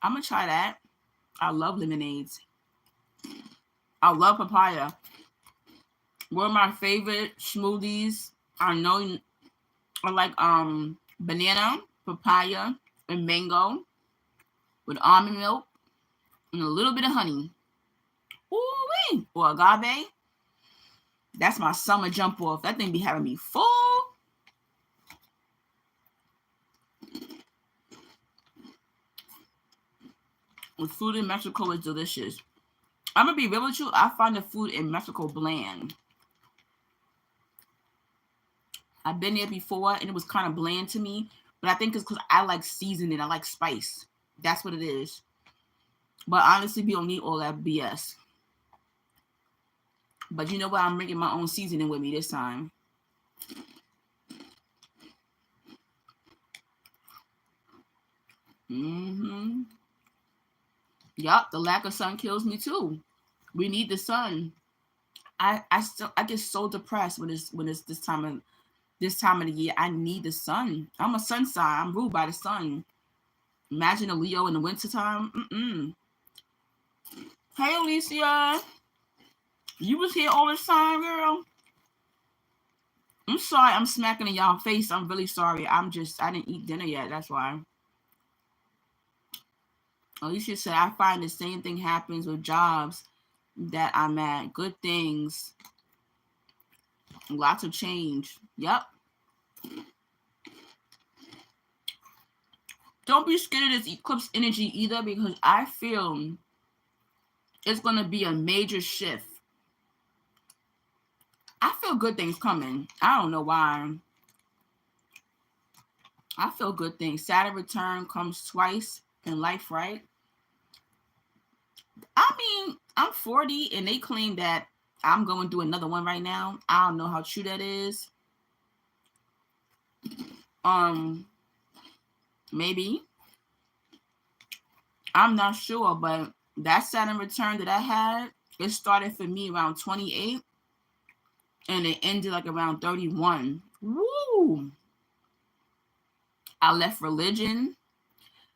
I'm going to try that. I love lemonades. I love papaya. One of my favorite smoothies, I know, I like banana, papaya, and mango with almond milk and a little bit of honey. Ooh-wee. Or agave. That's my summer jump off. That thing be having me full. The food in Mexico is delicious. I'm going to be real with you. I find the food in Mexico bland. I've been there before and it was kind of bland to me. But I think it's because I like seasoning. I like spice. That's what it is. But honestly, we don't need all that BS. But you know what? I'm bringing my own seasoning with me this time. Mm-hmm. Yup, the lack of sun kills me too. We need the sun. I get so depressed when it's this time of the year. I need the sun. I'm a sun sign. I'm ruled by the sun. Imagine a Leo in the wintertime. Mm-mm. Hey Alicia, you was here all this time, girl. I'm sorry. I'm smacking in y'all face. I'm really sorry. I didn't eat dinner yet. That's why. Alicia said I find the same thing happens with jobs that I'm at. Good things, lots of change. Yep. Don't be scared of this eclipse energy either, because I feel it's going to be a major shift. I feel good things coming. I don't know why. I feel good things. Saturn return comes twice in life, right? I mean, I'm 40 and they claim that I'm going through another one right now. I don't know how true that is. Maybe. I'm not sure, but that Saturn return that I had, it started for me around 28 and it ended like around 31. Woo! I left religion.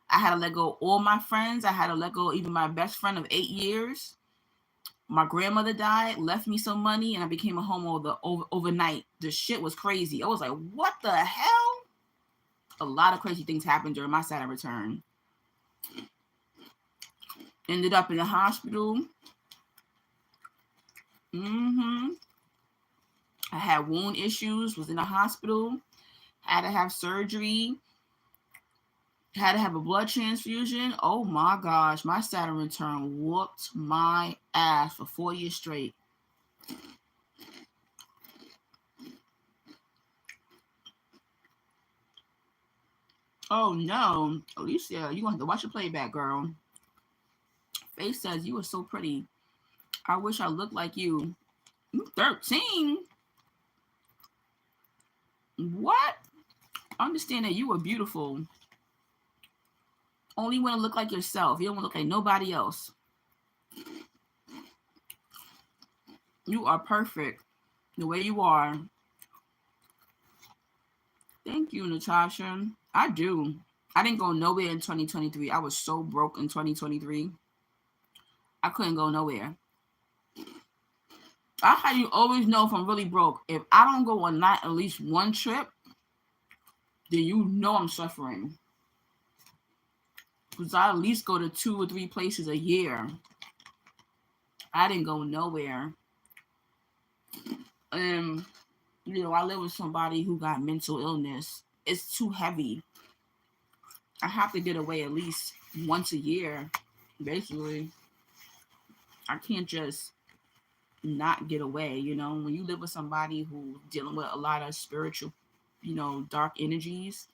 I had to let go of all my friends. I had to let go of even my best friend of 8 years. My grandmother died, left me some money, and I became a homeowner overnight. The shit was crazy. I was like, what the hell? A lot of crazy things happened during my Saturn return. Ended up in the hospital. I had wound issues, was in the hospital, had to have surgery, had to have a blood transfusion. Oh my gosh, my Saturn return whooped my ass for 4 years straight. Oh no, Alicia, you want to watch your playback, girl. Faith says you were so pretty. I wish I looked like you. You 13? What? Understand that you were beautiful. Only want to look like yourself. You don't want to look like nobody else. You are perfect the way you are. Thank you, Natasha. I do. I didn't go nowhere in 2023. I was so broke in 2023. I couldn't go nowhere. That's how you always know if I'm really broke. If I don't go on not at least one trip, then you know I'm suffering. Because I at least go to 2 or 3 places a year. I didn't go nowhere. And, I live with somebody who got mental illness. It's too heavy. I have to get away at least once a year, basically. I can't just not get away, When you live with somebody who's dealing with a lot of spiritual, dark energies,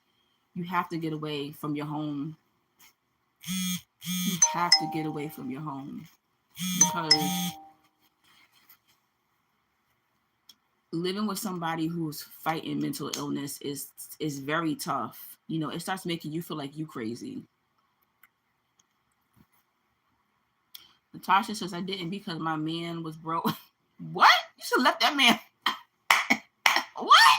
you have to get away from your home. You have to get away from your home because living with somebody who's fighting mental illness is very tough. It starts making you feel like you crazy. Natasha says I didn't because my man was broke. What? You should have left that man. What?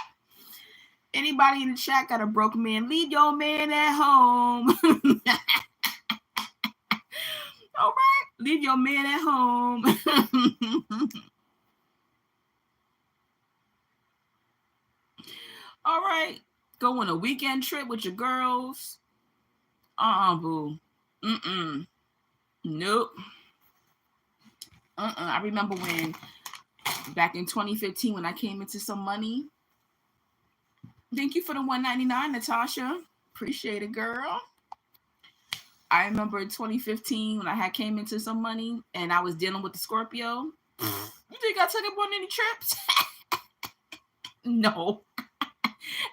Anybody in the chat got a broke man? Leave your man at home. All right. Leave your man at home. All right. Go on a weekend trip with your girls. Boo. Nope. I remember when back in 2015 when I came into some money. Thank you for the $199, Natasha. Appreciate it, girl. I remember in 2015 when I came into some money and I was dealing with the Scorpio. You think I took him on any trips? No.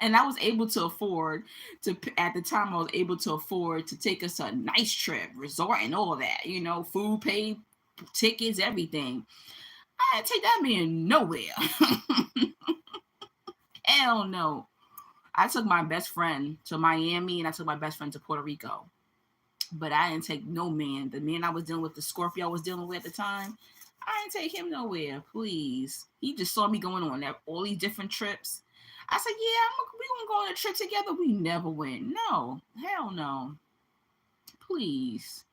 And I was able to afford at the time I was able to afford to take us a nice trip, resort and all that, food paid, tickets, everything. I didn't take that man nowhere. Hell no. I took my best friend to Miami and I took my best friend to Puerto Rico. But I didn't take no man. The man I was dealing with, the Scorpio I was dealing with at the time, I didn't take him nowhere. Please. He just saw me going on that all these different trips. I said, yeah, we gonna go on a trip together. We never went. No, hell no. Please.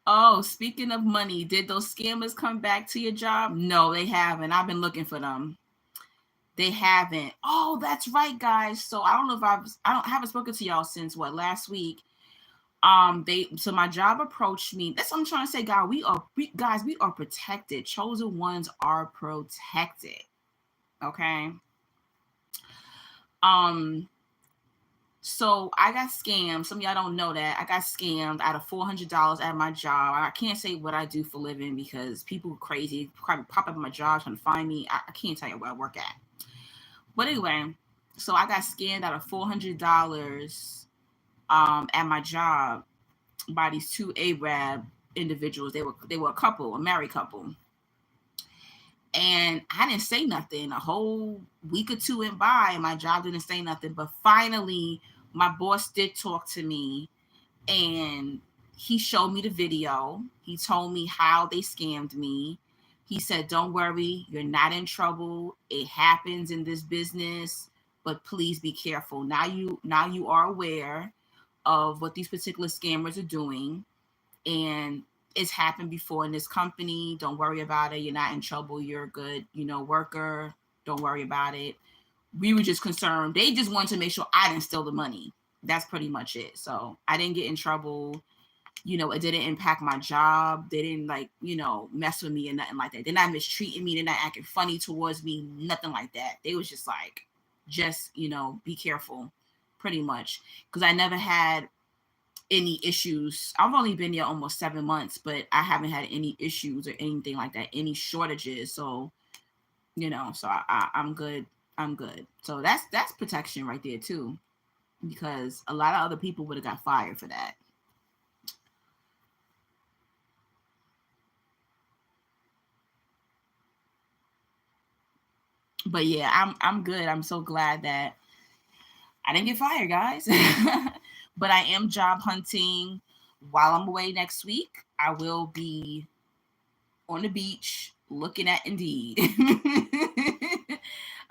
Oh, speaking of money, did those scammers come back to your job? No, they haven't. I've been looking for them. They haven't. Oh, that's right, guys. So I don't know if I haven't spoken to y'all since what, last week. So my job approached me. That's what I'm trying to say, guys. We are protected. Chosen ones are protected. Okay. So I got scammed. Some of y'all don't know that. I got scammed out of $400 at my job. I can't say what I do for a living because people are crazy. Probably pop up at my job trying to find me. I can't tell you where I work at. But anyway, so I got scammed out of $400 at my job by these two Arab individuals. They were a couple, a married couple. And I didn't say nothing. A whole week or two went by and my job didn't say nothing. But finally, my boss did talk to me and he showed me the video. He told me how they scammed me. He said, don't worry, you're not in trouble. It happens in this business, but please be careful. Now you are aware of what these particular scammers are doing. And it's happened before in this company. Don't worry about it. You're not in trouble. You're a good, worker. Don't worry about it. We were just concerned. They just wanted to make sure I didn't steal the money. That's pretty much it. So I didn't get in trouble. It didn't impact my job. They didn't mess with me and nothing like that. They're not mistreating me. They're not acting funny towards me. Nothing like that. They was just like, be careful, pretty much. Because I never had any issues. I've only been here almost 7 months, but I haven't had any issues or anything like that, any shortages. So, so I'm good. I'm good. So that's protection right there too, because a lot of other people would have got fired for that. But yeah, I'm good. I'm so glad that I didn't get fired, guys. But I am job hunting while I'm away next week. I will be on the beach looking at Indeed.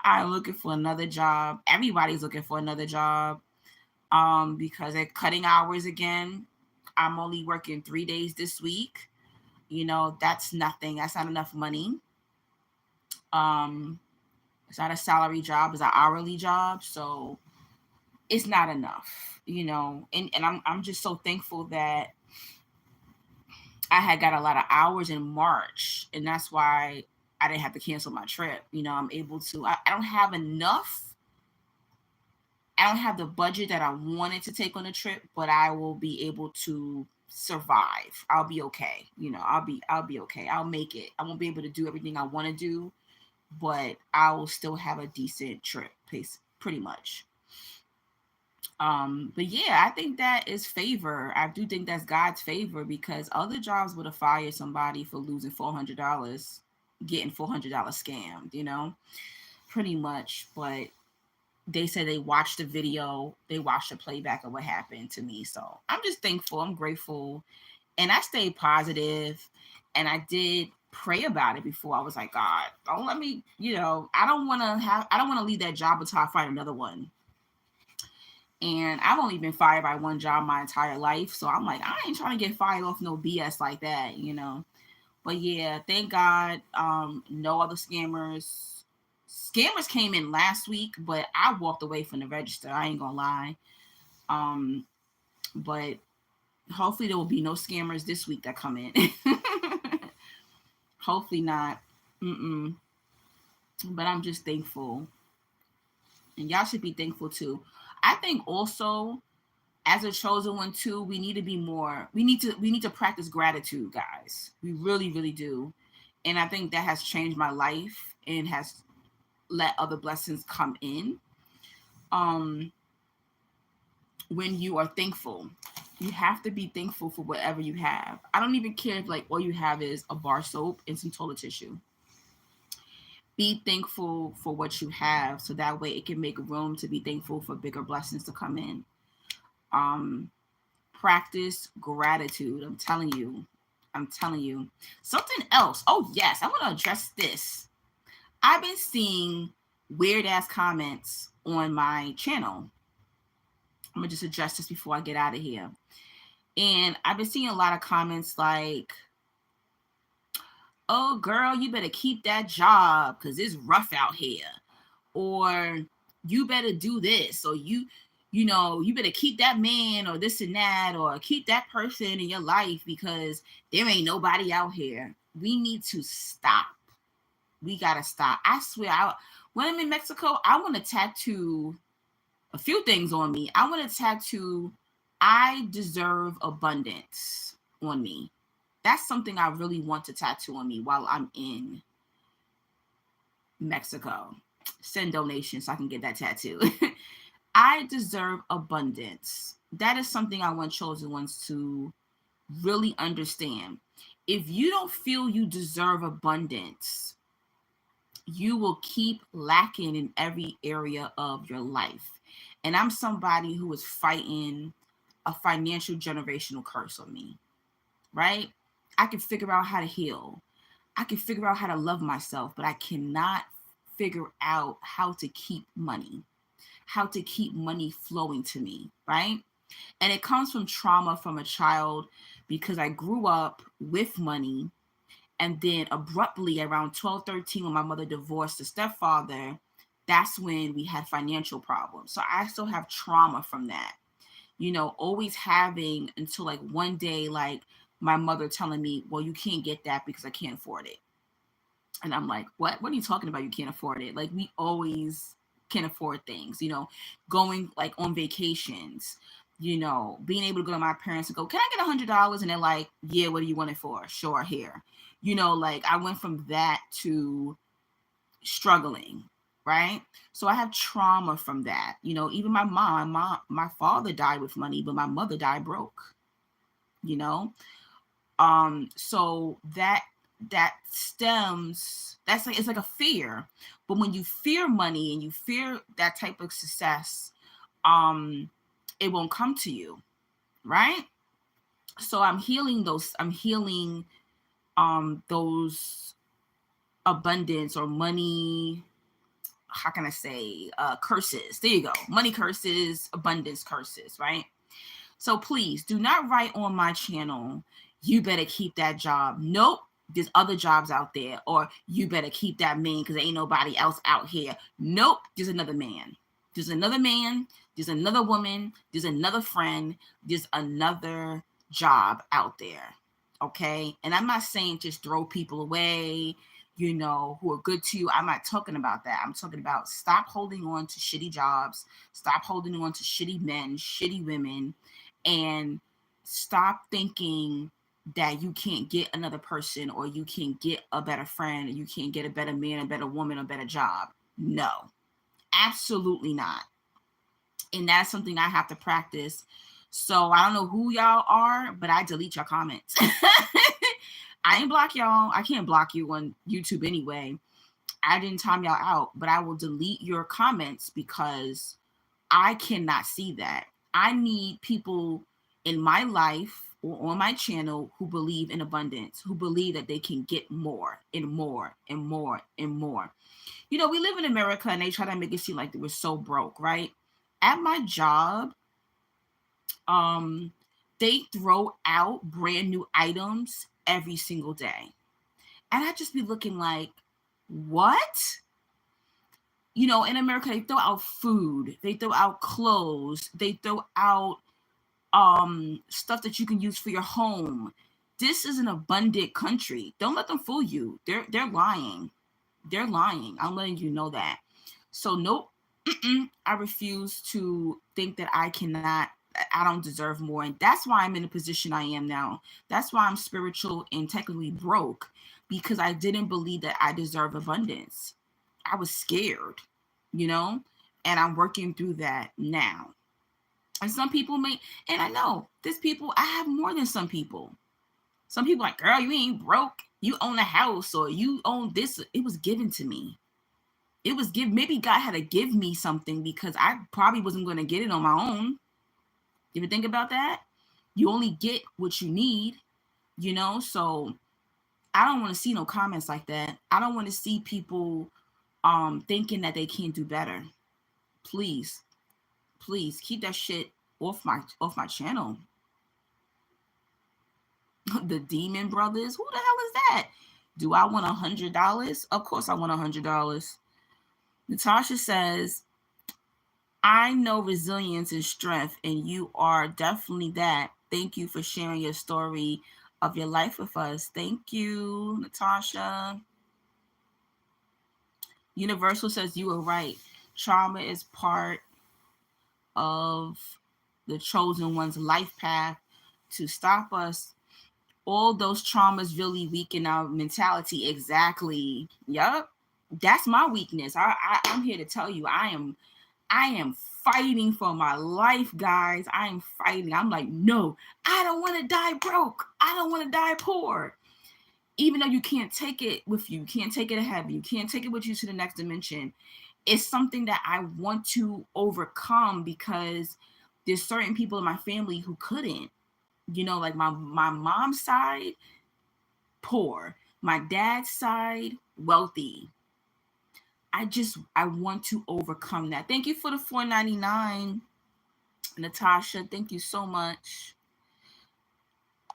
I'm looking for another job. Everybody's looking for another job because they're cutting hours again. I'm only working 3 days this week. That's nothing. That's not enough money. It's not a salary job. It's an hourly job. So it's not enough, and I'm just so thankful that I had got a lot of hours in March, and that's why I didn't have to cancel my trip. I'm able to, I don't have enough. I don't have the budget that I wanted to take on a trip, but I will be able to survive. I'll be okay. I'll be okay. I'll make it. I won't be able to do everything I want to do, but I will still have a decent trip pace, pretty much. But yeah, I think that is favor. I do think that's God's favor because other jobs would have fired somebody for losing $400, getting $400 scammed, pretty much. But they said they watched the video, they watched the playback of what happened to me. So I'm just thankful, I'm grateful. And I stayed positive, and I did pray about it before. I was like, God, don't let me, I don't want to leave that job until I find another one. And I've only been fired by one job my entire life. So I'm like, I ain't trying to get fired off no BS like that, But yeah, thank God, no other scammers. Scammers came in last week, but I walked away from the register. I ain't gonna lie. But hopefully there will be no scammers this week that come in. Hopefully not. But I'm just thankful. And y'all should be thankful too. I think also as a chosen one too, we need to be more, we need to practice gratitude, guys. We really, really do. And I think that has changed my life and has let other blessings come in. When you are thankful, you have to be thankful for whatever you have. I don't even care if all you have is a bar soap and some toilet tissue. Be thankful for what you have, so that way it can make room to be thankful for bigger blessings to come in. Practice gratitude. I'm telling you. I'm telling you. Something else. Oh, yes. I want to address this. I've been seeing weird ass comments on my channel. I'm going to just address this before I get out of here. And I've been seeing a lot of comments like, oh, girl, you better keep that job because it's rough out here. Or you better do this. Or you better keep that man or this and that, or keep that person in your life because there ain't nobody out here. We need to stop. We got to stop. I swear, when I'm in Mexico, I want to tattoo a few things on me. I want to tattoo, I deserve abundance on me. That's something I really want to tattoo on me while I'm in Mexico. Send donations so I can get that tattoo. I deserve abundance. That is something I want chosen ones to really understand. If you don't feel you deserve abundance, you will keep lacking in every area of your life. And I'm somebody who is fighting a financial generational curse on me, right? I can figure out how to heal. I can figure out how to love myself, but I cannot figure out how to keep money, how to keep money flowing to me, right? And it comes from trauma from a child because I grew up with money. And then abruptly around 12, 13, when my mother divorced the stepfather, that's when we had financial problems. So I still have trauma from that. Always having until like one day, like my mother telling me, well, you can't get that because I can't afford it. And I'm like, what are you talking about? You can't afford it. Like, we always can afford things, going like on vacations, being able to go to my parents and go, can I get $100? And they're like, yeah, what do you want it for? Sure, here. Like I went from that to struggling, right? So I have trauma from that. Even my my father died with money, but my mother died broke, so that stems, it's like a fear. But when you fear money and you fear that type of success, it won't come to you, right? So I'm healing those those abundance or money, how can I say, curses. There you go. Money curses, abundance curses, right? So please do not write on my channel, you better keep that job. Nope. There's other jobs out there. Or you better keep that man because there ain't nobody else out here. Nope. There's another man. There's another man. There's another woman. There's another friend. There's another job out there. Okay. And I'm not saying just throw people away, who are good to you. I'm not talking about that. I'm talking about stop holding on to shitty jobs. Stop holding on to shitty men, shitty women, and stop thinking that you can't get another person or you can't get a better friend or you can't get a better man, a better woman, a better job. No, absolutely not. And that's something I have to practice. So I don't know who y'all are, but I delete your comments. I ain't block y'all. I can't block you on YouTube anyway. I didn't time y'all out, but I will delete your comments because I cannot see that. I need people in my life or on my channel who believe in abundance, who believe that they can get more and more and more and more. We live in America and they try to make it seem like we're so broke, right? At my job, they throw out brand new items every single day. And I just be looking like, what? In America, they throw out food, they throw out clothes, they throw out stuff that you can use for your home. This is an abundant country. Don't let them fool you. They're lying. They're lying. I'm letting you know that. So nope. I refuse to think that I don't deserve more. And that's why I'm in the position I am now. That's why I'm spiritual and technically broke, because I didn't believe that I deserve abundance. I was scared, and I'm working through that now. And some people and I know there's people, I have more than some people. Some people like, girl, you ain't broke. You own a house or you own this. It was given to me. Maybe God had to give me something because I probably wasn't going to get it on my own. If you think about that, you only get what you need, so I don't want to see no comments like that. I don't want to see people thinking that they can't do better. Please, please keep that shit off my channel. The Demon Brothers, who the hell is that? Do I want $100? Of course I want $100. Natasha says, I know resilience and strength, and you are definitely that. Thank you for sharing your story of your life with us. Thank you, Natasha. Universal says you were right. Trauma is part of the chosen one's life path to stop us. All those traumas really weaken our mentality. Exactly. Yup. That's my weakness. I'm here to tell you, I am fighting for my life, guys. I am fighting. I'm like, no, I don't want to die broke. I don't want to die poor. Even though you can't take it with you, can't take it ahead of you, can't take it with you to the next dimension. It's something that I want to overcome because there's certain people in my family who couldn't. Like my mom's side, poor. My dad's side, wealthy. I want to overcome that. Thank you for the $4.99, Natasha. Thank you so much.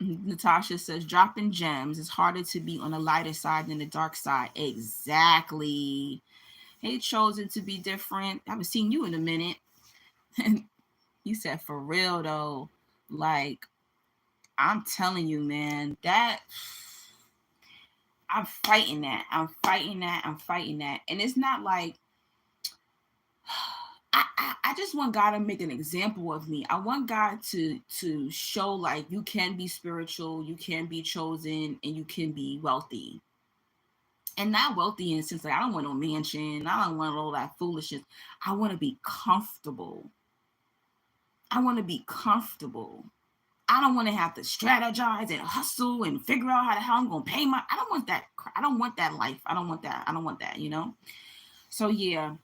Natasha says, dropping gems is harder to be on the lighter side than the dark side. Exactly. Hey, chosen to be different. I haven't seen you in a minute. You said, for real though. Like, I'm telling you, man, that I'm fighting that. I'm fighting that. And it's not like I just want God to make an example of me. I want God to show like you can be spiritual, you can be chosen, and you can be wealthy. And not wealthy in the sense like I don't want no mansion, I don't want all that foolishness. I want to be comfortable. I want to be comfortable. I don't want to have to strategize and hustle and figure out how the hell I'm gonna pay my. I don't want that. I don't want that life. I don't want that. So yeah.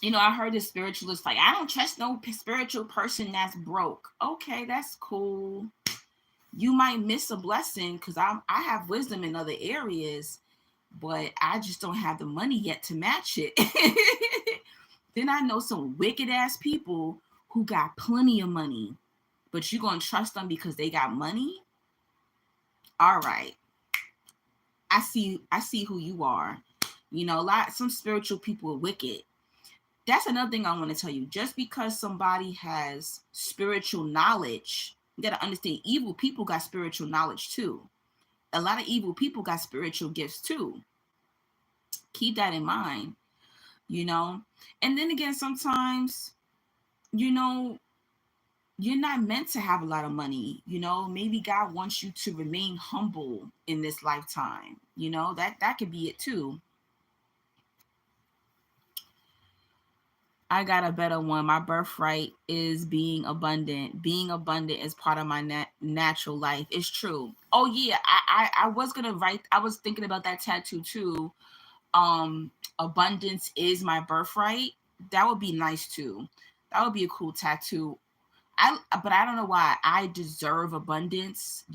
I heard the spiritualist like, I don't trust no spiritual person that's broke. Okay, that's cool. You might miss a blessing because I have wisdom in other areas, but I just don't have the money yet to match it. Then I know some wicked ass people who got plenty of money, but you gonna trust them because they got money? All right. I see who you are. Some spiritual people are wicked. That's another thing I want to tell you. Just because somebody has spiritual knowledge, you got to understand evil people got spiritual knowledge too. A lot of evil people got spiritual gifts too. Keep that in mind, And then again, sometimes, you're not meant to have a lot of money. Maybe God wants you to remain humble in this lifetime. That could be it too. I got a better one. My birthright is being abundant. Being abundant is part of my natural life. It's true. Oh yeah, I was gonna write. I was thinking about that tattoo too. Abundance is my birthright. That would be nice too. That would be a cool tattoo. But I don't know why I deserve abundance.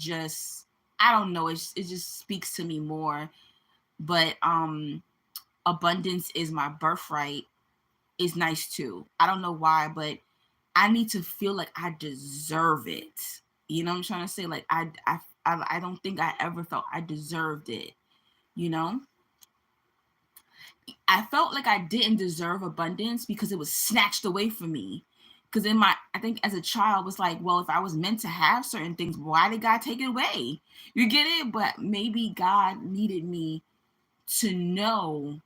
I don't know. It just speaks to me more. But abundance is my birthright is nice too. I don't know why, but I need to feel like I deserve it. You know what I'm trying to say? Like I don't think I ever felt I deserved it. I felt like I didn't deserve abundance because it was snatched away from me. Because I think as a child was like, well, if I was meant to have certain things, why did God take it away? You get it? But maybe God needed me to know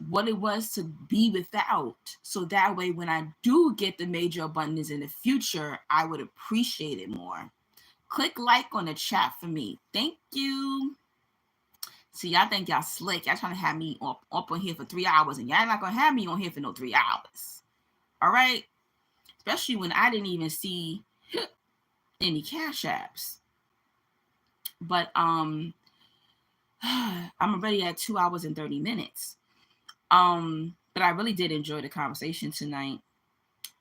what it was to be without, so that way when I do get the major abundance in the future, I would appreciate it more. Click like on the chat for me. Thank you. See, y'all think y'all slick. Y'all trying to have me up on here for 3 hours, and y'all not gonna have me on here for no 3 hours. All right, especially when I didn't even see any cash apps. But I'm already at 2 hours and 30 minutes. But I really did enjoy the conversation tonight.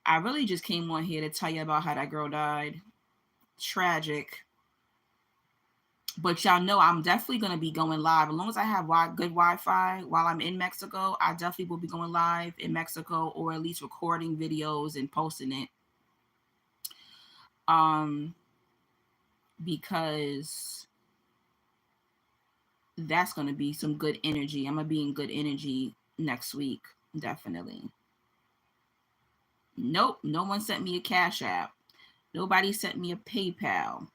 I really just came on here to tell you about how that girl died. Tragic. But y'all know I'm definitely going to be going live. As long as I have good Wi-Fi while I'm in Mexico, I definitely will be going live in Mexico, or at least recording videos and posting it. Because that's going to be some good energy. I'm going to be in good energy next week. Definitely. Nope. No one sent me a Cash App. Nobody sent me a PayPal.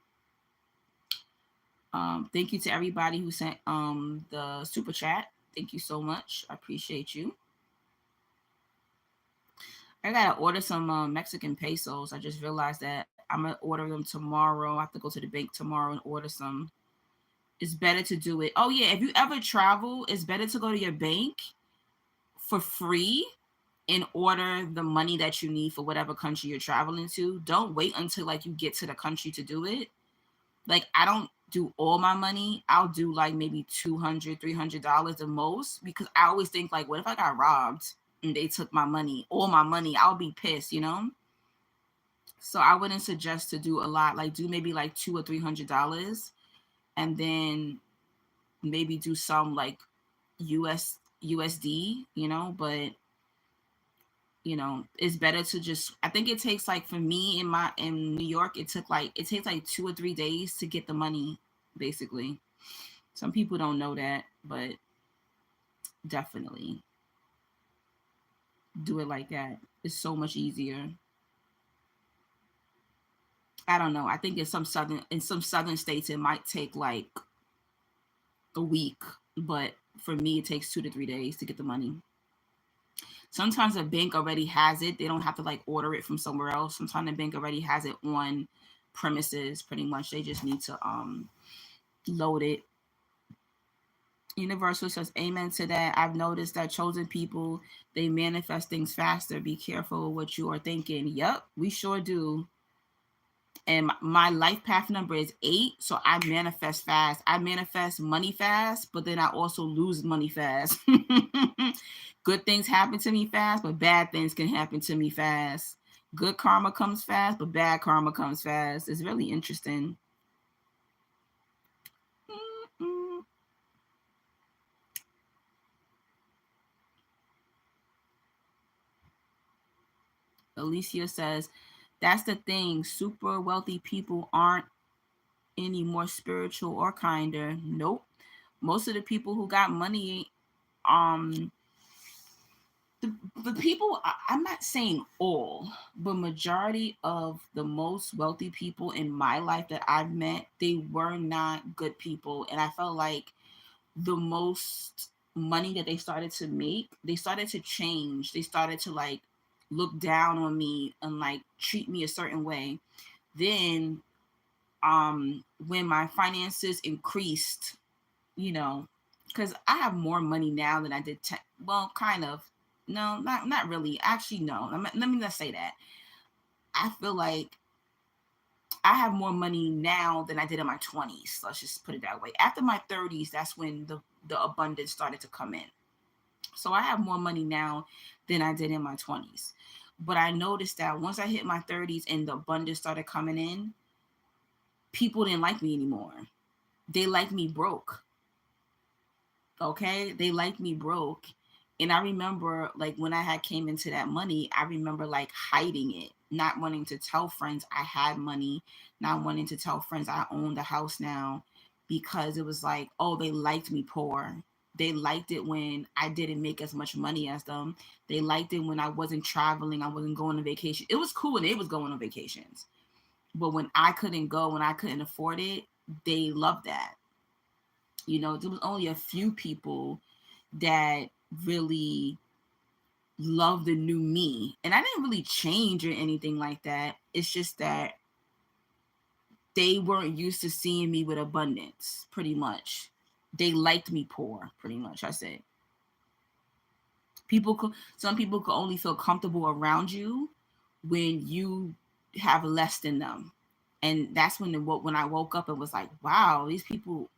Thank you to everybody who sent the super chat. Thank you so much. I appreciate you. I gotta order some Mexican pesos. I just realized that I'm gonna order them tomorrow. I have to go to the bank tomorrow and order some. It's better to do it. Oh yeah, if you ever travel, it's better to go to your bank for free and order the money that you need for whatever country you're traveling to. Don't wait until like you get to the country to do it. Like, I don't do all my money. I'll do like maybe $200, $300 the most, because I always think like, what if I got robbed and they took my money, all my money? I'll be pissed, you know? So I wouldn't suggest to do a lot. Like, do maybe like $200 or $300, and then maybe do some like USD, you know? But you know, it's better to just, I think it takes like, for me in New York, it takes like 2 or 3 days to get the money, basically. Some people don't know that, but definitely do it like that. It's so much easier. I don't know. I think in some southern states it might take like a week, but for me it takes 2 to 3 days to get the money. Sometimes a bank already has it. They don't have to like order it from somewhere else. Sometimes the bank already has it on premises. Pretty much, they just need to load it. Universal says, amen to that. I've noticed that chosen people, they manifest things faster. Be careful what you are thinking. Yep, we sure do. And my life path number is 8, so I manifest fast. I manifest money fast, but then I also lose money fast. Good things happen to me fast, but bad things can happen to me fast. Good karma comes fast, but bad karma comes fast. It's really interesting. Alicia says, that's the thing. Super wealthy people aren't any more spiritual or kinder. Nope. Most of the people who got money, the people, I'm not saying all, but majority of the most wealthy people in my life that I've met, they were not good people. And I felt like the most money that they started to make, they started to change. They started to like look down on me and like treat me a certain way. Then when my finances increased, you know, because I have more money now than I did well, kind of. No, not really. Actually, no. Let me not say that. I feel like I have more money now than I did in my 20s. Let's just put it that way. After my 30s, that's when the abundance started to come in. So I have more money now than I did in my 20s. But I noticed that once I hit my 30s and the abundance started coming in, people didn't like me anymore. They liked me broke. Okay? They liked me broke. And I remember like when I had came into that money, I remember like hiding it, not wanting to tell friends I had money, not wanting to tell friends I owned a house now, because it was like, oh, they liked me poor. They liked it when I didn't make as much money as them. They liked it when I wasn't traveling, I wasn't going on vacation. It was cool when they was going on vacations. But when I couldn't go, when I couldn't afford it, they loved that. You know, there was only a few people that really loved the new me. And I didn't really change or anything like that. It's just that they weren't used to seeing me with abundance, pretty much. They liked me poor, pretty much, I said. Some people could only feel comfortable around you when you have less than them. And that's when I woke up and was like, wow, these people,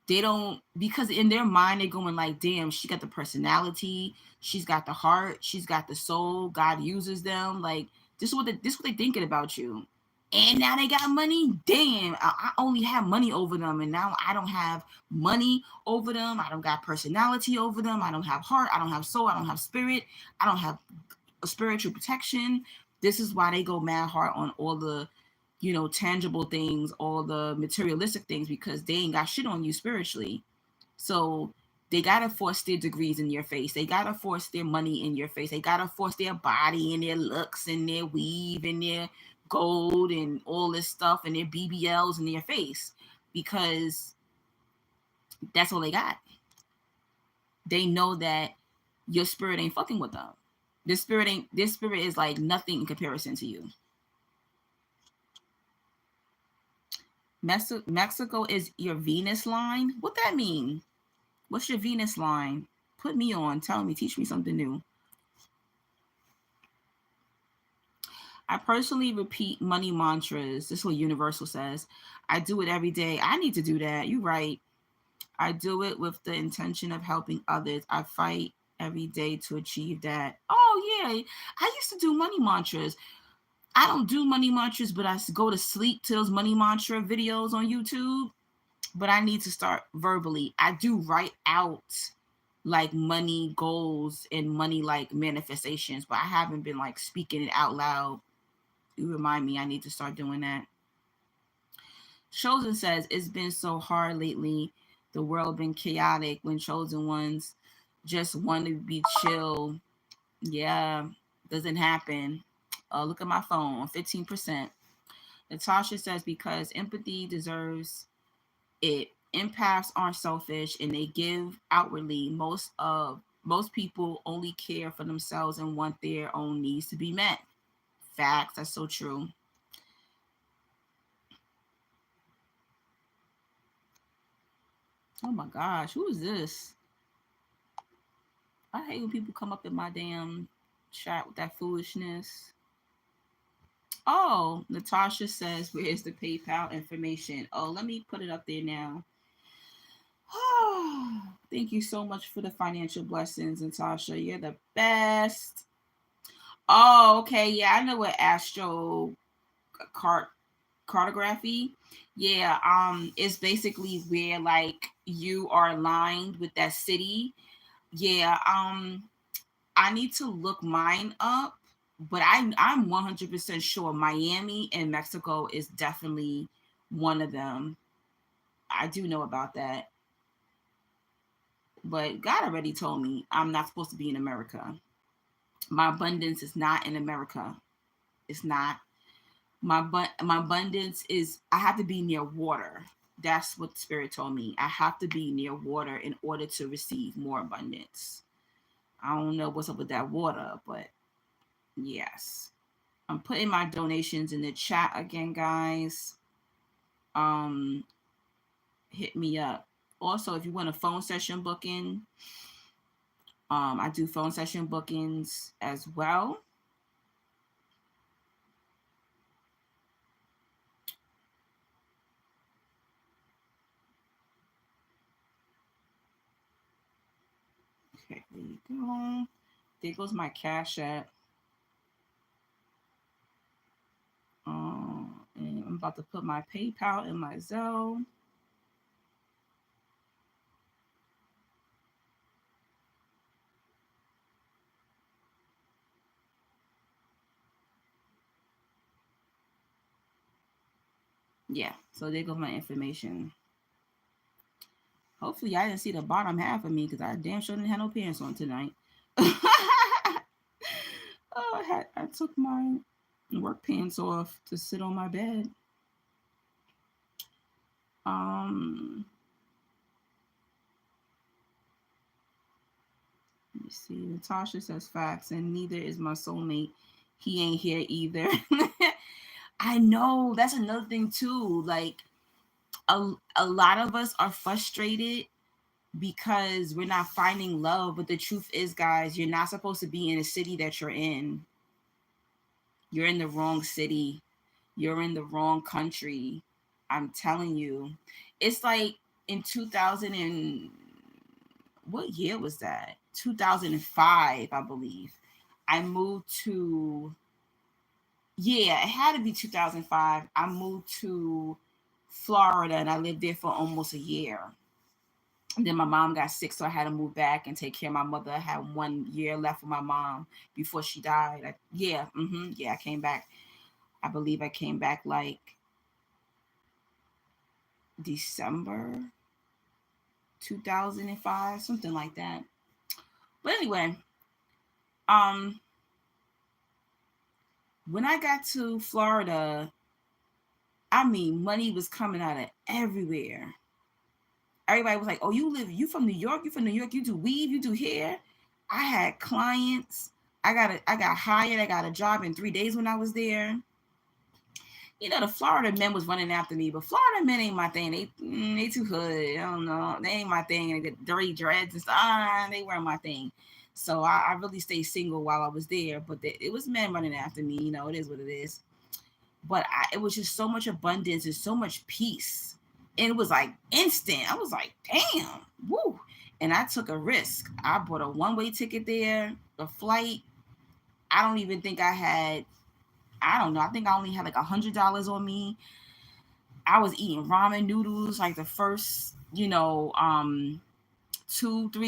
they don't, because in their mind they're going like, damn, she got the personality, she's got the heart, she's got the soul, God uses them. Like, This what they thinking about you. And now they got money. Damn, I only have money over them, and now I don't have money over them. I don't got personality over them. I don't have heart. I don't have soul. I don't have spirit. I don't have a spiritual protection. This is why they go mad hard on all the, tangible things, all the materialistic things, because they ain't got shit on you spiritually. So they gotta force their degrees in your face. They gotta force their money in your face. They gotta force their body and their looks and their weave and their gold and all this stuff and their BBLs in their face, because that's all they got. They know that your spirit ain't fucking with them. This spirit is like nothing in comparison to you. Mexico is your Venus line. What that mean? What's your Venus line? Put me on. Tell me. Teach me something new. I personally repeat money mantras. This is what Universal says. I do it every day. I need to do that. You're right. I do it with the intention of helping others. I fight every day to achieve that. Oh, yeah. I used to do money mantras. I don't do money mantras, but I go to sleep to those money mantra videos on YouTube. But I need to start verbally. I do write out like money goals and money like manifestations, but I haven't been like speaking it out loud. You remind me I need to start doing that. Chosen says, it's been so hard lately. The world been chaotic when chosen ones just want to be chill. Yeah, doesn't happen. Look at my phone, 15%. Natasha says, because empathy deserves it. Empaths aren't selfish and they give outwardly. Most people only care for themselves and want their own needs to be met. Facts. That's so true. Oh my gosh, who is this? I hate when people come up in my damn chat with that foolishness. Oh, Natasha says, where's the PayPal information? Oh, let me put it up there now. Thank you so much for the financial blessings, Natasha. You're the best. Oh, okay. Yeah, I know what astro cartography. Yeah, it's basically where like you are aligned with that city. Yeah, I need to look mine up, but I'm 100% sure Miami and Mexico is definitely one of them. I do know about that. But God already told me I'm not supposed to be in America. My abundance is not in America. It's not. My abundance is I have to be near water. That's what Spirit told me. I have to be near water in order to receive more abundance. I don't know what's up with that water, but yes. I'm putting my donations in the chat again, guys. Hit me up. Also, if you want a phone session booking, I do phone session bookings as well. Okay, there you go. There goes my Cash App. And I'm about to put my PayPal and my Zelle. Yeah, so there goes my information. Hopefully, I didn't see the bottom half of me because I damn sure didn't have no pants on tonight. I took my work pants off to sit on my bed. Let me see. Natasha says facts, and neither is my soulmate. He ain't here either. I know that's another thing too. Like a lot of us are frustrated because we're not finding love. But the truth is, guys, you're not supposed to be in a city that you're in. You're in the wrong city. You're in the wrong country. I'm telling you. It's like in 2000 and what year was that? 2005, I believe. I moved to Yeah, it had to be 2005. I moved to Florida and I lived there for almost a year. And then my mom got sick, so I had to move back and take care of my mother. I had 1 year left with my mom before she died. I came back. I believe I came back like December 2005, something like that. But anyway, um, when I got to Florida, I mean, money was coming out of everywhere. Everybody was like, "Oh, you from New York? You from New York? You do weave? You do hair?" I had clients. I got hired. I got a job in 3 days when I was there. The Florida men was running after me, but Florida men ain't my thing. They too hood. I don't know. They ain't my thing. They get dirty dreads and stuff. They weren't my thing. So I really stayed single while I was there. But it was men running after me. It is what it is. But it was just so much abundance and so much peace. And it was like instant. I was like, damn, woo. And I took a risk. I bought a one-way ticket there, a flight. I don't even think I don't know. I think I only had like $100 on me. I was eating ramen noodles like the first, 2-3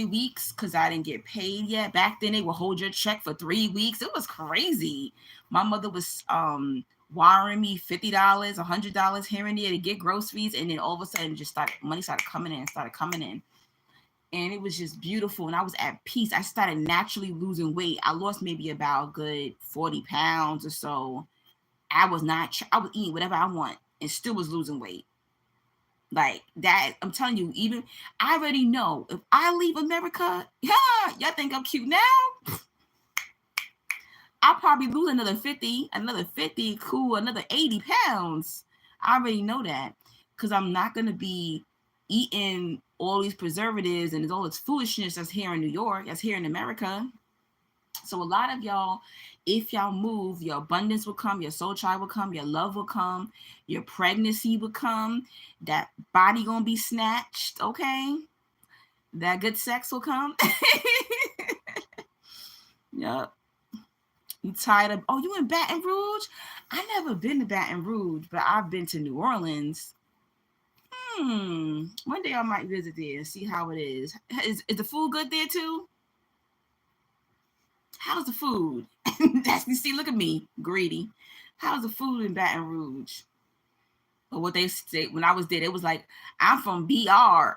weeks because I didn't get paid yet. Back then they would hold your check for 3 weeks. It was crazy. My mother was wiring me $50, $100 here and there to get groceries, and then all of a sudden money started coming in. And it was just beautiful, and I was at peace. I started naturally losing weight. I lost maybe about a good 40 pounds or so. I was eating whatever I want and still was losing weight. Like that, I'm telling you, even I already know if I leave America, y'all think I'm cute now? I'll probably lose another 50, cool, another 80 pounds. I already know that because I'm not going to be eating all these preservatives and all this foolishness that's here in New York, that's here in America. So a lot of y'all, if y'all move, your abundance will come, your soul child will come, your love will come, your pregnancy will come, that body gonna be snatched, okay? That good sex will come. Yep. You tired of, oh, you in Baton Rouge? I never been to Baton Rouge, but I've been to New Orleans. One day I might visit there and see how it is. Is the food good there too? How's the food? See, look at me, greedy. How's the food in Baton Rouge? But what they say when I was there, it was like, I'm from BR.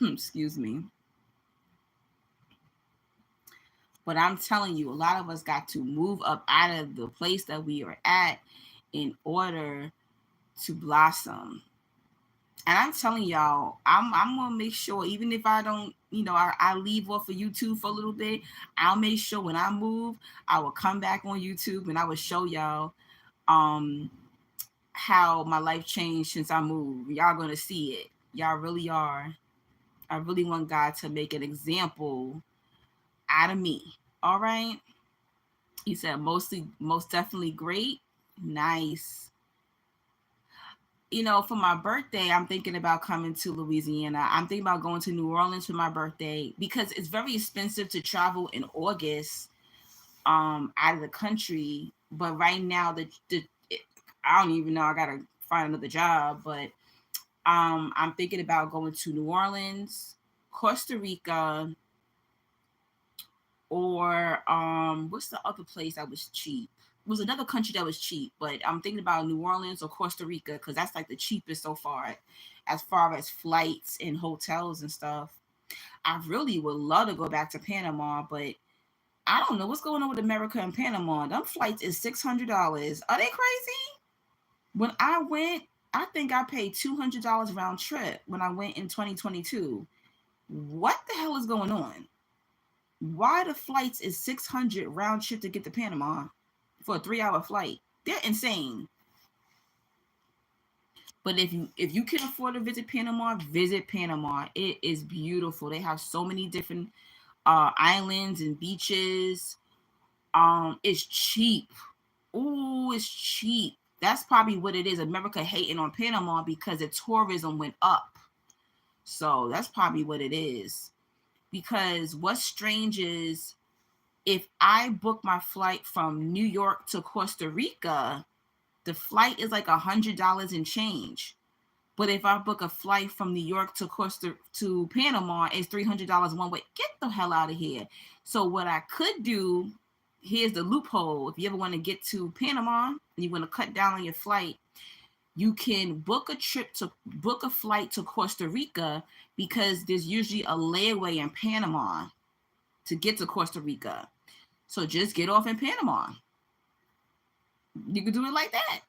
Excuse me. But I'm telling you, a lot of us got to move up out of the place that we are at in order to blossom. And I'm telling y'all, I'm gonna make sure, even if I don't, I leave off of YouTube for a little bit, I'll make sure when I move, I will come back on YouTube and I will show y'all how my life changed since I moved. Y'all gonna see it. Y'all really are. I really want God to make an example out of me. All right. He said most definitely great. Nice. For my birthday, I'm thinking about coming to Louisiana. I'm thinking about going to New Orleans for my birthday because it's very expensive to travel in August out of the country. But right now, I don't even know. I gotta find another job. But I'm thinking about going to New Orleans, Costa Rica, or what's the other place that was cheap? It was another country that was cheap, but I'm thinking about New Orleans or Costa Rica because that's like the cheapest so far as flights and hotels and stuff. I really would love to go back to Panama, but I don't know what's going on with America and Panama. Them flights is $600. Are they crazy? When I went, I think I paid $200 round trip when I went in 2022. What the hell is going on? Why the flights is 600 round trip to get to Panama for a 3-hour flight? They're insane. But if you can afford to visit Panama, visit Panama. It is beautiful. They have so many different islands and beaches. It's cheap. Ooh, it's cheap. That's probably what it is. America hating on Panama because the tourism went up. So that's probably what it is. Because what's strange is If I book my flight from New York to Costa Rica, the flight is like $100 and change. But if I book a flight from New York to Panama, it's $300 one way. Get the hell out of here. So what I could do, here's the loophole. If you ever want to get to Panama and you want to cut down on your flight, you can book a flight to Costa Rica, because there's usually a layaway in Panama to get to Costa Rica. So just get off in Panama. You can do it like that.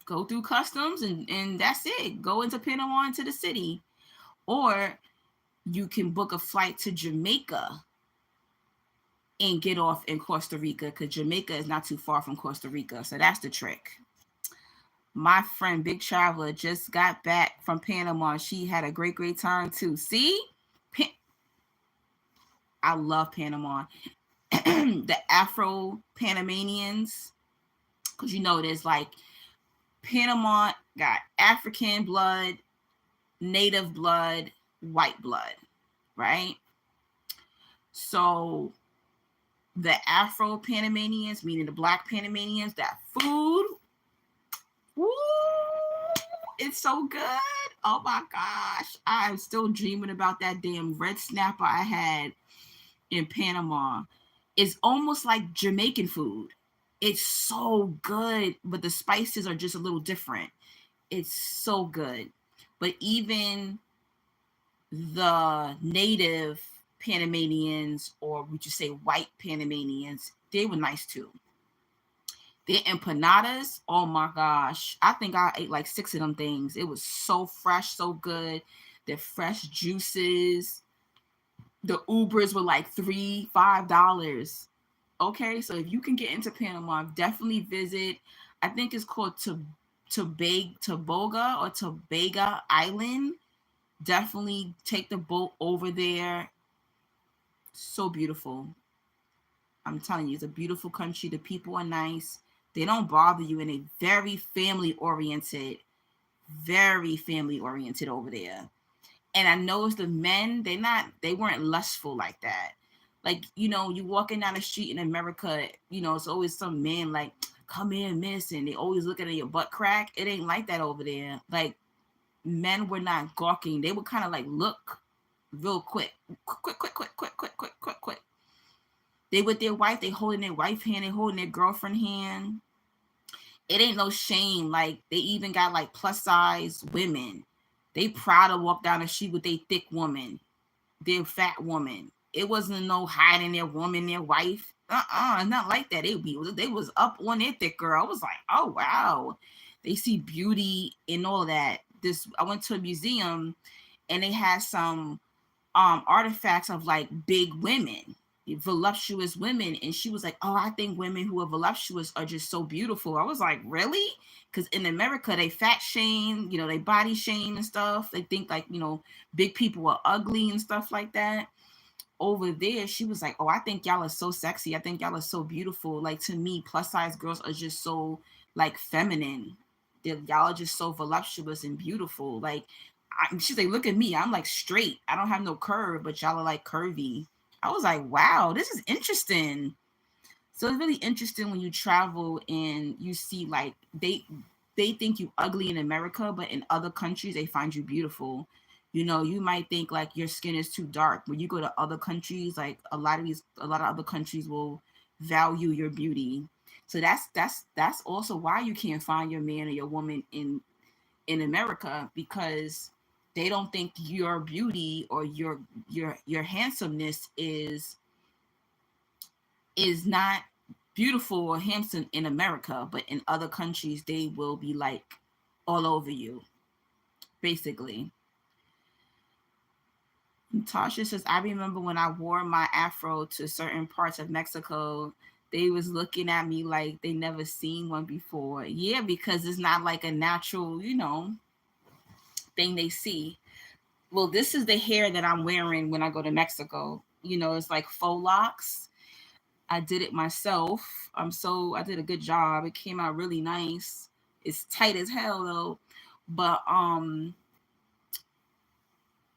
Go through customs and that's it. Go into Panama, into the city. Or you can book a flight to Jamaica and get off in Costa Rica, because Jamaica is not too far from Costa Rica. So that's the trick. My friend Big Traveler just got back from Panama. She had a great time too. See? I love Panama. The Afro Panamanians, because there's like Panama got African blood, native blood, white blood, right? So the Afro Panamanians, meaning the Black Panamanians, that food, woo, it's so good. Oh my gosh. I'm still dreaming about that damn red snapper I had in Panama. It's almost like Jamaican food. It's so good, but the spices are just a little different. It's so good. But even the native Panamanians, or would you say white Panamanians, they were nice too. Their empanadas, oh my gosh. I think I ate like 6 of them things. It was so fresh, so good. The fresh juices. The Ubers were like $3, $5. Okay, so if you can get into Panama, definitely visit. I think it's called Tobaga or Tobaga Island. Definitely take the boat over there. So beautiful. I'm telling you, it's a beautiful country. The people are nice. They don't bother you, and they're very family oriented over there. And I noticed the men, they weren't lustful like that. Like, you walking down the street in America, it's always some men like, come in, miss, and they always looking at your butt crack. It ain't like that over there. Like, men were not gawking. They would kind of like look real quick. Quick. They with their wife, they holding their wife hand, they holding their girlfriend hand. It ain't no shame. Like, they even got like plus size women. They proud to walk down the street with a thick woman, their fat woman. It wasn't no hiding their woman, their wife. Not like that. They was up on their thick girl. I was like, oh wow. They see beauty in all that. I went to a museum and they had some artifacts of like big women, voluptuous women, and she was like, oh, I think women who are voluptuous are just so beautiful. I was like, really? Because in America they fat shame, they body shame and stuff. They think like, big people are ugly and stuff like that. Over there she was like, oh, I think y'all are so sexy, I think y'all are so beautiful. Like, to me, plus size girls are just so like feminine. Y'all are just so voluptuous and beautiful. Like, she's like, look at me, I'm like straight, I don't have no curve, but y'all are like curvy. I was like, wow, this is interesting. So it's really interesting when you travel and you see like they think you ugly in America, but in other countries they find you beautiful. You might think like your skin is too dark. When you go to other countries, like a lot of other countries will value your beauty. So that's also why you can't find your man or your woman in America, because they don't think your beauty or your handsomeness is not beautiful or handsome in America, but in other countries they will be like all over you, basically. Tasha says, I remember when I wore my afro to certain parts of Mexico, they was looking at me like they never seen one before. Yeah, because it's not like a natural, thing they see. Well, this is the hair that I'm wearing when I go to Mexico. It's like faux locks. I did it myself. I did a good job. It came out really nice. It's tight as hell though. But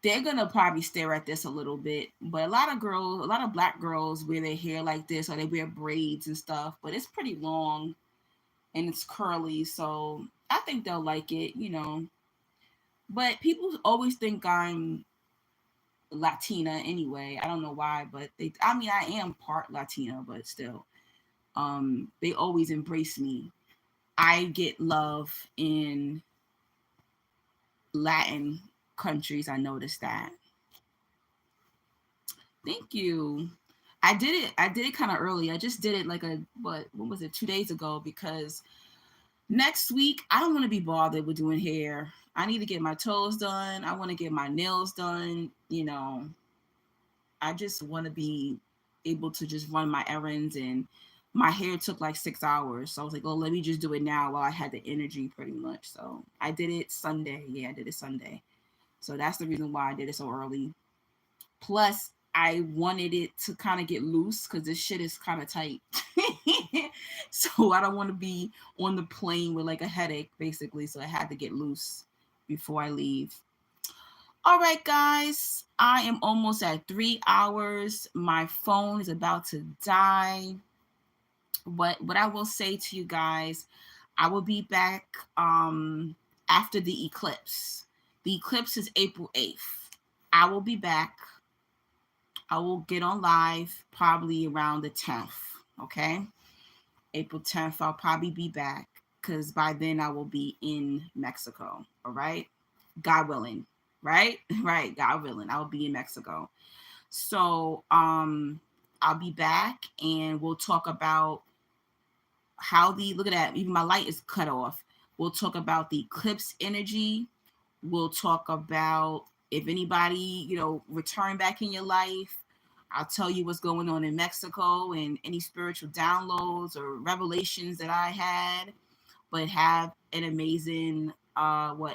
they're gonna probably stare at this a little bit. But a lot of girls, a lot of black girls wear their hair like this, or they wear braids and stuff. But it's pretty long and it's curly, so I think they'll like it, you know. But people always think I'm Latina anyway. I don't know why, but they, I mean, I am part Latina, but still, they always embrace me. I get love in Latin countries. I noticed that. Thank you. I did it. I did it kind of early. I just did it like a what was it? 2 days ago, because next week I don't want to be bothered with doing hair. I need to get my toes done. I want to get my nails done. You know, I just want to be able to just run my errands, and my hair took like 6 hours. So I was like, oh, let me just do it now while I had the energy pretty much. So I did it Sunday. Yeah, I did it Sunday. So that's the reason why I did it so early. Plus, I wanted it to kind of get loose because this shit is kind of tight. So I don't want to be on the plane with like a headache, basically. So I had to get loose before I leave. All right, guys, I am almost at 3 hours. My phone is about to die. What I will say to you guys, I will be back after the eclipse. The eclipse is April 8th. I will be back. I will get on live probably around the 10th. Okay. April 10th, I'll probably be back because by then I will be in Mexico. All right. God willing. Right? Right. God willing. I'll be in Mexico. So I'll be back and we'll talk about how the look at that, even my light is cut off. We'll talk about the eclipse energy. We'll talk about if anybody, you know, return back in your life. I'll tell you what's going on in Mexico and any spiritual downloads or revelations that I had. But have an amazing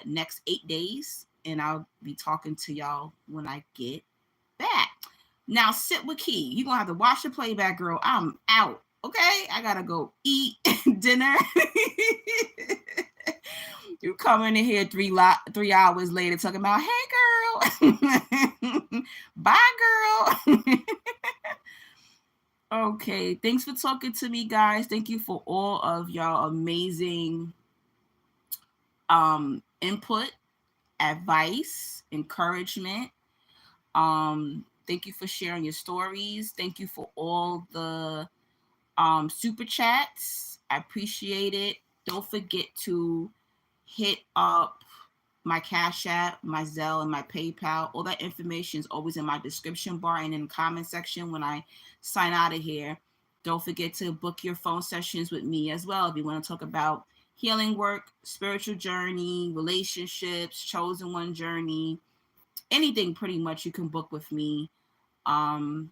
next 8 days. And I'll be talking to y'all when I get back. Now sit with Key. You're gonna have to watch the playback, girl. I'm out. Okay, I gotta go eat dinner. You coming in here 3 hours later talking about, hey girl, bye girl. Okay, thanks for talking to me, guys. Thank you for all of y'all amazing input, advice, encouragement. Thank you for sharing your stories. Thank you for all the super chats. I appreciate it. Don't forget to hit up my Cash App, my Zelle, and my PayPal. All that information is always in my description bar and in the comment section when I sign out of here. Don't forget to book your phone sessions with me as well if you want to talk about healing work, spiritual journey, relationships, chosen one journey, anything pretty much you can book with me. $20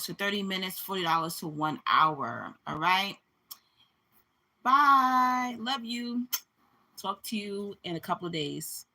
for 30 minutes, $40 for 1 hour. All right. Bye. Love you. Talk to you in a couple of days.